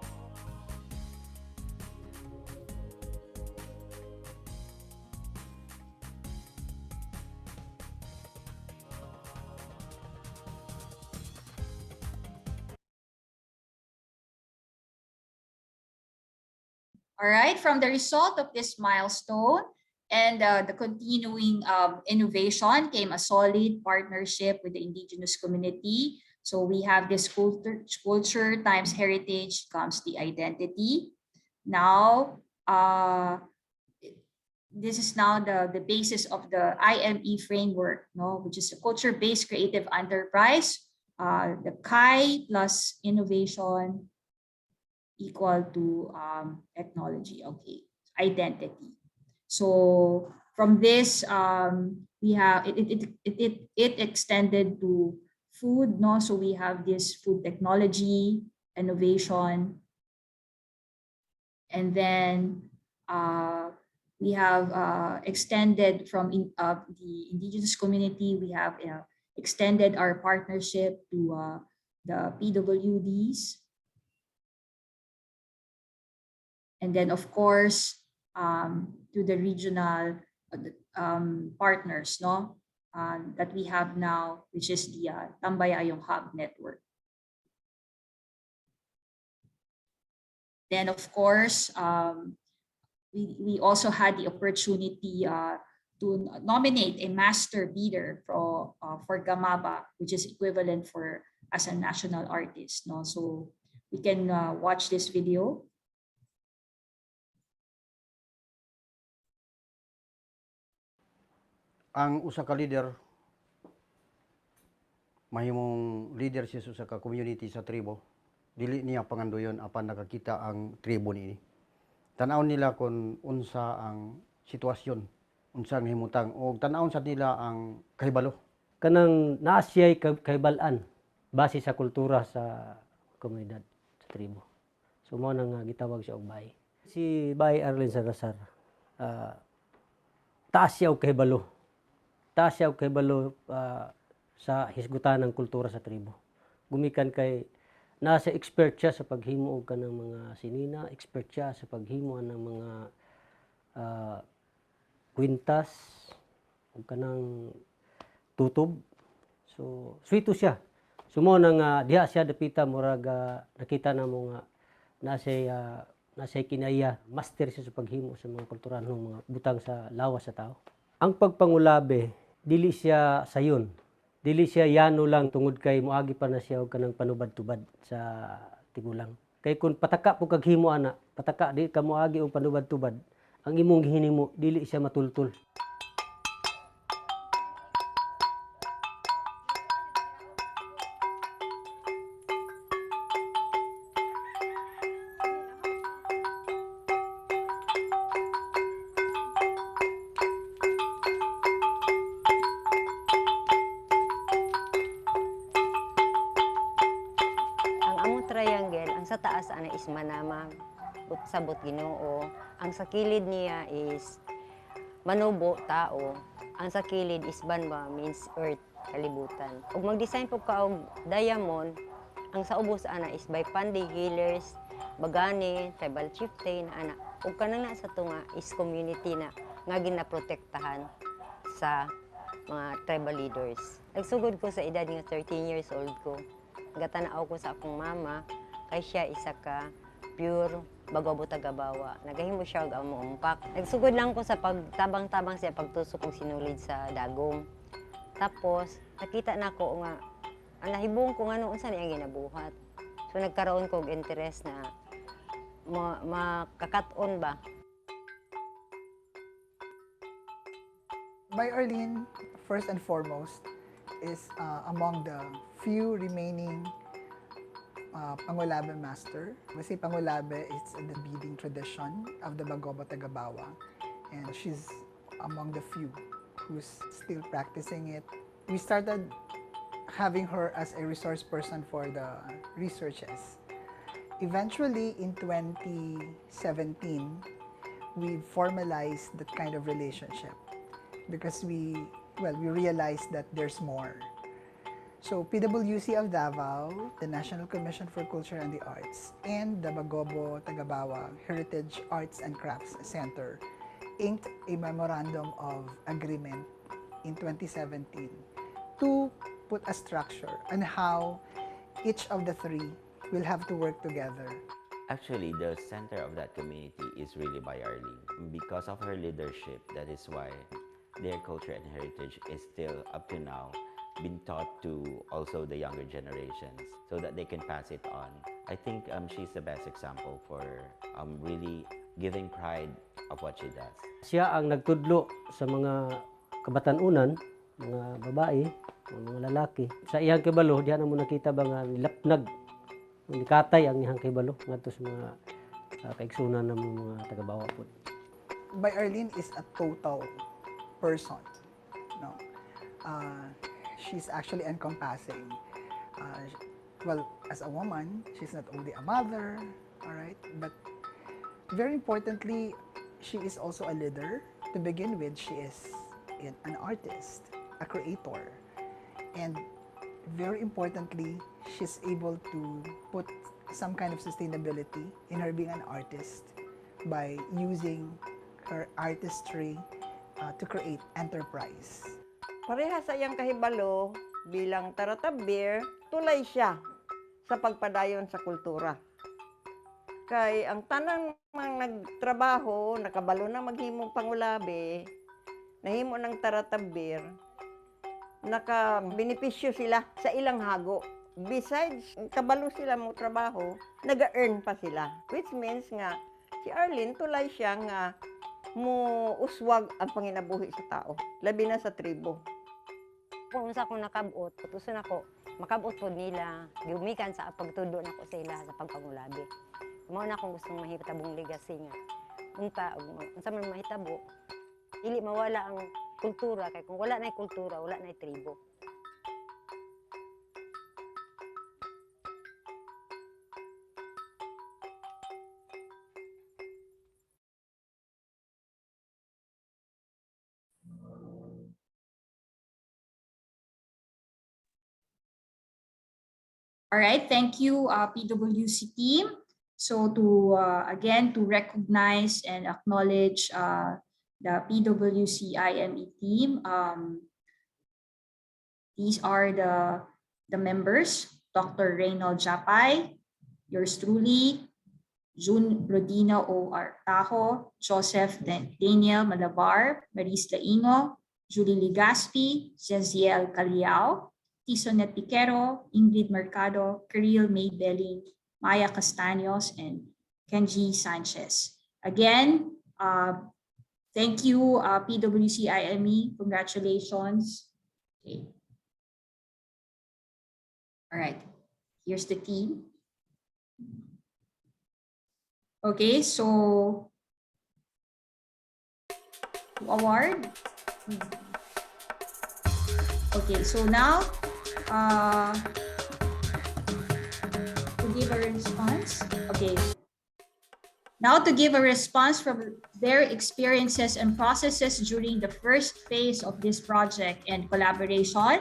All right, from the result of this milestone and the continuing innovation came a solid partnership with the indigenous community. So we have this culture times heritage comes the identity. Now, this is now the basis of the IME framework, no, which is a culture-based creative enterprise. The CHI plus innovation equal to technology, okay, identity. So from this, we have it extended to food, no? So we have this food technology, innovation, and then we have extended from the indigenous community. We have extended our partnership to the PWDs. And then, of course, to the regional partners, no, that we have now, which is the Tambayayong Hub Network. Then, of course, we also had the opportunity to nominate a master bidder for Gamaba, which is equivalent for as a national artist, no. So we can watch this video. Ang usa ka leader mahimong leader siya sa ka community sa tribo, dili niya pangandoyon apan nakakita ang tribo niini. Tan-aw nila kung unsa ang sitwasyon, unsa ang himutang o tan-aw sa nila ang kahibalo. Kanang naasiyay kahibalan base sa kultura sa komunidad sa tribo. So mo nang gitawag siya og bay. Si Bay Arlen Salazar, taas siya og kahibalo. Taas siya og kahibalo sa hisgutan ng kultura sa tribo. Gumikan kay nasa expert siya sa paghimo og kanang mga sinina, expert siya sa paghimo ng mga kwintas ug kanang tutob. So swito siya. Sumo nang diha siya dapita murag nakita na mo nga nasay kinaya, master siya sa paghimo sa mga kulturalong mga butang sa lawas sa tao. Ang pagpangulabe dili siya sayon, dili siya yano lang tungod kay moagi pa na siya og kanang panubad-tubad sa tigulang. Kay kun pataka po kaghimo ana, pataka di ka moagi og panubad-tubad, ang imong gihinimo dili siya matultul. is manama, sabot Ginoo. Ang sa kilid niya is manubo, tao. Ang sa kilid is banba, means earth, kalibutan. Ug mag-design po ka og diamond, ang sa ubos ana is by Panday Healers, Bagani, Tribal Chieftain, ana. Ug kanang na sa tunga is community na nga ginaprotektahan sa mga tribal leaders. Nagsugod ko sa edad nga 13 years old ko. Gatanaw ko sa akong mama, kay siya isa ka pure Bagobo Tagabawa. Nagahimo siya og amo umpak. Nagsugod lang ko sa pagtabang-tabang siya pagtusok og sinulid sa dagom. Tapos nakita na ko nga nahibong ko nga unsa ni ang ginabuhat. So nagkaroon ko og interest na makakat-on ba. By Arlene, first and foremost, is among the few remaining Pangulabe master. Kasi Pangulabe is the beading tradition of the Bagobo Tagabawa. And she's among the few who's still practicing it. We started having her as a resource person for the researches. Eventually, in 2017, we formalized that kind of relationship because we realized that there's more. So PWC of Davao, the National Commission for Culture and the Arts, and the Bagobo Tagabawa Heritage Arts and Crafts Center inked a memorandum of agreement in 2017 to put a structure on how each of the three will have to work together. Actually, the center of that community is really by Arlene. Because of her leadership, that is why their culture and heritage is still, up to now, been taught to also the younger generations so that they can pass it on. I think she's the best example for really giving pride of what she does. Siya ang nagtudlo sa mga kabatanunan, mga babae, mga lalaki. Sa iyang kibalo, diyan na mo nakita ba nga nilapnag, nikatay ang iyang kibalo ngadto sa mga kaigsunan ng mga tagabawa po. By Arlene is a total person. No? She's actually encompassing. As a woman, she's not only a mother, all right, but very importantly, she is also a leader. To begin with, she is an artist, a creator, and very importantly, she's able to put some kind of sustainability in her being an artist by using her artistry to create enterprise. Pareha sa iyang kahibalo bilang taratabir, tulay siya sa pagpadayon sa kultura. Kay ang tanang mga nagtrabaho, nakabalo na maghimong pangulabe, nahimo ng taratabir, naka-benepisyo sila sa ilang hago. Besides, kabalo sila mo trabaho, nag-earn pa sila. Which means nga, si Arlene tulay siya nga mo uswag ang panginabuhi sa tao, labi na sa tribo. Kung unsa ko nakabot, utusan ako, makabot po nila, giumikan sa pagtudo nako sa ila sa pagpangulabi. Mao na akong gustong mahitabong legacy nga. Unsa man mahitabo, dili mawala ang kultura, kay kung wala na kultura, wala na tribo. All right, thank you, PWC team. So to again, to recognize and acknowledge the PWC IME team, these are the members: Dr. Reynald Japay, yours truly, June Rodina O. Artajo, Joseph Daniel Malabar, Maris Laingo, Julie Ligaspi, Zeziel Caliao, Tisonet Piquero, Ingrid Mercado, Kirill May Belling, Maya Castaños, and Kenji Sanchez. Again, thank you, PWC IME. Congratulations. Okay. All right, here's the team. Okay, so award. Okay, so now give a response. Okay. Now to give a response from their experiences and processes during the first phase of this project and collaboration,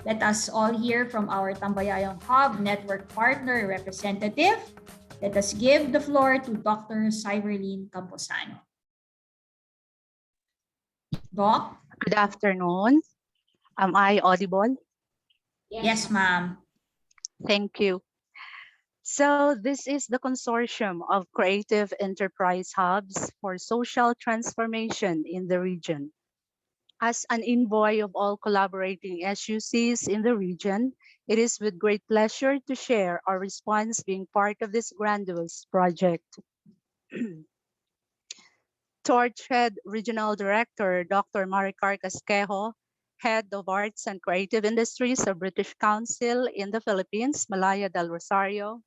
let us all hear from our Tambayayong Hub Network Partner Representative. Let us give the floor to Dr. Cyberline Camposano. Doc? Good afternoon. Am I audible? Yes, ma'am. Thank you. So this is the consortium of creative enterprise hubs for social transformation in the region. As an envoy of all collaborating SUCs in the region, it is with great pleasure to share our response being part of this grandiose project. Torchhead Regional Director Dr. Maricar Casquejo, Head of Arts and Creative Industries of British Council in the Philippines, Malaya del Rosario,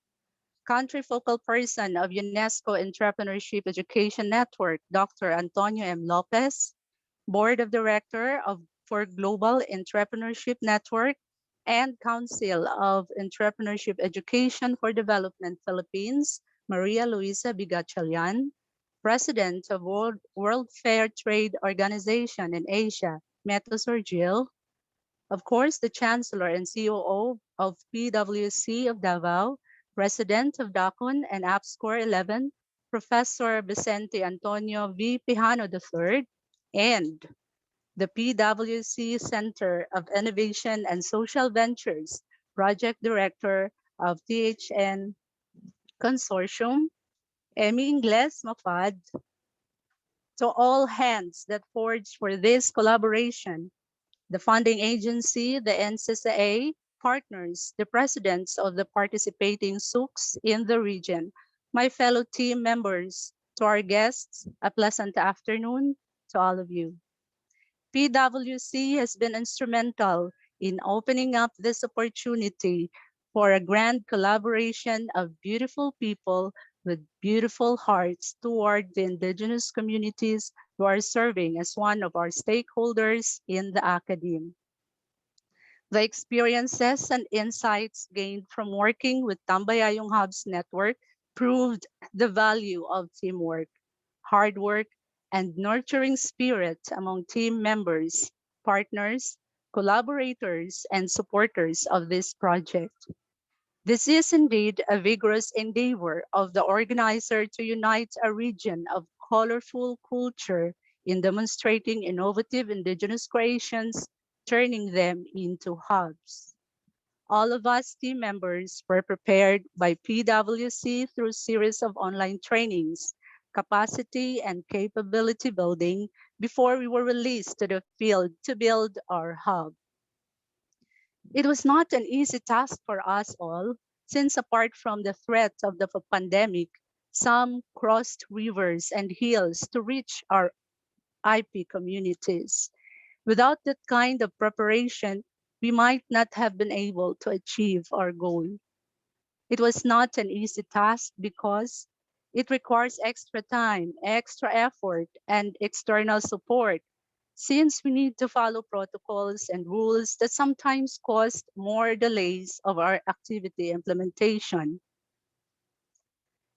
Country Focal Person of UNESCO Entrepreneurship Education Network, Dr. Antonio M. Lopez, Board of Director for Global Entrepreneurship Network, and Council of Entrepreneurship Education for Development Philippines, Maria Luisa Bigachalian, President of World Fair Trade Organization in Asia, Metosur Jill, of course, the Chancellor and COO of PwC of Davao, President of DACON and AppScore 11, Professor Vicente Antonio V. Pijano III, and the PwC Center of Innovation and Social Ventures, Project Director of THN Consortium, Emmy Ingles Mafad, to all hands that forged for this collaboration, the funding agency, the NCCA, partners, the presidents of the participating SUCs in the region, my fellow team members, to our guests, a pleasant afternoon to all of you. PwC has been instrumental in opening up this opportunity for a grand collaboration of beautiful people with beautiful hearts toward the indigenous communities who are serving as one of our stakeholders in the academe. The experiences and insights gained from working with Tambayayong Hubs Network proved the value of teamwork, hard work, and nurturing spirit among team members, partners, collaborators, and supporters of this project. This is indeed a vigorous endeavor of the organizer to unite a region of colorful culture in demonstrating innovative indigenous creations, turning them into hubs. All of us team members were prepared by PwC through series of online trainings, capacity and capability building before we were released to the field to build our hub. It was not an easy task for us all, since apart from the threat of the pandemic, some crossed rivers and hills to reach our IP communities. Without that kind of preparation, we might not have been able to achieve our goal. It was not an easy task because it requires extra time, extra effort, and external support, since we need to follow protocols and rules that sometimes cause more delays of our activity implementation.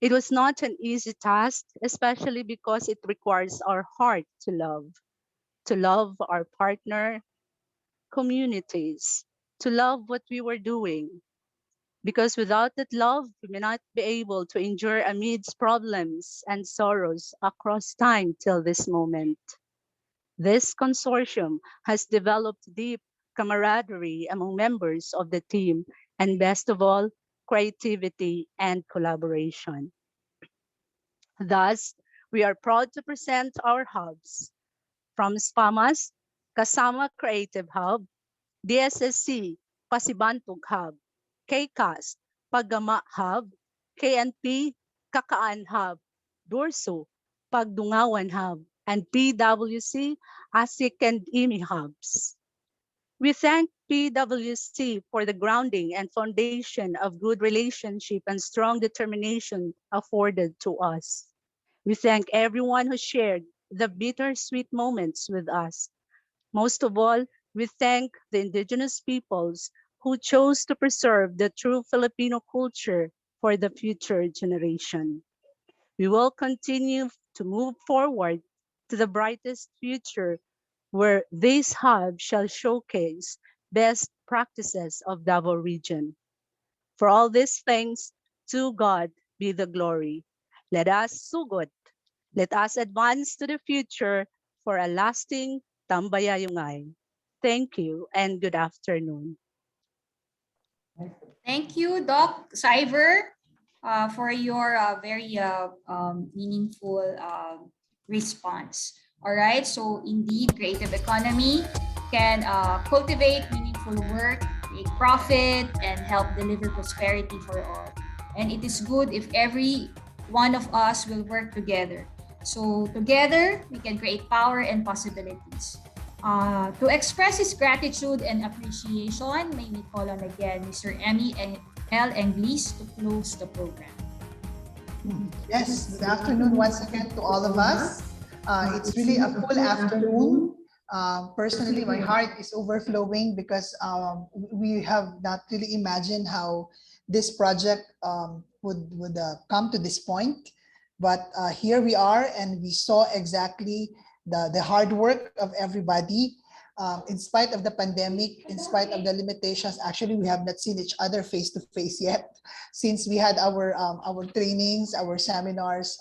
It was not an easy task, especially because it requires our heart to love our partner, communities, to love what we were doing. Because without that love, we may not be able to endure amidst problems and sorrows across time till this moment. This consortium has developed deep camaraderie among members of the team, and best of all, creativity and collaboration. Thus, we are proud to present our hubs. From SPAMAS, Kasama Creative Hub, DSSC, Pasibantog Hub, KCAS, Pagama Hub, KNP, Kakaan Hub, Dorso, Pagdungawan Hub, and PwC, ASIC and IMI Hubs. We thank PwC for the grounding and foundation of good relationship and strong determination afforded to us. We thank everyone who shared the bittersweet moments with us. Most of all, we thank the indigenous peoples who chose to preserve the true Filipino culture for the future generation. We will continue to move forward to the brightest future where this hub shall showcase best practices of Davao region. For all these things, to God be the glory. Let us sugod. Let us advance to the future for a lasting Tambayayong. Thank you and good afternoon. Thank you, Doc Cyber, for your very meaningful response. All right, so indeed, creative economy can cultivate meaningful work, create profit, and help deliver prosperity for all. And it is good if every one of us will work together. So together, we can create power and possibilities. To express his gratitude and appreciation, may we call on again Mr. Emmy L. Englis to close the program. Yes, good afternoon once again to all of us. It's really a full afternoon. Personally, my heart is overflowing because we have not really imagined how this project would come to this point. But here we are, and we saw exactly the hard work of everybody. In spite of the pandemic, in spite of the limitations, actually we have not seen each other face to face yet, since we had our trainings, our seminars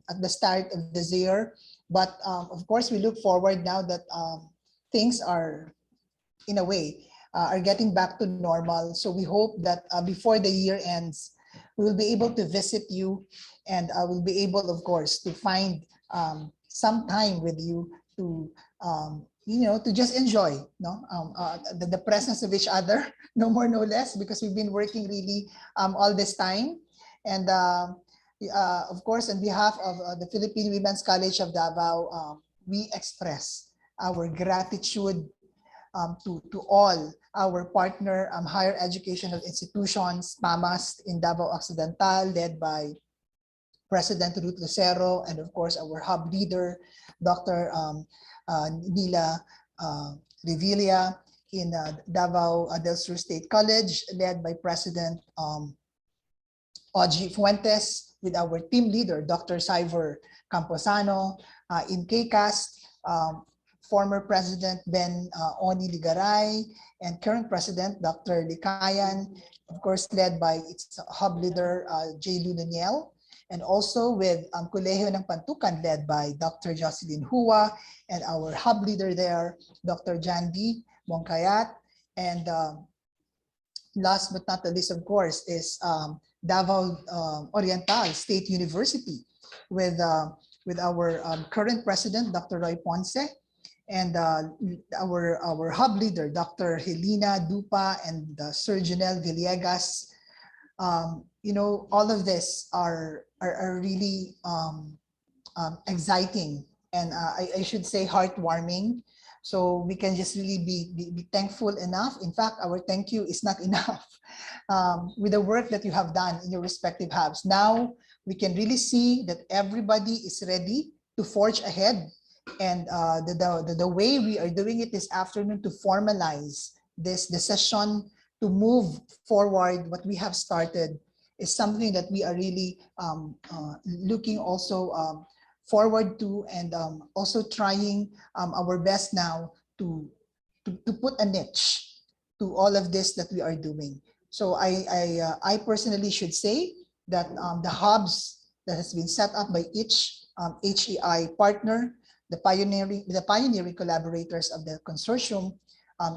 at the start of this year. But of course, we look forward now that things are, in a way, are getting back to normal. So we hope that before the year ends, we will be able to visit you, and we'll be able, of course, to find some time with you to to just enjoy the presence of each other, no more, no less, because we've been working really all this time. And of course, on behalf of the Philippine Women's College of Davao, we express our gratitude to all our partner higher educational institutions, PAMAS in Davao Occidental, led by President Ruth Lucero, and of course our hub leader, Dr. Nila Revilla in Davao del Sur State College, led by President Oji Fuentes, with our team leader, Dr. Cyver Camposano, in KCAST, former President Ben Oni Ligaray, and current President Dr. Likayan, of course led by its hub leader, J. Lunaniel, and also with Colegio ng Pantukan, led by Dr. Jocelyn Hua, and our hub leader there, Dr. Jandy Moncayat, and last but not the least, of course, is Davao Oriental State University with our current president, Dr. Roy Ponce, and our hub leader, Dr. Helena Dupa, and Sir Janelle Villegas. All of this are really exciting, and I should say heartwarming. So we can just really be thankful enough. In fact, our thank you is not enough with the work that you have done in your respective hubs. Now we can really see that everybody is ready to forge ahead. And the way we are doing it this afternoon to formalize this session, to move forward what we have started, is something that we are really looking also forward to, and also trying our best now to put a niche to all of this that we are doing. So I personally should say that the hubs that has been set up by each HEI partner, the pioneering collaborators of the consortium,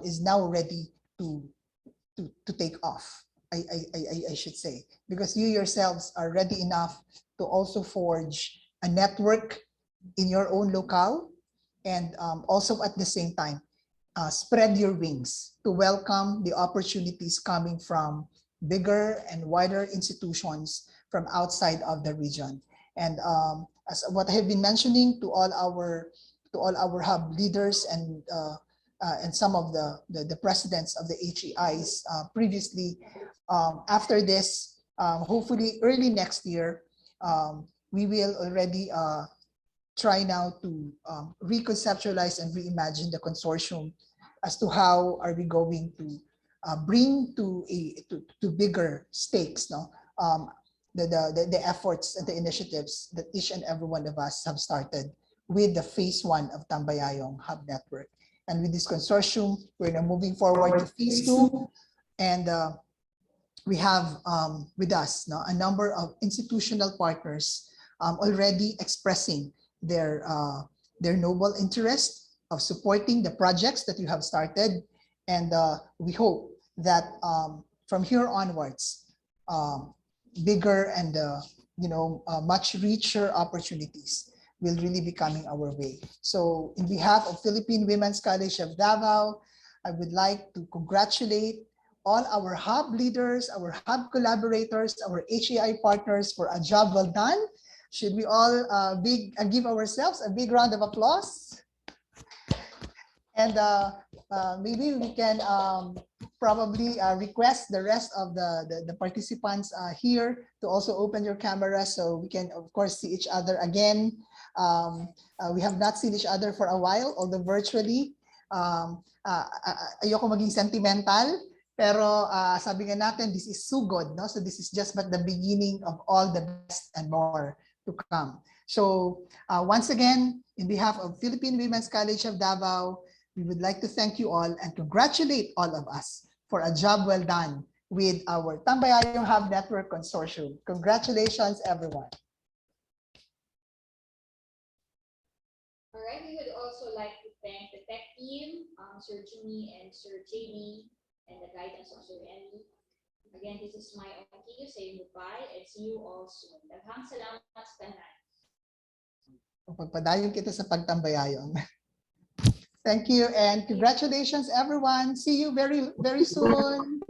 is now ready to take off. I should say, because you yourselves are ready enough to also forge a network in your own locale, and also at the same time spread your wings to welcome the opportunities coming from bigger and wider institutions from outside of the region. And as what I have been mentioning to all our hub leaders and some of the presidents of the HEIs previously, after this, hopefully early next year, we will already try now to reconceptualize and reimagine the consortium as to how are we going to bring to bigger stakes, no? the efforts and the initiatives that each and every one of us have started with the phase 1 of Tambayayong Hub Network. And with this consortium, we're now moving forward to phase 2. And we have with us a number of institutional partners already expressing their noble interest of supporting the projects that you have started. And we hope that from here onwards, bigger and much richer opportunities will really be coming our way. So in behalf of Philippine Women's College of Davao, I would like to congratulate all our hub leaders, our hub collaborators, our HAI partners for a job well done. Should we all give ourselves a big round of applause? And maybe we can probably request the rest of the participants here to also open your camera so we can, of course, see each other again. We have not seen each other for a while, although virtually. Ayoko maging sentimental, pero sabi nga natin, this is SUGOD, no? So this is just but the beginning of all the best and more to come. So once again, in behalf of Philippine Women's College of Davao, we would like to thank you all and congratulate all of us for a job well done with our Tambayayong Hub Network Consortium. Congratulations, everyone. All right, we would also like to thank the tech team, Sir Jimmy and Sir JD, and the guidance of Sir Emmy. Again, this is my Okiyo saying goodbye and see you all soon. Daghang salamat sa tanan. Pagpadayon kita sa pagtambayayong. Thank you and congratulations, everyone. See you very, very soon.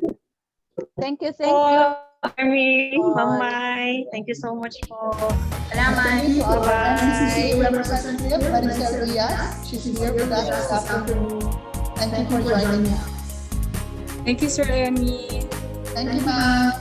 Thank you, thank you. Army, Mamay, thank you so much po. Salamat. Thank you, our NCCA representative, Maricel Rias. She's here with us this afternoon. Thank you for joining me. Thank you, Sir Emmy. Thank you, ma'am.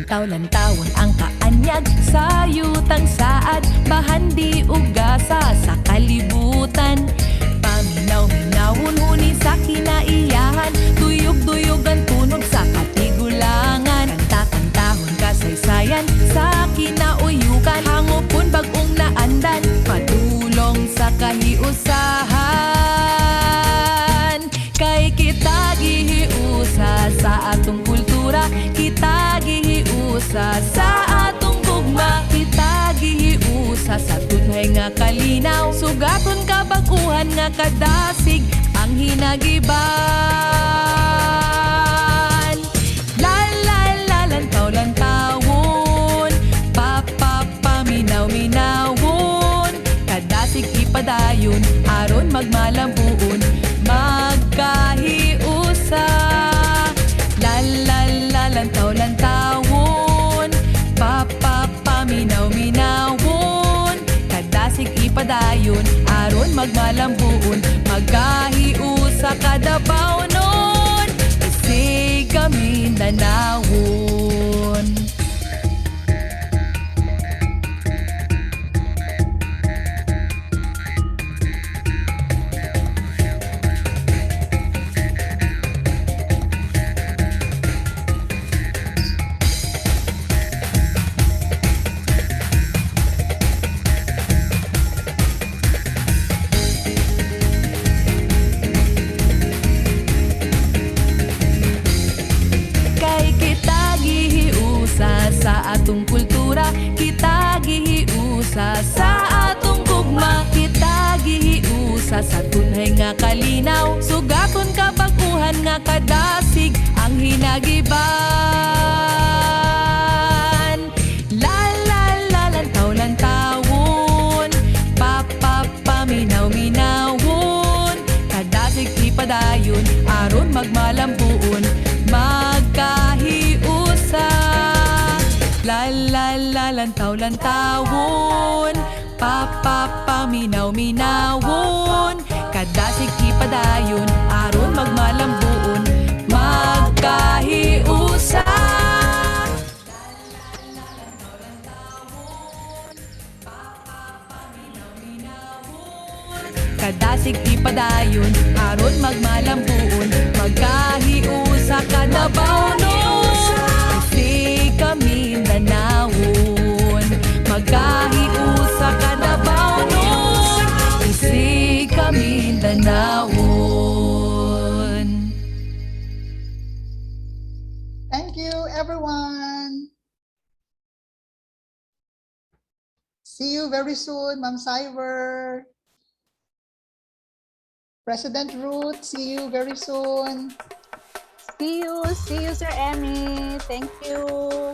Lantaw-lantawon ang kaanyag sa yutang saad, bahandi ugasa sa kalibutan. Paminaw-minawon huni sa kinaiyahan, tuyog-tuyog ang tunog sa katigulangan. Kanta-kantahon kasaysayan sa kinauyukan, hangupon bagong naandan, padulong sa kahiusahan. Kay kita gihiusa sa atong kultura, kita gihiusa sa atong gugma, kita gihiusa sa tunay nga kalinaw, sugaton kabaguhan nga kadasig ang hinagiban. Lantaw-lantawon, paminaw-minawon, kadasig ipadayon aron magmalambuon, magkahiusa. Lantaw-lantawon, paminaw-minawon, kadasig ipadayon aron magmalambuon, magkahiusa kadabaw nun, isig kami danawon. Sa atong kultura, kita gihiusa sa atong gugma, kita gihiusa sa tunay nga kalinaw, sugaton kabaguhan nga kadasig ang hinagiban. La la la lantaw lantawon, paminaw-minawon, kadasig ipadayon aron magmalambuon, magkahiusa. La la la lantaw-lantawon, paminaw-minawon, kadasig ipadayon aron magmalambuon, magkahiusa. Kadasig ipadayon aron magmalambuon, magkahiusa kadabaw nun, isig kami danawon, magkahiusa kadabaw nun, isig kami danawon. Thank you, everyone. See you very soon, Ma'am Cyber. President Ruth, see you very soon. See you, Sir Emmy. Thank you.